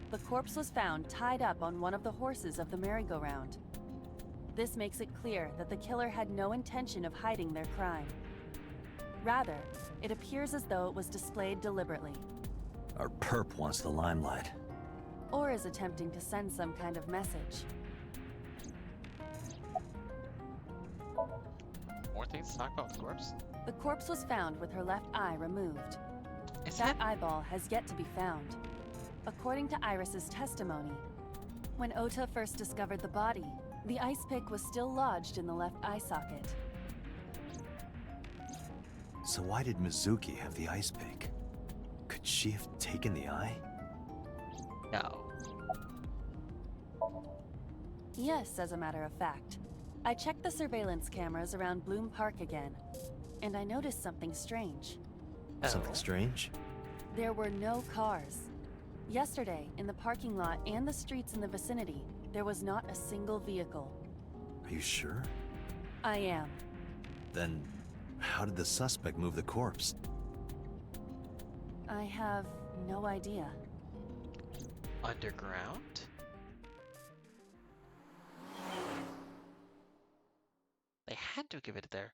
The corpse was found tied up on one of the horses of the merry-go-round. This makes it clear that the killer had no intention of hiding their crime. Rather, it appears as though it was displayed deliberately. Our perp wants the limelight. Or is attempting to send some kind of message. More things to talk about with the corpse? The corpse was found with her left eye removed. Is that eyeball has yet to be found. According to Iris's testimony, when Ota first discovered the body, the ice pick was still lodged in the left eye socket. So why did Mizuki have the ice pick? Could she have taken the eye? No. Yes, as a matter of fact. I checked the surveillance cameras around Bloom Park again, and I noticed something strange. Something strange? There were no cars. Yesterday, in the parking lot and the streets in the vicinity, there was not a single vehicle. Are you sure? I am. Then, how did the suspect move the corpse? I have no idea. Underground? They had to give it there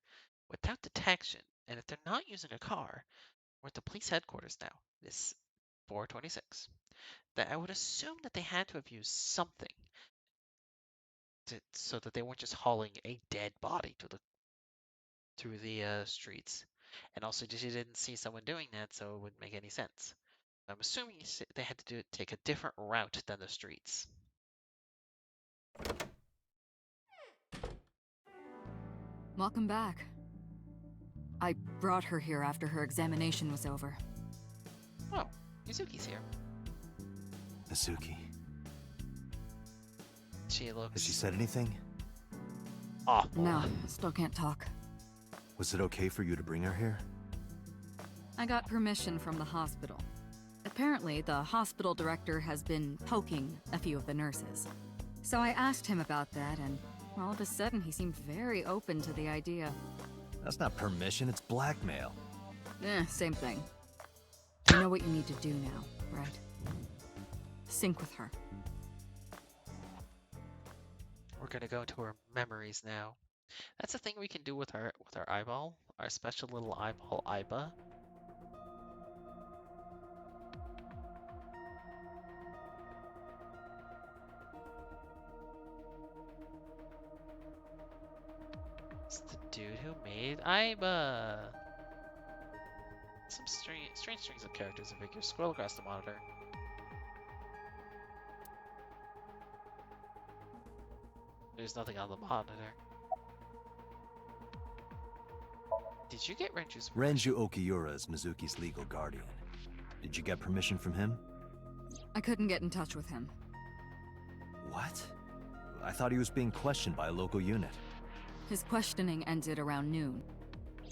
without detection, and if they're not using a car, we're at the police headquarters now. This 426. That I would assume that they had to have used something so that they weren't just hauling a dead body through the streets. And also, you didn't see someone doing that, so it wouldn't make any sense. I'm assuming they had to take a different route than the streets. Welcome back. I brought her here after her examination was over. Oh, Mizuki's here. Mizuki. She looks... Has she said anything? awful. No, still can't talk. Was it okay for you to bring her here? I got permission from the hospital. Apparently, the hospital director has been poking a few of the nurses. So I asked him about that, and all of a sudden he seemed very open to the idea. That's not permission, it's blackmail. Same thing. You know what you need to do now, right? Sync with her. We're gonna go into her memories now. That's the thing we can do with our eyeball, our special little eyeball Iba. It's the dude who made Iba. Some strange strings of characters and figures scroll across the monitor. There's nothing on the monitor. Did you get Renju's? Renju Okiura is Mizuki's legal guardian. Did you get permission from him? I couldn't get in touch with him. What? I thought he was being questioned by a local unit. His questioning ended around noon.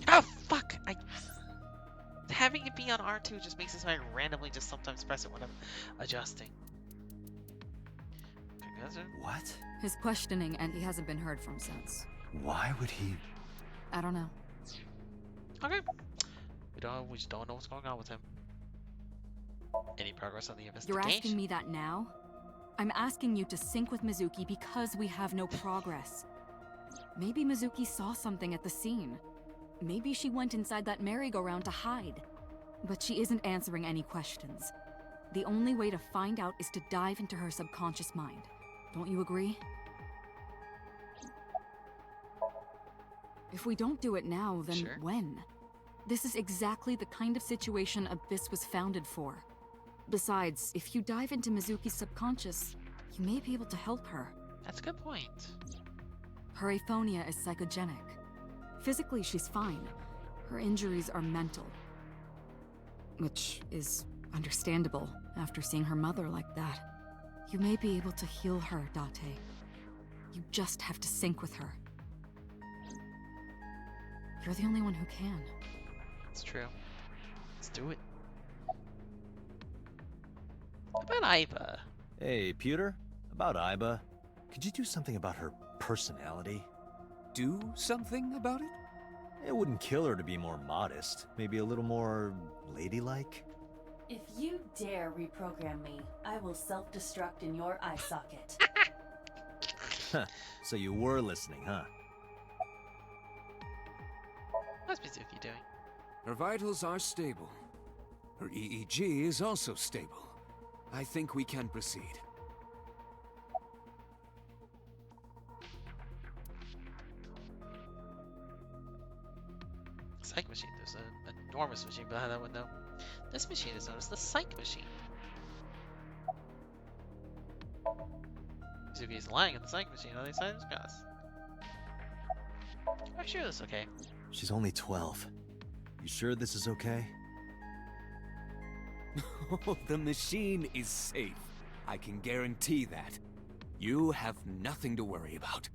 Oh fuck! Having it be on R2 just makes it so I randomly just sometimes press it when I'm adjusting. What? His questioning, and he hasn't been heard from since. Why would he? I don't know. Okay. We just don't know what's going on with him. Any progress on the investigation? You're asking me that now? I'm asking you to sync with Mizuki because we have no progress. Maybe Mizuki saw something at the scene. Maybe she went inside that merry-go-round to hide. But she isn't answering any questions. The only way to find out is to dive into her subconscious mind. Don't you agree? If we don't do it now, then Sure. when? This is exactly the kind of situation Abyss was founded for. Besides, if you dive into Mizuki's subconscious, you may be able to help her. That's a good point. Her aphonia is psychogenic. Physically, she's fine. Her injuries are mental. Which is understandable after seeing her mother like that. You may be able to heal her, Date. You just have to sync with her. You're the only one who can. It's true. Let's do it. What about Iba? Hey, Pewter? About Iba? Could you do something about her personality? Do something about it? It wouldn't kill her to be more modest. Maybe a little more ladylike? If you dare reprogram me, I will self-destruct in your eye socket. So you were listening, huh? What's Mizuki doing? Her vitals are stable. Her EEG is also stable. I think we can proceed. Psych machine. There's an enormous machine behind that window. This machine is known as the Psych machine. Mizuki is lying at the Psych machine on the other side of his glass. I'm sure this is okay. She's only 12. You sure this is okay? The machine is safe. I can guarantee that. You have nothing to worry about.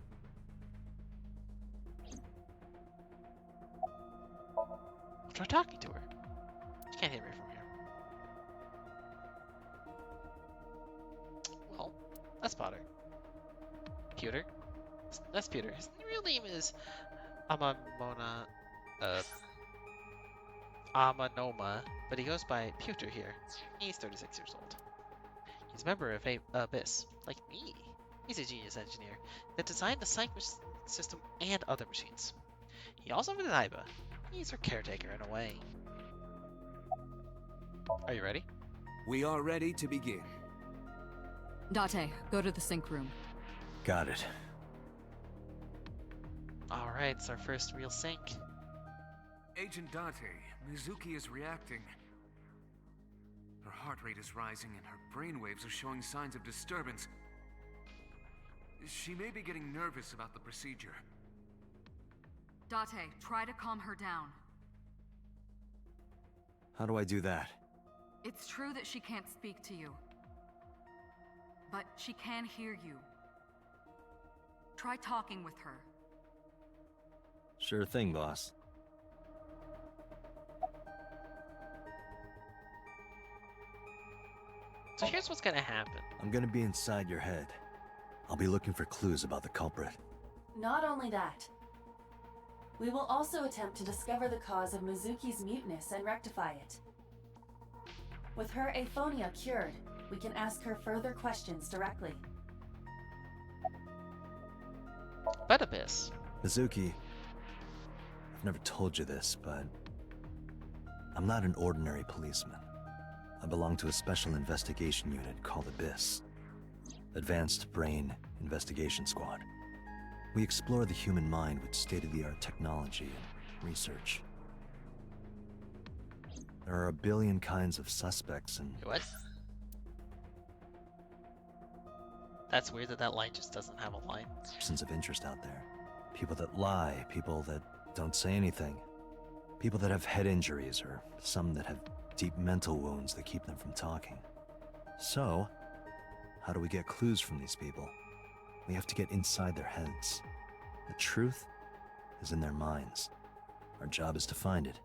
I'll try talking to her. She can't hit me from here. Well, that's Potter. Pewter? That's Pewter. His real name is Amanoma, but he goes by Pewter here. He's 36 years old. He's a member of Abyss, like me. He's a genius engineer that designed the Psych system and other machines. He also invented Iba. He's her caretaker in a way. Are you ready? We are ready to begin. Date, go to the sync room. Got it. Alright, it's our first real sync. Agent Date, Mizuki is reacting. Her heart rate is rising and her brainwaves are showing signs of disturbance. She may be getting nervous about the procedure. Date, try to calm her down. How do I do that? It's true that she can't speak to you. But she can hear you. Try talking with her. Sure thing, boss. So here's what's gonna happen. I'm gonna be inside your head. I'll be looking for clues about the culprit. Not only that, we will also attempt to discover the cause of Mizuki's muteness and rectify it. With her aphonia cured, we can ask her further questions directly. But Abyss, Mizuki, I've never told you this, but I'm not an ordinary policeman. I belong to a special investigation unit called Abyss. Advanced Brain Investigation Squad. We explore the human mind with state-of-the-art technology and research. There are a billion kinds of suspects and... What? That's weird that that line just doesn't have a line. persons of interest out there. People that lie, people that don't say anything. People that have head injuries, or some that have deep mental wounds that keep them from talking. So, how do we get clues from these people? We have to get inside their heads. The truth is in their minds. Our job is to find it.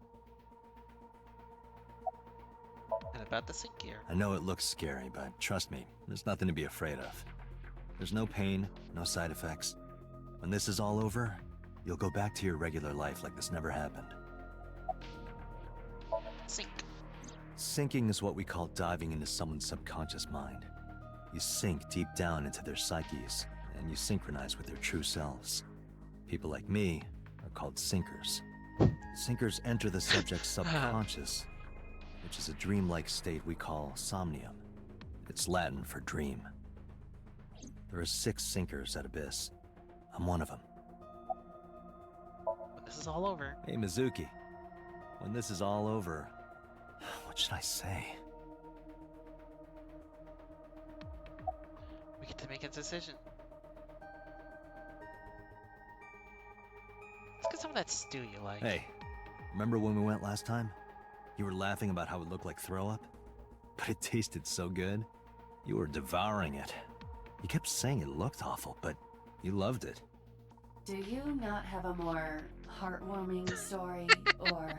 And about the sync gear. I know it looks scary, but trust me, there's nothing to be afraid of. There's no pain, no side effects. When this is all over, you'll go back to your regular life like this never happened. Sync. Sinking is what we call diving into someone's subconscious mind. You sink deep down into their psyches, and you synchronize with their true selves. People like me are called sinkers. Sinkers enter the subject's subconscious, which is a dreamlike state we call Somnium. It's Latin for dream. There are 6 sinkers at Abyss. I'm one of them. When this is all over. Hey, Mizuki. When this is all over, what should I say? We get to make a decision. Let's get some of that stew you like. Hey, remember when we went last time? You were laughing about how it looked like throw up? But it tasted so good. You were devouring it. You kept saying it looked awful, but you loved it. Do you not have a more heartwarming story, or...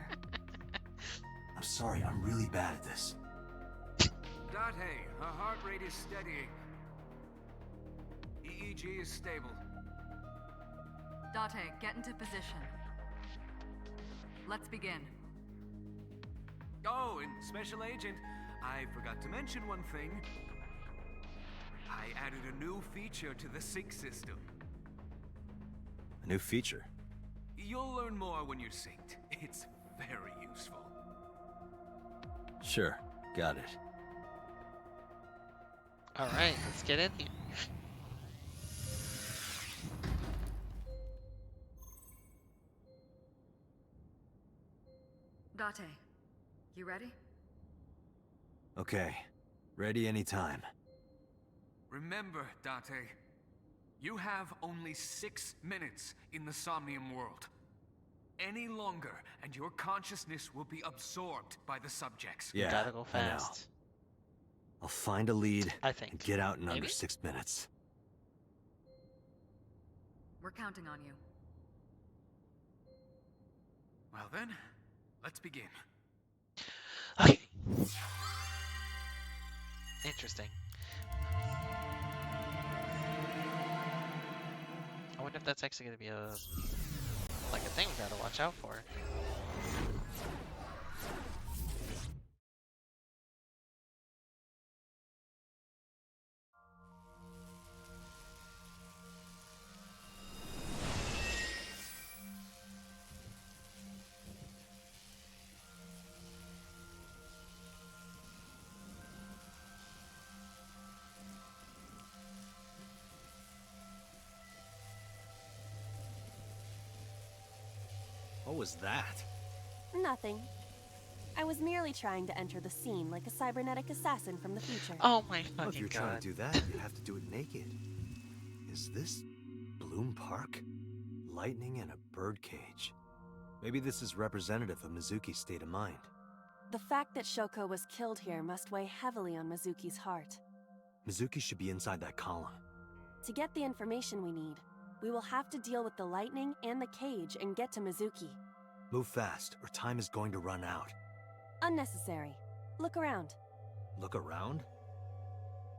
I'm sorry, I'm really bad at this. Date, her heart rate is steadying. EEG is stable. Date, get into position. Let's begin. Oh, and Special Agent, I forgot to mention one thing. I added a new feature to the sync system. A new feature? You'll learn more when you're synced. It's very useful. Sure, got it. Alright, let's get in here. Date, you ready? Okay, ready anytime. Remember, Date, you have only 6 minutes in the Somnium world. Any longer, and your consciousness will be absorbed by the subjects. Yeah, You gotta go I know. fast. I'll find a lead I think. and get out in Maybe? under 6 minutes. We're counting on you. Well then, let's begin. Okay. Interesting. I wonder if that's actually gonna be a thing we gotta watch out for. What was that? Nothing. I was merely trying to enter the scene like a cybernetic assassin from the future. Oh my Well, if fucking you're god. trying to do that, you have to do it naked. Is this Bloom Park? Lightning and a birdcage. Maybe this is representative of Mizuki's state of mind. The fact that Shoko was killed here must weigh heavily on Mizuki's heart. Mizuki should be inside that column. To get the information we need, we will have to deal with the lightning and the cage and get to Mizuki. Move fast, or time is going to run out. Unnecessary. Look around. Look around?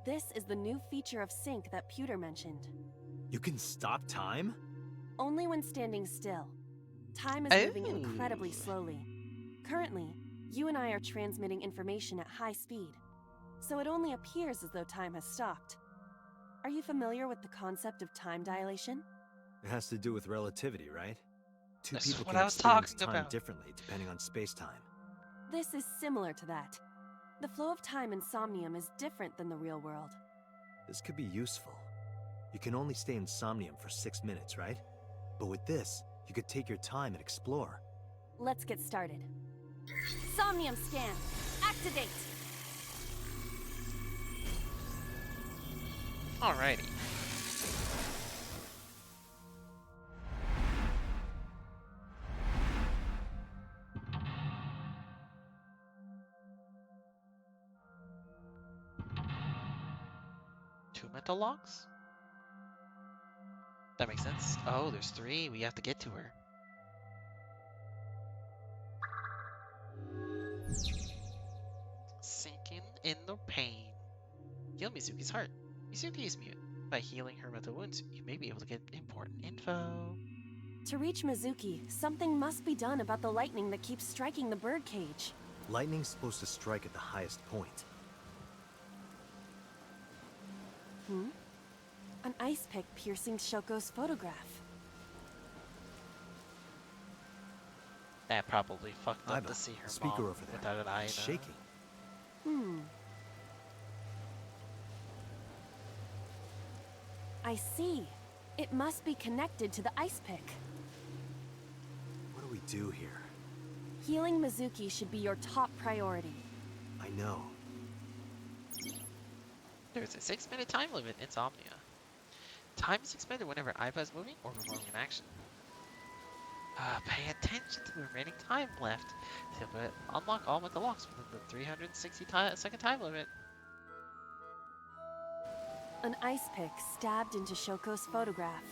This is the new feature of sync that Pewter mentioned. You can stop time? Only when standing still. Time is moving incredibly slowly. Currently, you and I are transmitting information at high speed, so it only appears as though time has stopped. Are you familiar with the concept of time dilation? It has to do with relativity, right? Two This is people what can I was experience talking time about. differently depending on space-time. This is similar to that. The flow of time in Somnium is different than the real world. This could be useful. You can only stay in Somnium for 6 minutes, right? But with this, you could take your time and explore. Let's get started. Somnium scan! Activate! Alrighty. Two mental logs? That makes sense. Oh, there's 3. We have to get to her. Sinking in the pain. Heal Mizuki's heart. Mizuki is mute. By healing her mental wounds, you may be able to get important info. To reach Mizuki, something must be done about the lightning that keeps striking the birdcage. Lightning's supposed to strike at the highest point. An ice pick piercing Shoko's photograph. That probably fucked up Iva, to see her the speaker mom over there. without an eye. It's shaking. I see. It must be connected to the ice pick. What do we do here? Healing Mizuki should be your top priority. I know. There's a 6-minute time limit in Somnia. Time is expended whenever Iva is moving or performing an action. Pay attention to the remaining time left to unlock all mental locks within the 360-second time limit. An ice pick stabbed into Shoko's photograph.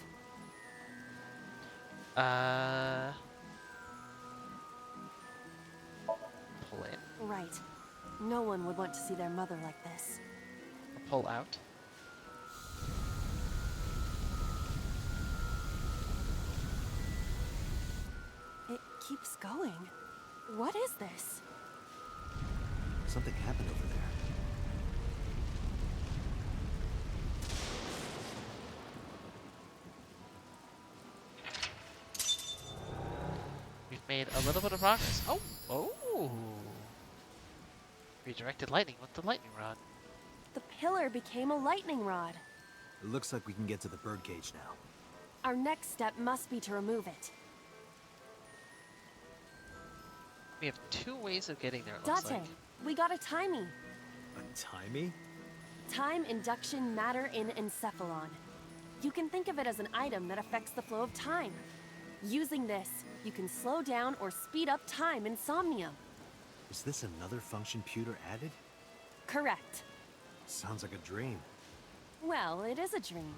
Pull in Right. No one would want to see their mother like this. or pull out. It keeps going. What is this? Something happened over there. We've made a little bit of progress. Oh! Redirected lightning with the lightning rod. The pillar became a lightning rod. It looks like we can get to the birdcage now. Our next step must be to remove it. We have 2 ways of getting there, it looks Date, like. we got a timey. A timey? Time induction matter in encephalon. You can think of it as an item that affects the flow of time. Using this, you can slow down or speed up time in Somnium. Is this another function Pewter added? Correct. Sounds like a dream. Well, it is a dream.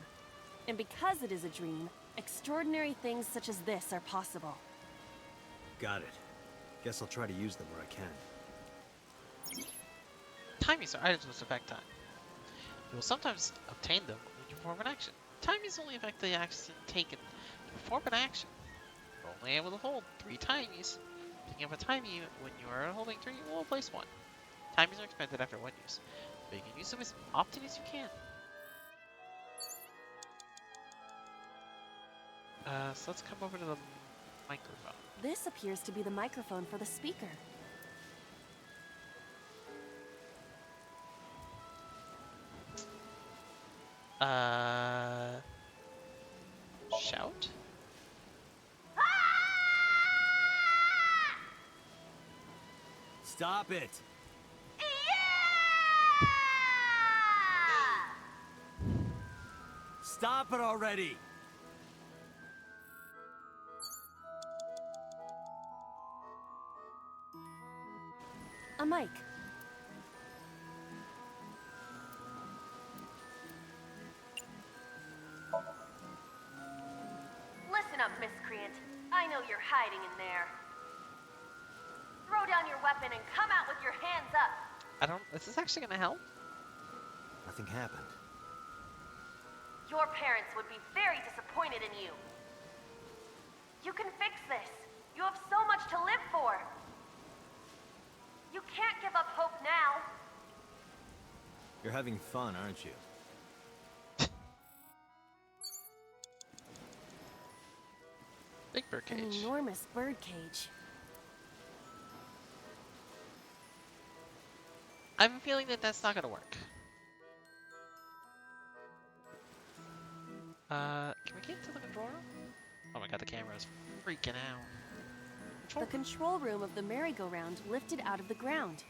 And because it is a dream, extraordinary things such as this are possible. Got it. Guess I'll try to use them where I can. Timies are items which affect time. You will sometimes obtain them when you perform an action. Timies only affect the action taken to perform an action. You're only able to hold 3 timies. Picking up a timey when you are holding 3, you will place 1. Timies are expended after 1 use, but you can use them as often as you can. So let's come over to the microphone. This appears to be the microphone for the speaker. Shout? Stop it! Stop it already! A mic. Listen up, miscreant. I know you're hiding in there. Throw down your weapon and come out with your hands up. Is this actually gonna help? Nothing happened. Your parents would be very disappointed in you. You can fix this. You have so much to live for. You can't give up hope now. You're having fun, aren't you? Big An birdcage. enormous birdcage. I have a feeling that that's not gonna work. Can we get to the control room? Oh my god, the camera's freaking out. The control room of the merry-go-round lifted out of the ground.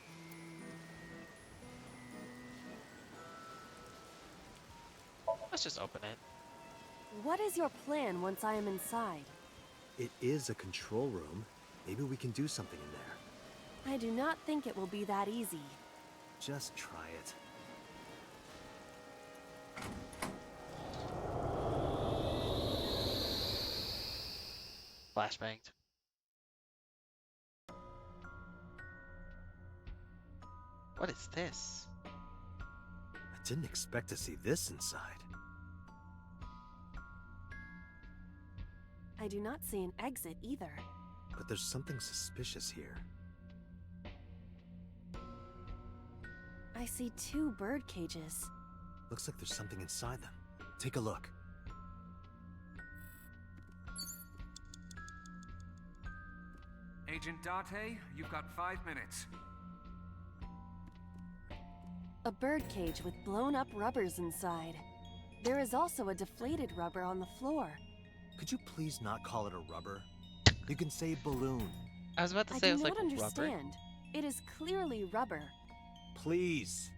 Let's just open it. What is your plan once I am inside? It is a control room. Maybe we can do something in there. I do not think it will be that easy. Just try it. Flashbanged. What is this? I didn't expect to see this inside. I do not see an exit either. But there's something suspicious here. I see 2 bird cages. Looks like there's something inside them. Take a look. Agent Date, you've got 5 minutes. A bird cage with blown up rubbers inside. There is also a deflated rubber on the floor. Could you please not call it a rubber? You can say balloon. I was about to I say do it was not like rubber. understand. It is clearly rubber. Please.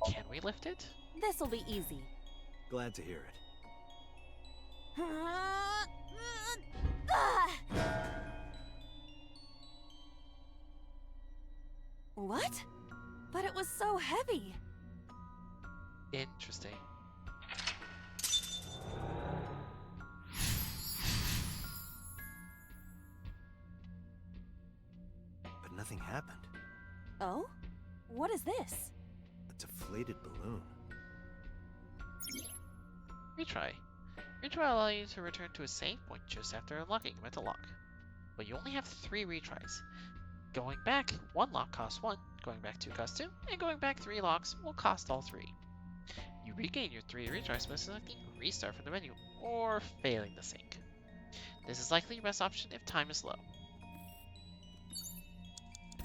Can we lift it? This'll be easy. Glad to hear it. What? But it was so heavy. Interesting. But nothing happened. Oh? What is this? A deflated balloon. Retry. Retry will allow you to return to a save point just after unlocking a mental lock. But you only have 3 retries. Going back, 1 lock costs 1, going back 2 costs 2, and going back 3 locks will cost all 3. You regain your 3 retries by selecting Restart from the menu, or failing the sync. This is likely your best option if time is low.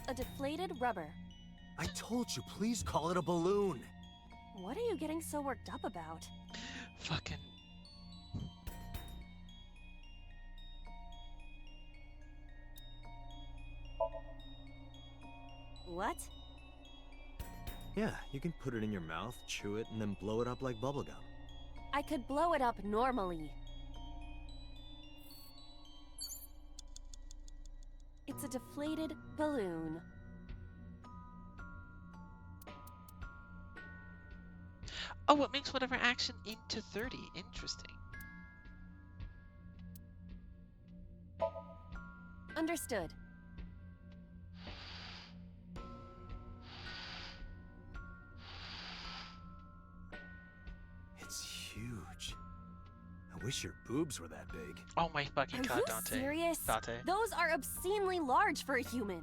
A deflated rubber. I told you, please call it a balloon. What are you getting so worked up about? Fucking... What? Yeah, you can put it in your mouth, chew it, and then blow it up like bubblegum. I could blow it up normally. It's a deflated balloon. Oh, it makes whatever action into 30. Interesting. Understood. It's huge. I wish your boobs were that big. Oh my fucking Are god, you Dante. serious? Dante. Those are obscenely large for a human.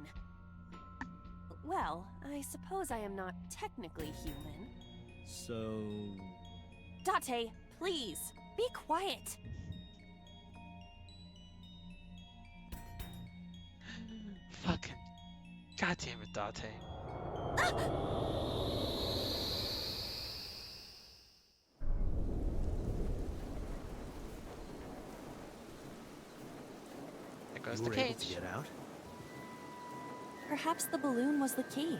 Well, I suppose I am not technically human. So... Date, please, be quiet. Fucking... God damn it, Dante. There goes You the were able to cage. get out? Perhaps the balloon was the key.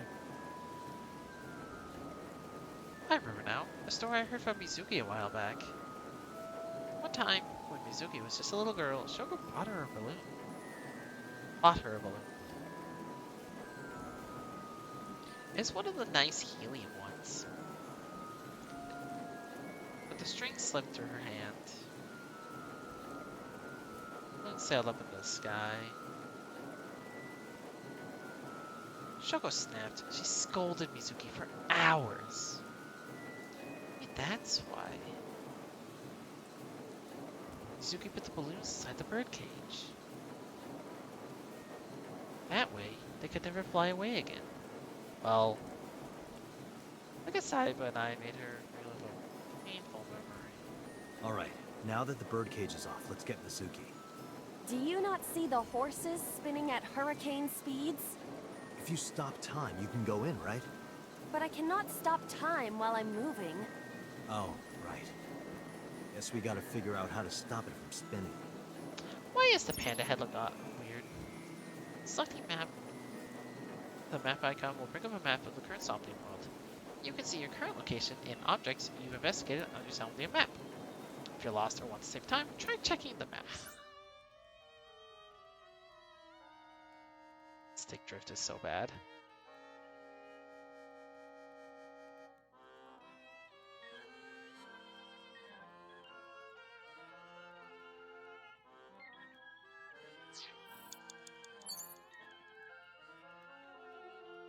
I remember now. A story I heard from Mizuki a while back. One time, when Mizuki was just a little girl, Shoko bought her a balloon. It's one of the nice helium ones. But the string slipped through her hand. The balloon sailed up into the sky. Shoko snapped. She scolded Mizuki for hours. Maybe that's why. Mizuki put the balloons inside the birdcage. That way, they could never fly away again. Well, like I said, but I made her relive a painful memory. Alright, now that the birdcage is off, let's get Mizuki. Do you not see the horses spinning at hurricane speeds? If you stop time, you can go in, right? But I cannot stop time while I'm moving. Oh, right. Guess we gotta figure out how to stop it from spinning. Why is the panda head look weird? Selecting map. The map icon will bring up a map of the current Somnium world. You can see your current location and objects you've investigated on your Somnium map. If you're lost or want to save time, try checking the map. Stick drift is so bad.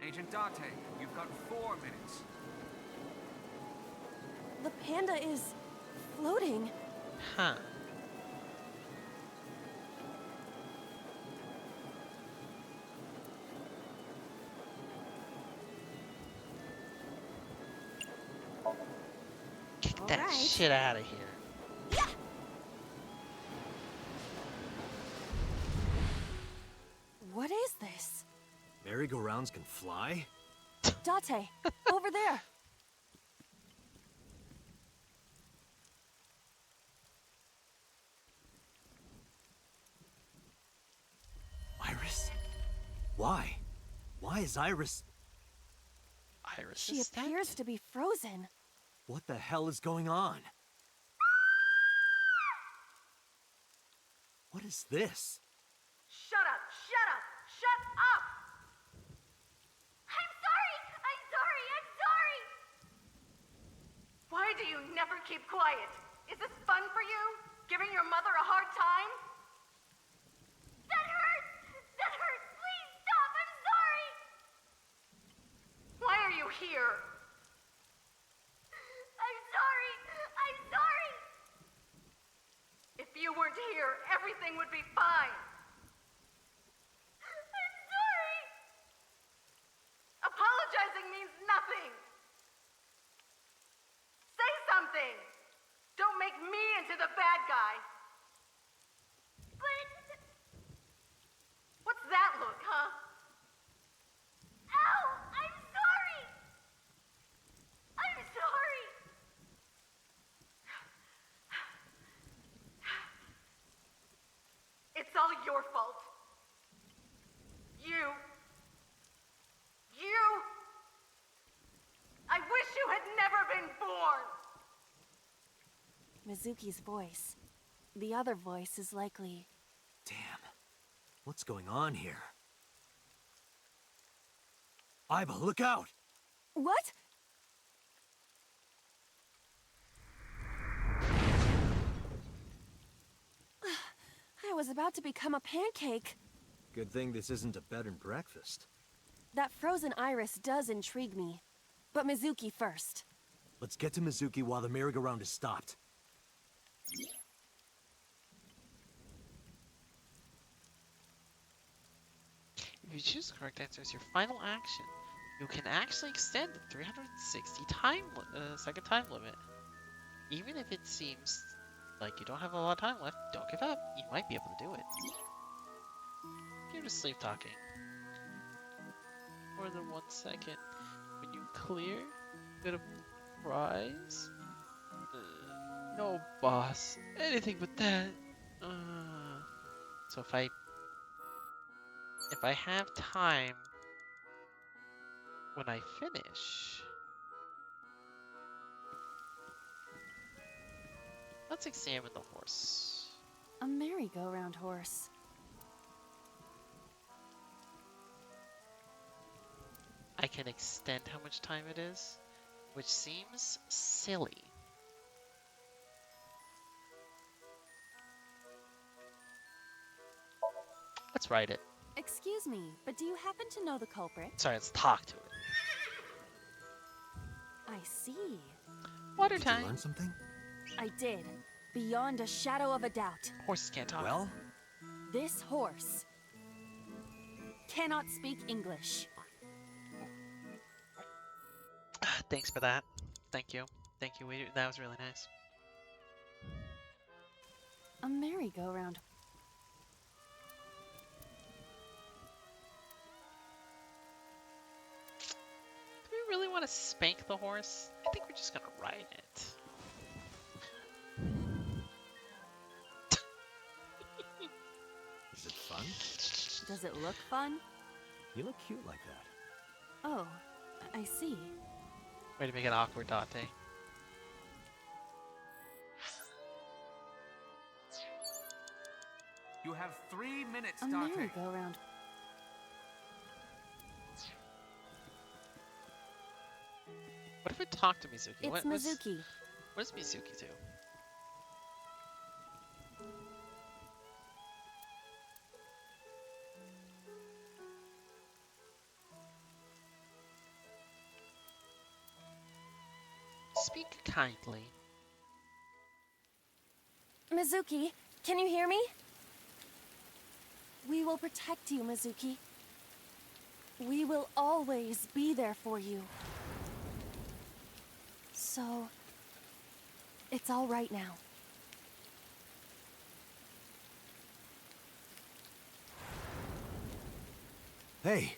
Agent Date, you've got 4 minutes. The panda is floating. Huh. Kick that shit out of here. What is this? Merry-go-rounds can fly? Date, over there. Iris? Why? Why is Iris... Iris She appears to be frozen. What the hell is going on? What is this? Shut up! Shut up! Shut up! I'm sorry! I'm sorry! I'm sorry! Why do you never keep quiet? Is this fun for you? Giving your mother a hard time? That hurts! That hurts! Please stop! I'm sorry! Why are you here? I'm sorry! I'm sorry! If you weren't here, everything would be fine. I'm sorry! Apologizing means nothing. Say something. Don't make me into the bad guy. But... What's that look, huh? Ow! I'm sorry! I'm sorry! It's all your fault. You. I wish you had never been born! Mizuki's voice. The other voice is likely... Damn. What's going on here? Aiba, look out! What? I was about to become a pancake. Good thing this isn't a bed and breakfast. That frozen iris does intrigue me. But Mizuki first. Let's get to Mizuki while the merry-go-round is stopped. If you choose the correct answer as your final action, you can actually extend the 360 second time limit. Even if it seems like you don't have a lot of time left, don't give up. You might be able to do it. You're just sleep talking. More than 1 second. When you clear, you get a prize. No, boss. Anything but that. So if I have time when I finish, let's examine the horse. A merry-go-round horse. I can extend how much time it is, which seems silly. Let's write it. Excuse me, but do you happen to know the culprit? Sorry, let's talk to it. I see. Water Did time. you learn something? I did. Beyond a shadow of a doubt. Horses can't talk. Well? This horse cannot speak English. Thanks for that. Thank you. Thank you. That was really nice. A merry-go-round. Do we really want to spank the horse? I think we're just gonna ride it. Is it fun? Does it look fun? You look cute like that. Oh, I see. Way to make it awkward, Dante. You have 3 minutes, A Date. merry-go-round. What if we talk to Mizuki? It's Mizuki. What does Mizuki do? Speak kindly. Mizuki, can you hear me? We will protect you, Mizuki. We will always be there for you. So, it's all right now. Hey,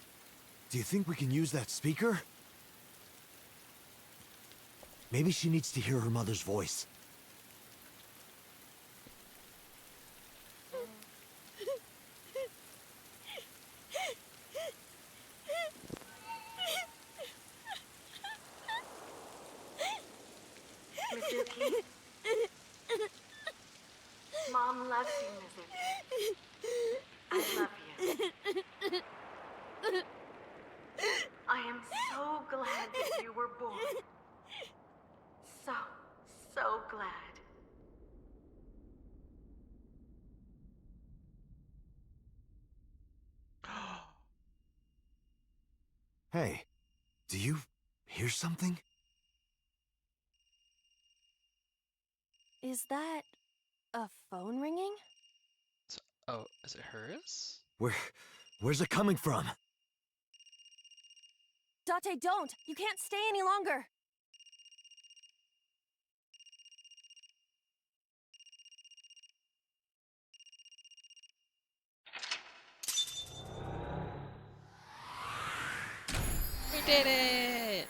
do you think we can use that speaker? Maybe she needs to hear her mother's voice. Mizuki. Mom loves you, Mizuki. I love you. I am so glad that you were born. So glad. Hey, do you hear something? Is that a phone ringing? Oh, is it hers? Where's it coming from? Date, don't! You can't stay any longer! We did it!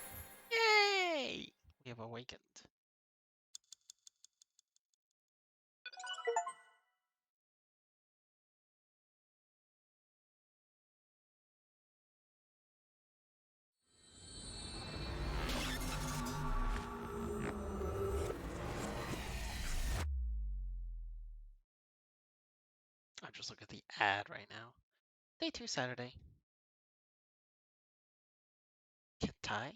Yay! We have awakened. I'm just looking at the ad right now. Day 2 Saturday. Kentai?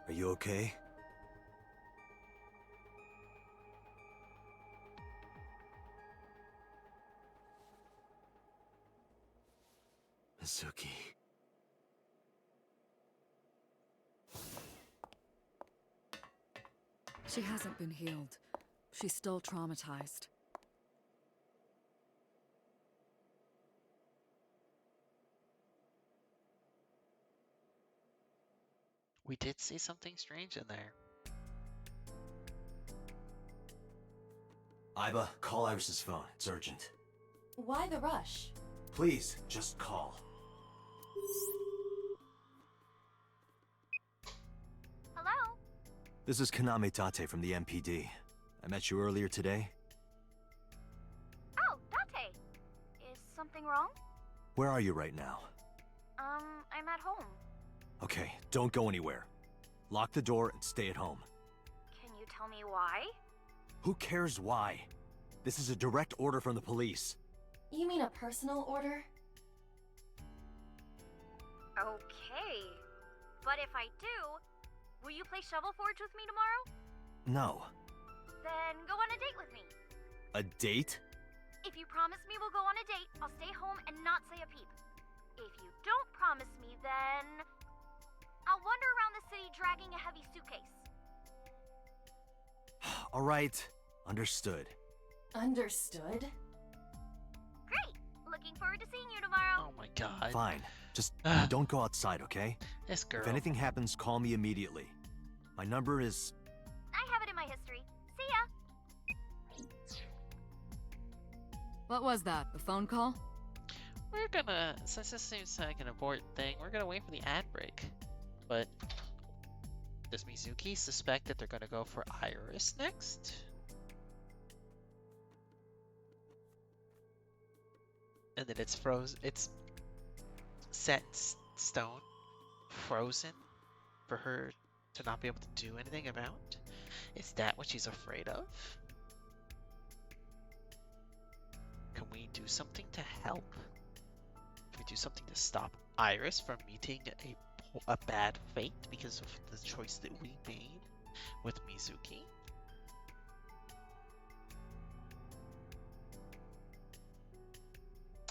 Are you okay? Mizuki. She hasn't been healed. She's still traumatized. We did see something strange in there. Iba, call Iris's phone. It's urgent. Why the rush? Please, just call. Hello? This is Kaname Tate from the MPD. I met you earlier today. Oh, Date. Is something wrong? Where are you right now? I'm at home. Okay, don't go anywhere. Lock the door and stay at home. Can you tell me why? Who cares why? This is a direct order from the police. You mean a personal order? Okay. But if I do, will you play Shovel Forge with me tomorrow? No. Then go on a date with me. A date? If you promise me we'll go on a date, I'll stay home and not say a peep. If you don't promise me, then I'll wander around dragging a heavy suitcase. Alright, understood. Understood? Great! Looking forward to seeing you tomorrow. Oh my god. Fine. Just don't go outside, okay? This girl. If anything happens, call me immediately. My number is... I have it in my history. See ya! What was that? A phone call? We're gonna, since this seems like an important thing, we're gonna wait for the ad break. But does Mizuki suspect that they're gonna go for Iris next? And then it's frozen. It's set in stone, frozen, for her to not be able to do anything about. Is that what she's afraid of? Can we do something to help? Can we do something to stop Iris from meeting a bad fate because of the choice that we made with Mizuki?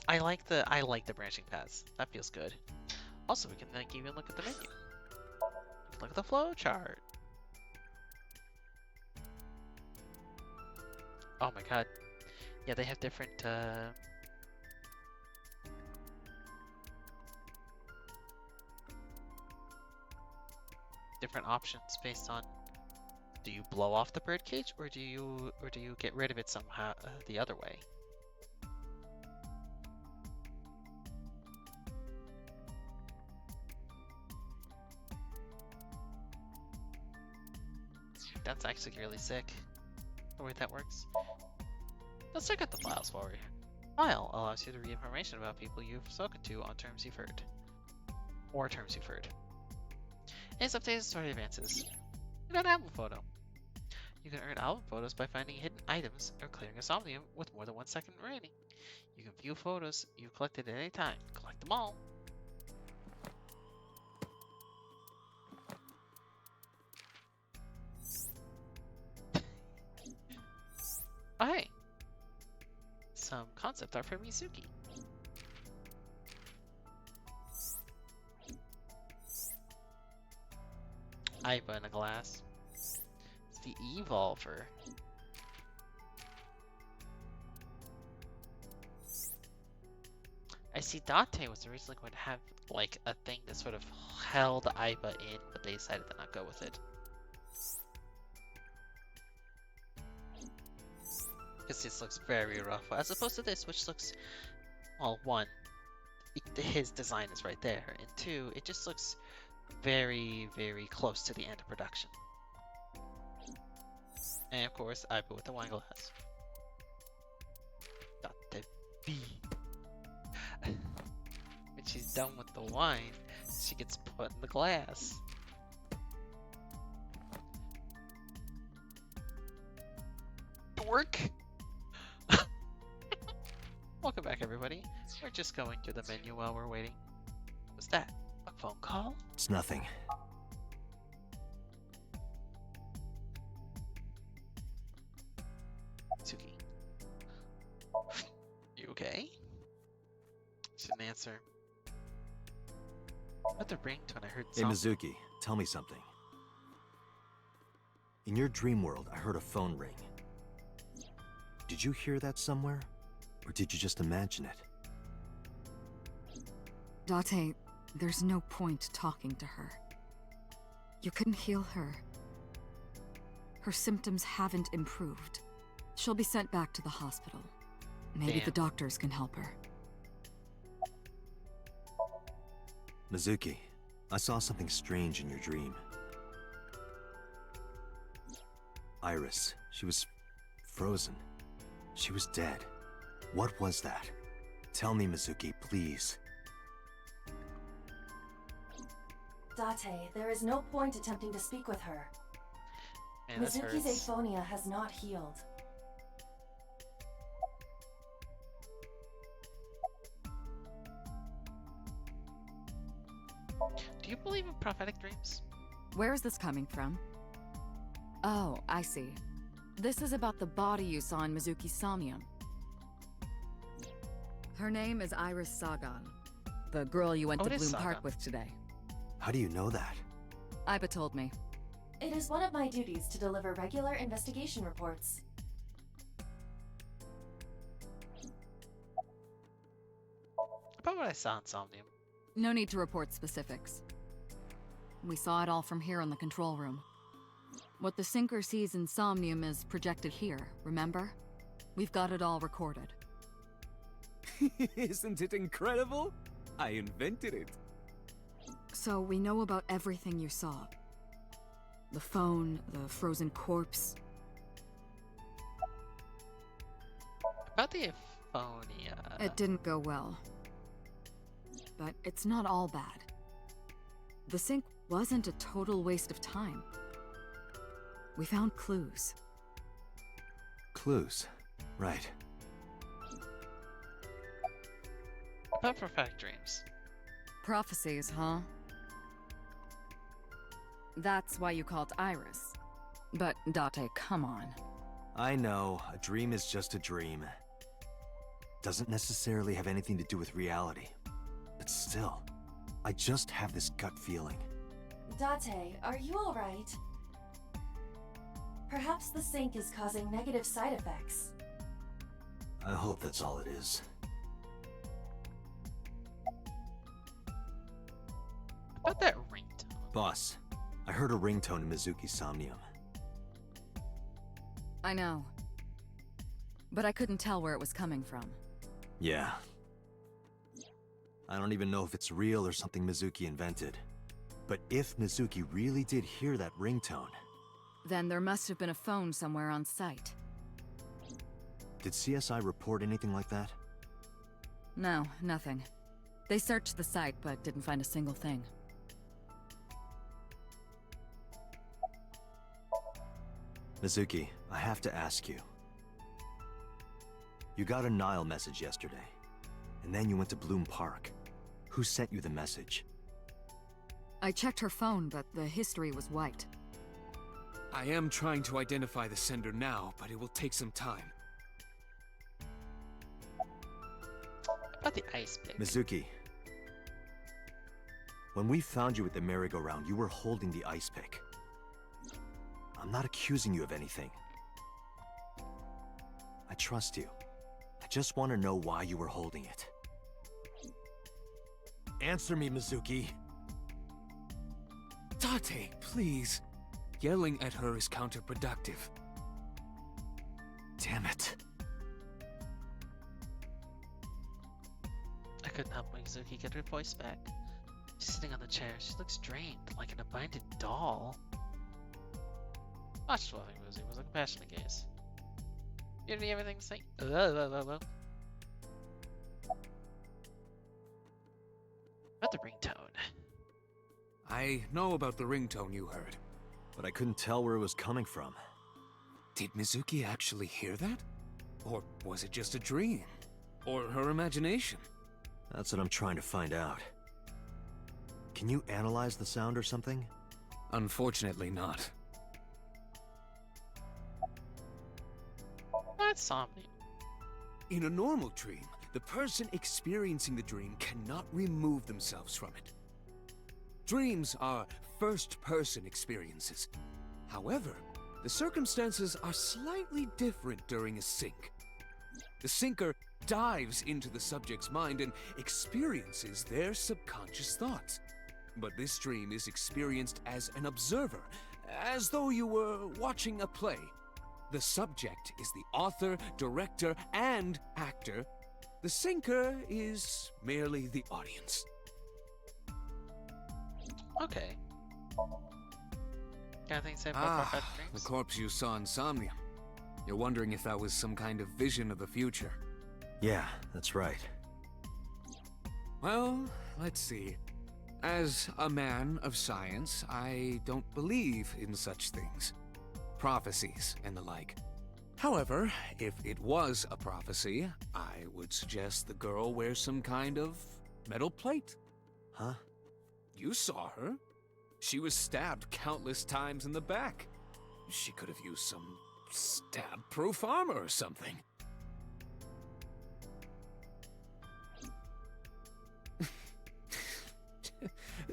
I like the branching paths. That feels good. Also, we can like even look at the menu. Look at the flow chart. Oh my god. Yeah, they have different different options based on, do you blow off the birdcage or do you get rid of it somehow the other way? That's actually really sick, the way that works. Let's check out the files while we're here. File allows you to read information about people you've spoken to on terms you've heard. Or terms you've heard. It's updated story advances. You got an album photo. You can earn album photos by finding hidden items or clearing a Somnium with more than 1 second remaining. You can view photos you've collected at any time. Collect them all. Oh, hey! Some concept art from Mizuki. Aiba in a glass. It's the Evolver. I see Date was originally going to have like a thing that sort of held Aiba in, but they decided to not go with it. Because this looks very rough, as opposed to this, which looks, well, one, his design is right there, and two, it just looks very, very close to the end of production. And of course, Aiba with the wine glass. Got the B. When she's done with the wine, she gets put in the glass. Dork! Welcome back, everybody. We're just going through the menu while we're waiting. What's that? A phone call? It's nothing. Mitsuki. You okay? She didn't answer. What the ringtone I heard? Hey, Mizuki, tell me something. In your dream world, I heard a phone ring. Did you hear that somewhere? Or did you just imagine it? Date, there's no point talking to her. You couldn't heal her. Her symptoms haven't improved. She'll be sent back to the hospital. Maybe the doctors can help her. Mizuki, I saw something strange in your dream. Iris, she was frozen. She was dead. What was that? Tell me, Mizuki, please. Date, there is no point attempting to speak with her. Man, Mizuki's aphonia has not healed. Do you believe in prophetic dreams? Where is this coming from? Oh, I see. This is about the body you saw in Mizuki's Somnium. Her name is Iris Sagan, the girl you went to Bloom Park with today. How do you know that? Iba told me. It is one of my duties to deliver regular investigation reports. About what I saw in Somnium. No need to report specifics. We saw it all from here in the control room. What the Sinker sees in Somnium is projected here, remember? We've got it all recorded. Isn't it incredible? I invented it. So we know about everything you saw. The phone, the frozen corpse. About the aphonia. It didn't go well. But it's not all bad. The sink wasn't a total waste of time. We found clues. Clues. Right. About prophetic dreams. Prophecies, huh? That's why you called Iris. But, Date, come on. I know, a dream is just a dream. Doesn't necessarily have anything to do with reality. But still, I just have this gut feeling. Date, are you alright? Perhaps the sink is causing negative side effects. I hope that's all it is. About that ringtone. Boss, I heard a ringtone in Mizuki's Somnium. I know. But I couldn't tell where it was coming from. Yeah. I don't even know if it's real or something Mizuki invented. But if Mizuki really did hear that ringtone... Then there must have been a phone somewhere on site. Did CSI report anything like that? No, nothing. They searched the site, but didn't find a single thing. Mizuki, I have to ask you. You got a Nile message yesterday, and then you went to Bloom Park. Who sent you the message? I checked her phone, but the history was wiped. I am trying to identify the sender now, but it will take some time. About the ice pick. Mizuki. When we found you at the merry-go-round, you were holding the ice pick. I'm not accusing you of anything. I trust you. I just want to know why you were holding it. Answer me, Mizuki. Date, please. Yelling at her is counterproductive. Damn it. I couldn't help Mizuki get her voice back. She's sitting on the chair. She looks drained, like an abandoned doll. Watch Dwelling Muzi was a compassionate gaze. You have anything to say? About the ringtone. I know about the ringtone you heard. But I couldn't tell where it was coming from. Did Mizuki actually hear that? Or was it just a dream? Or her imagination? That's what I'm trying to find out. Can you analyze the sound or something? Unfortunately not. That's Somnium. In a normal dream, the person experiencing the dream cannot remove themselves from it. Dreams are first-person experiences. However, the circumstances are slightly different during a sync. The sinker dives into the subject's mind and experiences their subconscious thoughts. But this dream is experienced as an observer, as though you were watching a play. The subject is the author, director, and actor. The sinker is merely the audience. Okay. Got anything to say about prophetic The dreams? corpse you saw in Somnium. You're wondering if that was some kind of vision of the future. Yeah, that's right. Well, let's see. As a man of science, I don't believe in such things. Prophecies and the like. However, if it was a prophecy, I would suggest the girl wears some kind of metal plate. Huh? You saw her. She was stabbed countless times in the back. She could have used some stab-proof armor or something.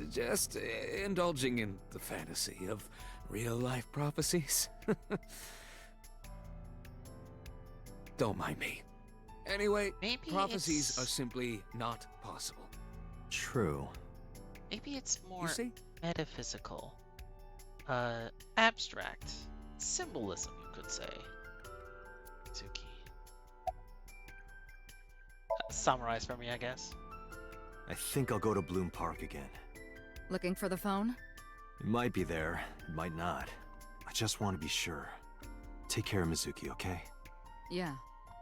Just indulging in the fantasy of real-life prophecies. Don't mind me. Anyway, Maybe prophecies it's... are simply not possible. True. Maybe it's more see? metaphysical. Abstract. Symbolism, you could say. Mizuki. Summarize for me, I guess. I think I'll go to Bloom Park again. Looking for the phone? It might be there, it might not. I just want to be sure. Take care of Mizuki, okay? Yeah,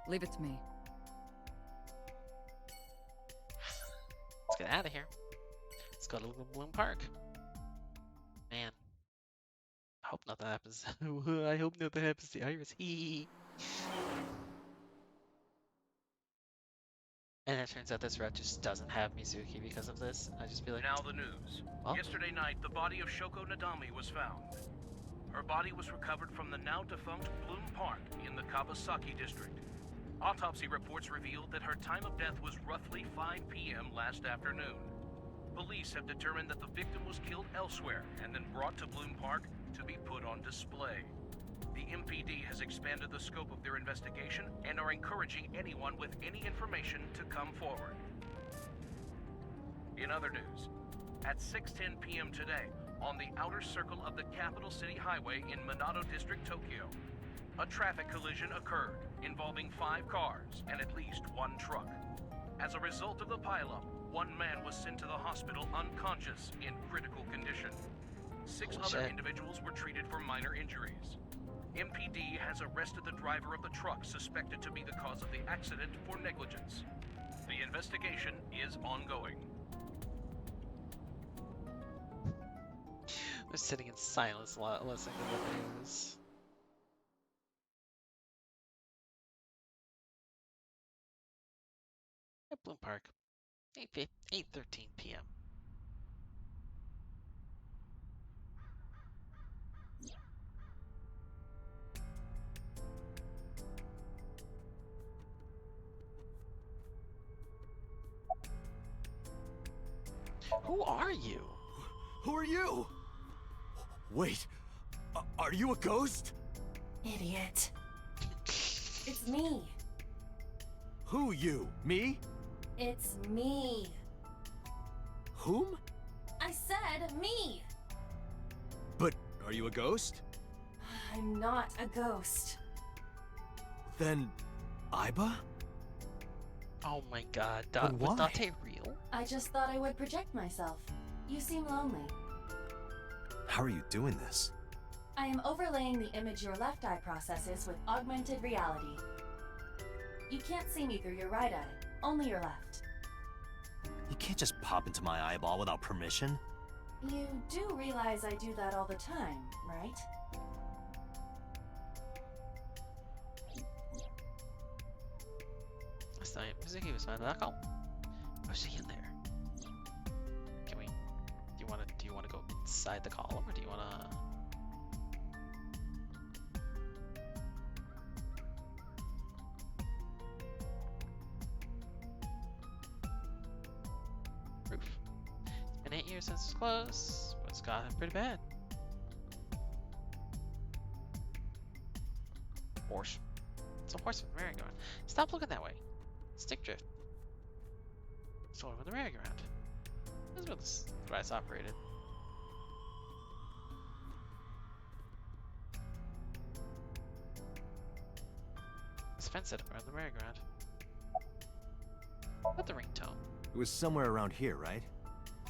leave it to me. Let's get out of here. Let's go to Bloom Park. Man. I hope nothing happens. I hope nothing happens to Iris. Hee. And it turns out this route just doesn't have Mizuki because of this. I just feel like... Now the news. Well? Yesterday night, the body of Shoko Nadami was found. Her body was recovered from the now-defunct Bloom Park in the Kawasaki district. Autopsy reports revealed that her time of death was roughly 5 p.m. last afternoon. Police have determined that the victim was killed elsewhere and then brought to Bloom Park to be put on display. The MPD has expanded the scope of their investigation and are encouraging anyone with any information to come forward. In other news, at 6:10 p.m. today, on the outer circle of the Capital City Highway in Minato District, Tokyo, a traffic collision occurred involving 5 cars and at least 1 truck. As a result of the pileup, 1 man was sent to the hospital unconscious in critical condition. 6 other individuals were treated for minor injuries. MPD has arrested the driver of the truck suspected to be the cause of the accident for negligence. The investigation is ongoing. We're sitting in silence listening to the news. At Bloom Park, 8:13 p.m. Who are you? Who are you? Wait, are you a ghost? Idiot. It's me. Who you? Me? It's me. Whom? I said me. But are you a ghost? I'm not a ghost. Then, Aiba? Oh my god, But was why? Dante real? I just thought I would project myself. You seem lonely. How are you doing this? I am overlaying the image your left eye processes with augmented reality. You can't see me through your right eye, only your left. You can't just pop into my eyeball without permission. You do realize I do that all the time, right? Last night, Mizuki was fine. Oh, was she in there? Can we? Do you wanna go inside the column, or do you wanna? Roof. It's been 8 years since it's closed, but it's gotten pretty bad. Horse. It's a horse with a merry-go-round. Stop looking that way. Stick drift. So with the merry-go-round. That's where this device operated. This fence set up around the merry-go-round. What the ringtone? It was somewhere around here, right?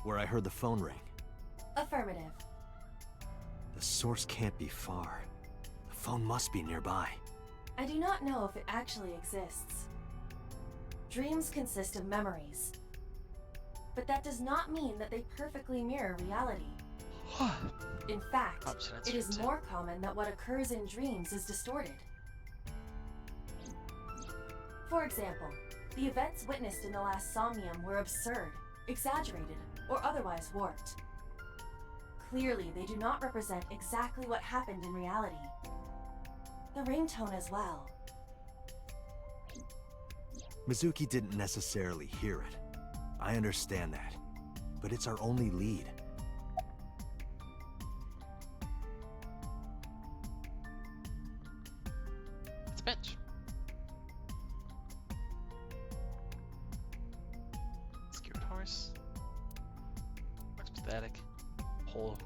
Where I heard the phone ring. Affirmative. The source can't be far. The phone must be nearby. I do not know if it actually exists. Dreams consist of memories. But that does not mean that they perfectly mirror reality. In fact, it is more common that what occurs in dreams is distorted. For example, the events witnessed in the last Somnium were absurd, exaggerated, or otherwise warped. Clearly, they do not represent exactly what happened in reality. The ringtone as well. Mizuki didn't necessarily hear it. I understand that. But it's our only lead. pathetic. Whole.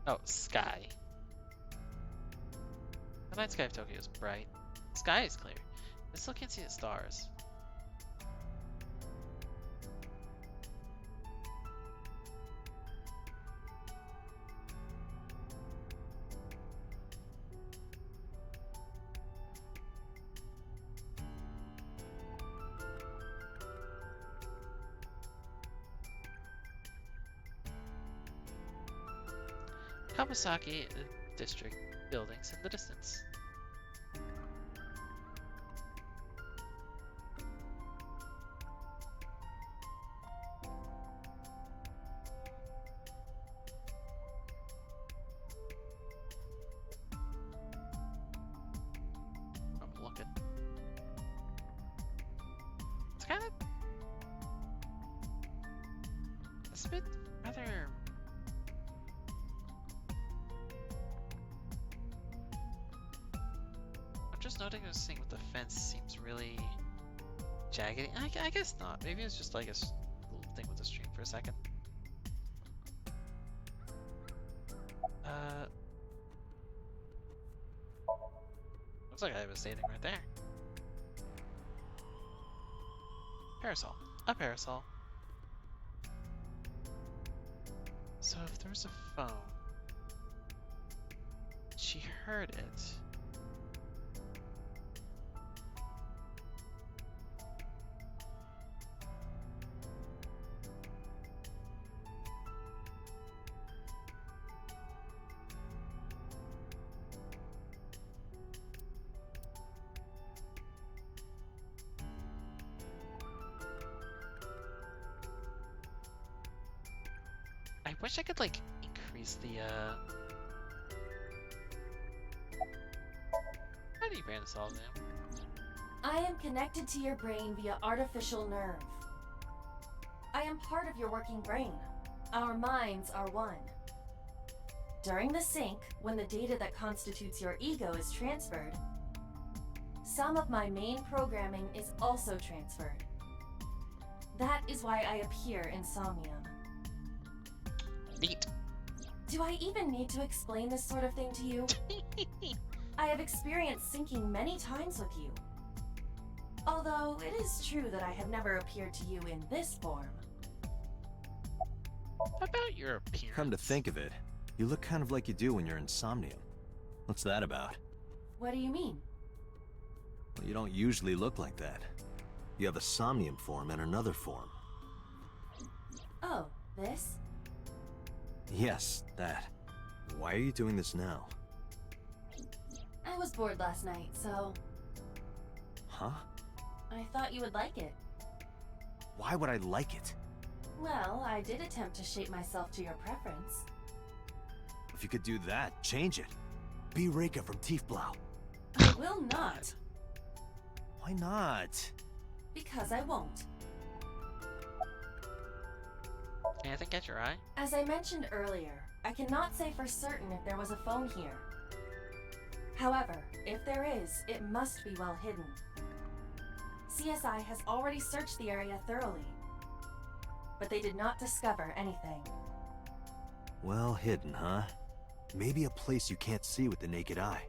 Oh, sky. The night sky of Tokyo is bright. The sky is clear. I still can't see the stars. Kawasaki district buildings in the distance. I'm looking. It's kind of... It's a bit rather... Just noticing with the fence seems really jagged. I guess not. Maybe it's just like a little thing with the stream for a second. Looks like I was standing right there. Parasol. A parasol. So if there was a phone, she heard it. I wish I could like increase the How do you brand this all now? I am connected to your brain via artificial nerve. I am part of your working brain. Our minds are one. During the sync, when the data that constitutes your ego is transferred, some of my main programming is also transferred. That is why I appear in Somnium. Neat. Do I even need to explain this sort of thing to you? I have experienced syncing many times with you. Although it is true that I have never appeared to you in this form. About your appearance. Come to think of it, you look kind of like you do when you're in Somnium. What's that about? What do you mean? Well, you don't usually look like that. You have a Somnium form and another form. Oh, this? Yes, that. Why are you doing this now? I was bored last night, so... Huh? I thought you would like it. Why would I like it? Well, I did attempt to shape myself to your preference. If you could do that, change it. Be Reika from Tiefblau. I will not. Why not? Because I won't. Anything catch your eye? As I mentioned earlier, I cannot say for certain if there was a phone here. However, if there is, it must be well hidden. CSI has already searched the area thoroughly, but they did not discover anything. Well hidden, huh? Maybe a place you can't see with the naked eye.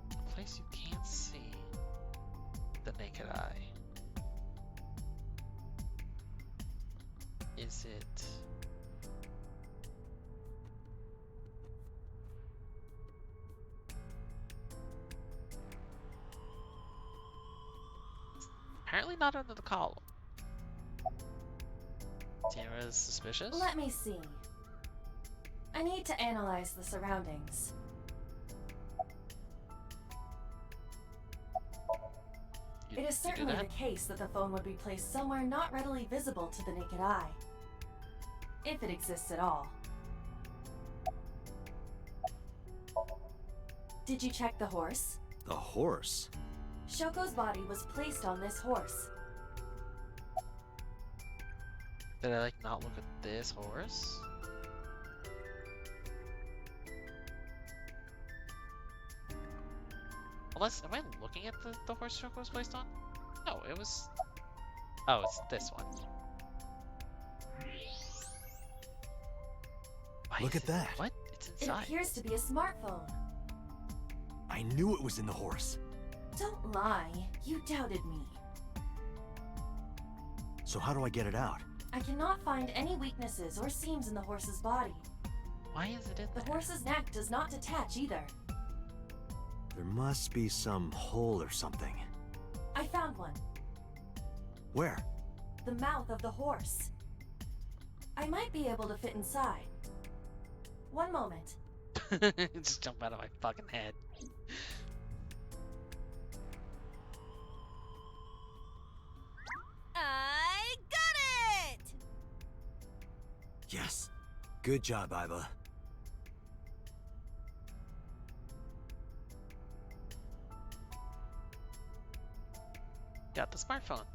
A place you can't see the naked eye. Is it... Apparently not under the column. Tara is suspicious? Let me see. I need to analyze the surroundings. It is certainly the case that the phone would be placed somewhere not readily visible to the naked eye. If it exists at all. Did you check the horse? The horse? Shoko's body was placed on this horse. Did I like not look at this horse? Unless, am I looking at the horse Shoko was placed on? No, it was... Oh, it's this one. Why Look is at that. What? It's It inside. appears to be a smartphone. I knew it was in the horse. Don't lie. You doubted me. So how do I get it out? I cannot find any weaknesses or seams in the horse's body. Why is it in The there? horse's neck does not detach either. There must be some hole or something. I found one. Where? The mouth of the horse. I might be able to fit inside. One moment. Just jump out of my fucking head. I got it! Yes. Good job, Iba. Got the smartphone.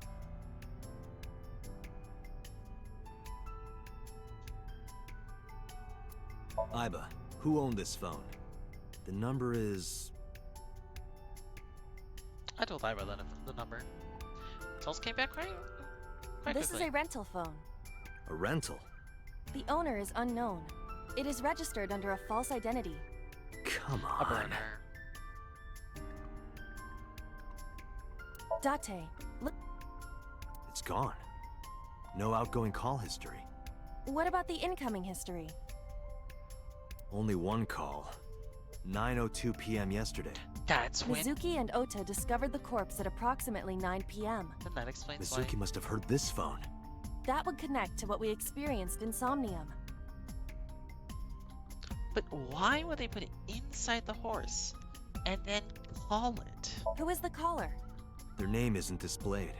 Iba, who owned this phone? The number is... I told Ira the number. Tells came back quite This is quickly. a rental phone. a rental. The owner is unknown. It is registered under a false identity. Come A on. burner. Date, look. It's gone. No outgoing call history. What about the incoming history? Only one call. 9:02 p.m. yesterday. That's when. Mizuki and Ota discovered the corpse at approximately 9 p.m. Then that explains Mizuki must have heard this phone. That would connect to what we experienced in Somnium. But why would they put it inside the horse and then call it? Who is the caller? Their name isn't displayed.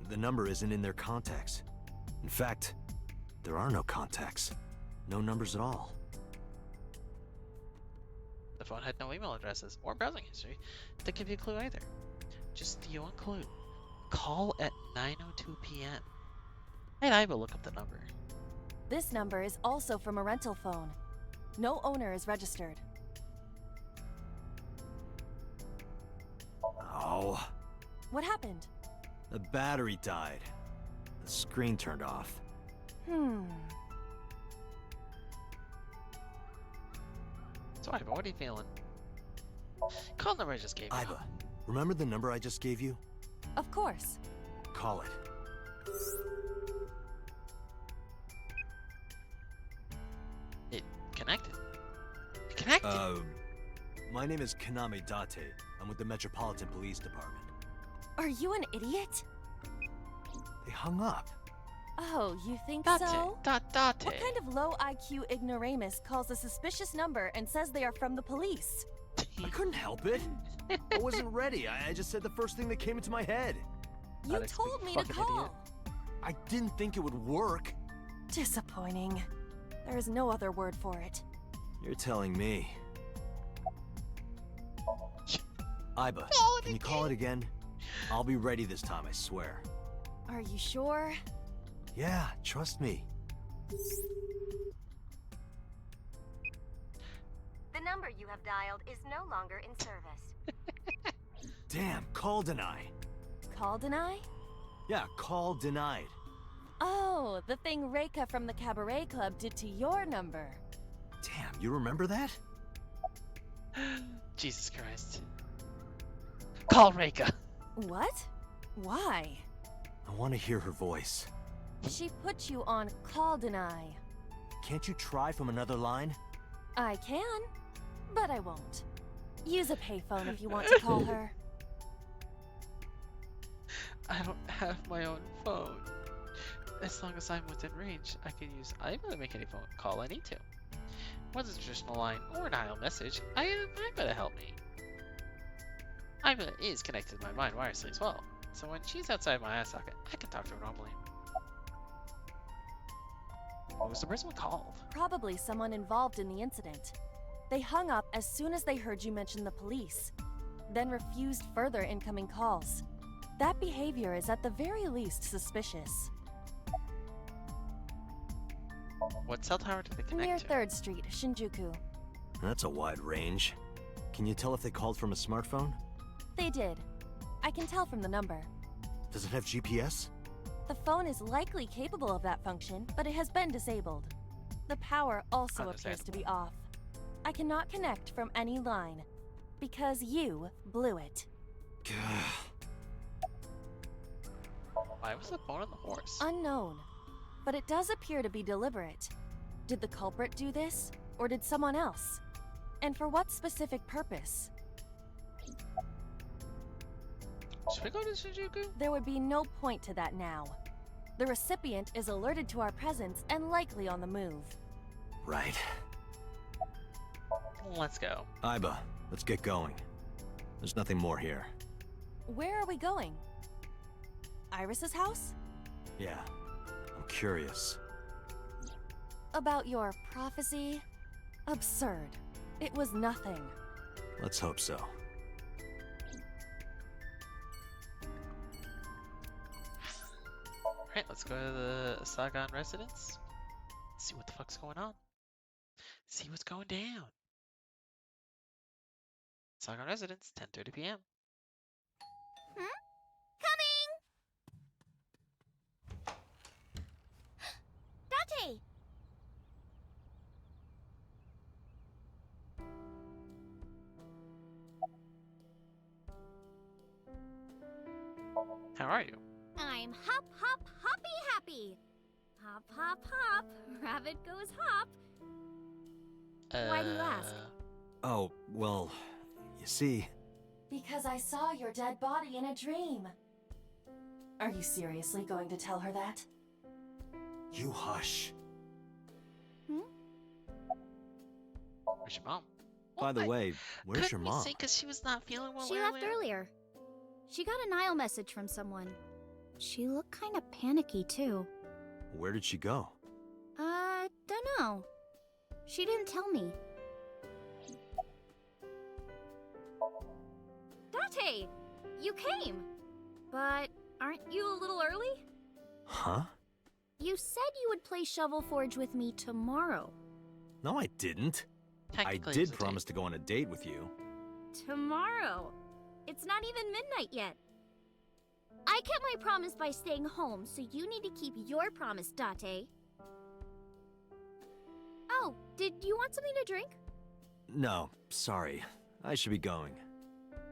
The number isn't in their contacts. In fact, there are no contacts. No numbers at all. The phone had no email addresses or browsing history. That could be a clue either. Just the one clue. Call at 9:02 p.m. I will look up the number. This number is also from a rental phone. No owner is registered. Oh, What happened? the battery died. The screen turned off. So Iva, what are you feeling? Call the number I just gave you. Iba, remember the number I just gave you? Of course. Call it. It connected. It connected. My name is Kaname Date. I'm with the Metropolitan Police Department. Are you an idiot? They hung up. Oh, you think Date. so? Date. What kind of low IQ ignoramus calls a suspicious number and says they are from the police? I couldn't help it. I wasn't ready. I just said the first thing that came into my head. You told me to call. I didn't think it would work. Disappointing. There is no other word for it. You're telling me. Iba, can you call it again? I'll be ready this time, I swear. Are you sure? Yeah, trust me. The number you have dialed is no longer in service. Damn, call deny. Call deny? Yeah, call denied. Oh, the thing Reika from the Cabaret Club did to your number. Damn, you remember that? Jesus Christ. Call Reika. What? Why? I want to hear her voice. She put you on call deny. Can't you try from another line? I can, but I won't. Use a payphone if you want to call her. I don't have my own phone. As long as I'm within range, I can use Iva to make any phone call I need to. What's a traditional line or dial message? Aiba to help me. Aiba is connected to my mind wirelessly as well, so when she's outside my eye socket, I can talk to her normally. What was the person called? Probably someone involved in the incident. They hung up as soon as they heard you mention the police, then refused further incoming calls. That behavior is at the very least suspicious. What cell tower did they connect Near to? 3rd Street, Shinjuku. That's a wide range. Can you tell if they called from a smartphone? They did. I can tell from the number. Does it have GPS? The phone is likely capable of that function, but it has been disabled. The power also appears to be off. I cannot connect from any line, because you blew it. Why was the bone on the horse? Unknown, but it does appear to be deliberate. Did the culprit do this, or did someone else? And for what specific purpose? Should we go to Shinjuku? There would be no point to that now. The recipient is alerted to our presence and likely on the move. Right. Let's go. Aiba, let's get going. There's nothing more here. Where are we going? Iris's house? Yeah, I'm curious. About your prophecy? Absurd. It was nothing. Let's hope so. Alright, let's go to the Sagan residence. See what the fuck's going on. See what's going down. Sagan residence, 10:30 p.m. Date! How are you? I'm hop, hop, hoppy happy. Hop, hop, hop. Rabbit goes hop. Why do you ask? Oh, well, you see... Because I saw your dead body in a dream. Are you seriously going to tell her that? You hush. Where's your mom? By the way, where's your mom? Because she was not feeling well She left earlier. She got a Nile message from someone. She looked kind of panicky, too. Where did she go? Dunno. She didn't tell me. Date! You came! But aren't you a little early? Huh? You said you would play Shovel Forge with me tomorrow. No, I didn't. I Technically, did it's a promise to go on a date with you. Tomorrow? It's not even midnight yet. I kept my promise by staying home, so you need to keep your promise, Date. Oh, did you want something to drink? No, sorry. I should be going.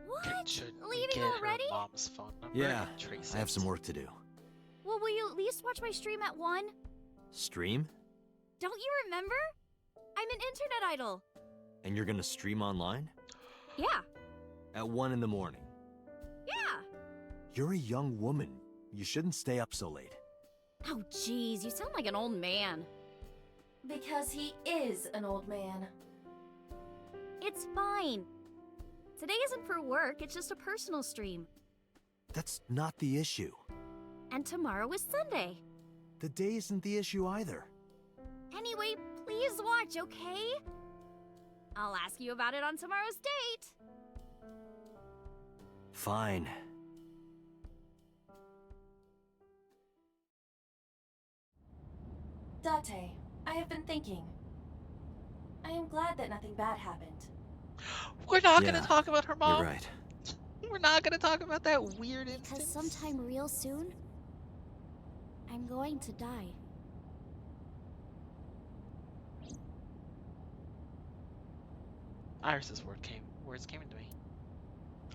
What? Should we Leaving get already? her mom's phone number Yeah, and trace I have it? some work to do. Well, will you at least watch my stream at 1? Stream? Don't you remember? I'm an internet idol. And you're gonna stream online? Yeah. At 1 in the morning. Yeah. You're a young woman. You shouldn't stay up so late. Oh, jeez, you sound like an old man. Because he is an old man. It's fine. Today isn't for work, it's just a personal stream. That's not the issue. And tomorrow is Sunday. The day isn't the issue either. Anyway, please watch, okay? I'll ask you about it on tomorrow's date. Fine. Date, I have been thinking. I am glad that nothing bad happened. We're not Yeah, gonna talk about her mom. You're right. We're not gonna talk about that weird Because instance. sometime real soon, I'm going to die. Iris's words came into me.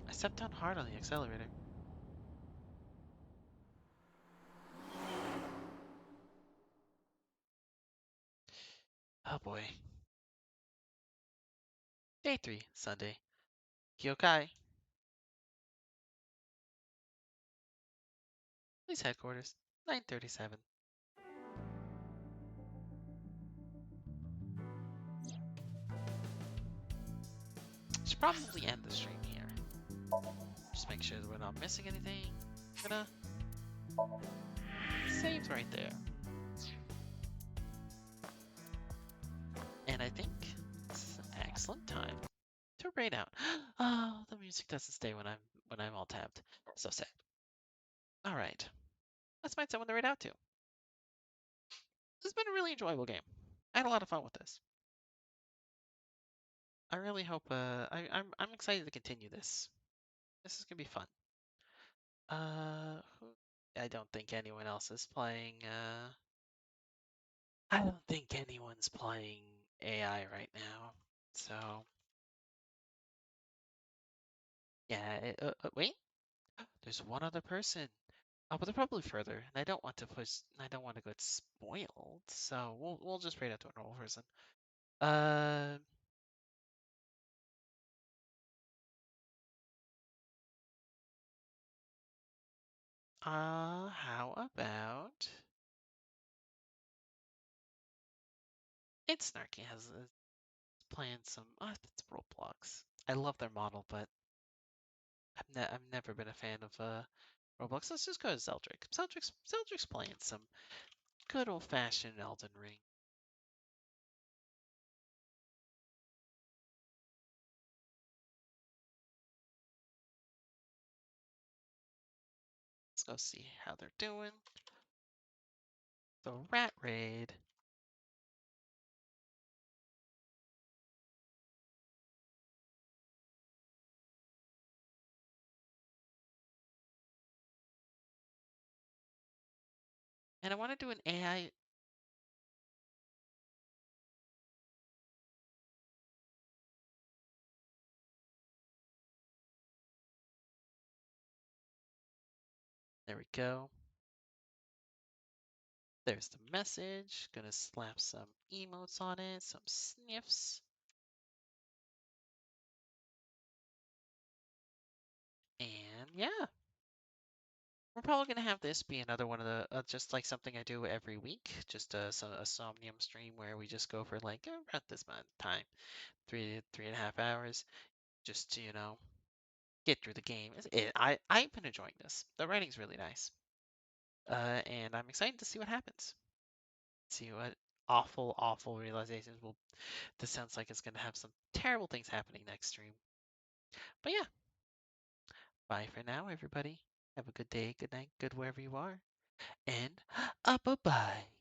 I stepped down hard on the accelerator. Oh boy. Day 3, Sunday. Kyokai. Police headquarters, 9:37. Should probably end the stream here. Just make sure that we're not missing anything. Gonna saves right there. And I think it's an excellent time to raid out. Oh, the music doesn't stay when I'm all tabbed. So sad. All right, let's find someone to raid out to. This has been a really enjoyable game. I had a lot of fun with this. I really hope. I'm excited to continue this. This is gonna be fun. I don't think anyone else is playing. I don't think anyone's playing AI right now. So yeah. Wait, there's one other person. Oh, but they're probably further, and I don't want to push. I don't want to get spoiled. So we'll just raid out to a normal person. Uh, how about it's Snarky has playing some. It's Roblox. I love their model, but I've never been a fan of Roblox. Let's just go to Zeldrick. Zeldrick's playing some good old fashioned Elden Ring. Let's go see how they're doing. The Rat Raid. And I want to do an AI. There we go. There's the message. Gonna slap some emotes on it, some sniffs. And yeah, we're probably gonna have this be another one of the just like something I do every week, just a Somnium stream where we just go for like about this amount of time, 3.5 hours, just to get through the game. I've been enjoying this. The writing's really nice, and I'm excited to see what happens. See what awful realizations will. This sounds like it's gonna have some terrible things happening next stream. But yeah, bye for now, everybody. Have a good day, good night, good wherever you are, and bye bye.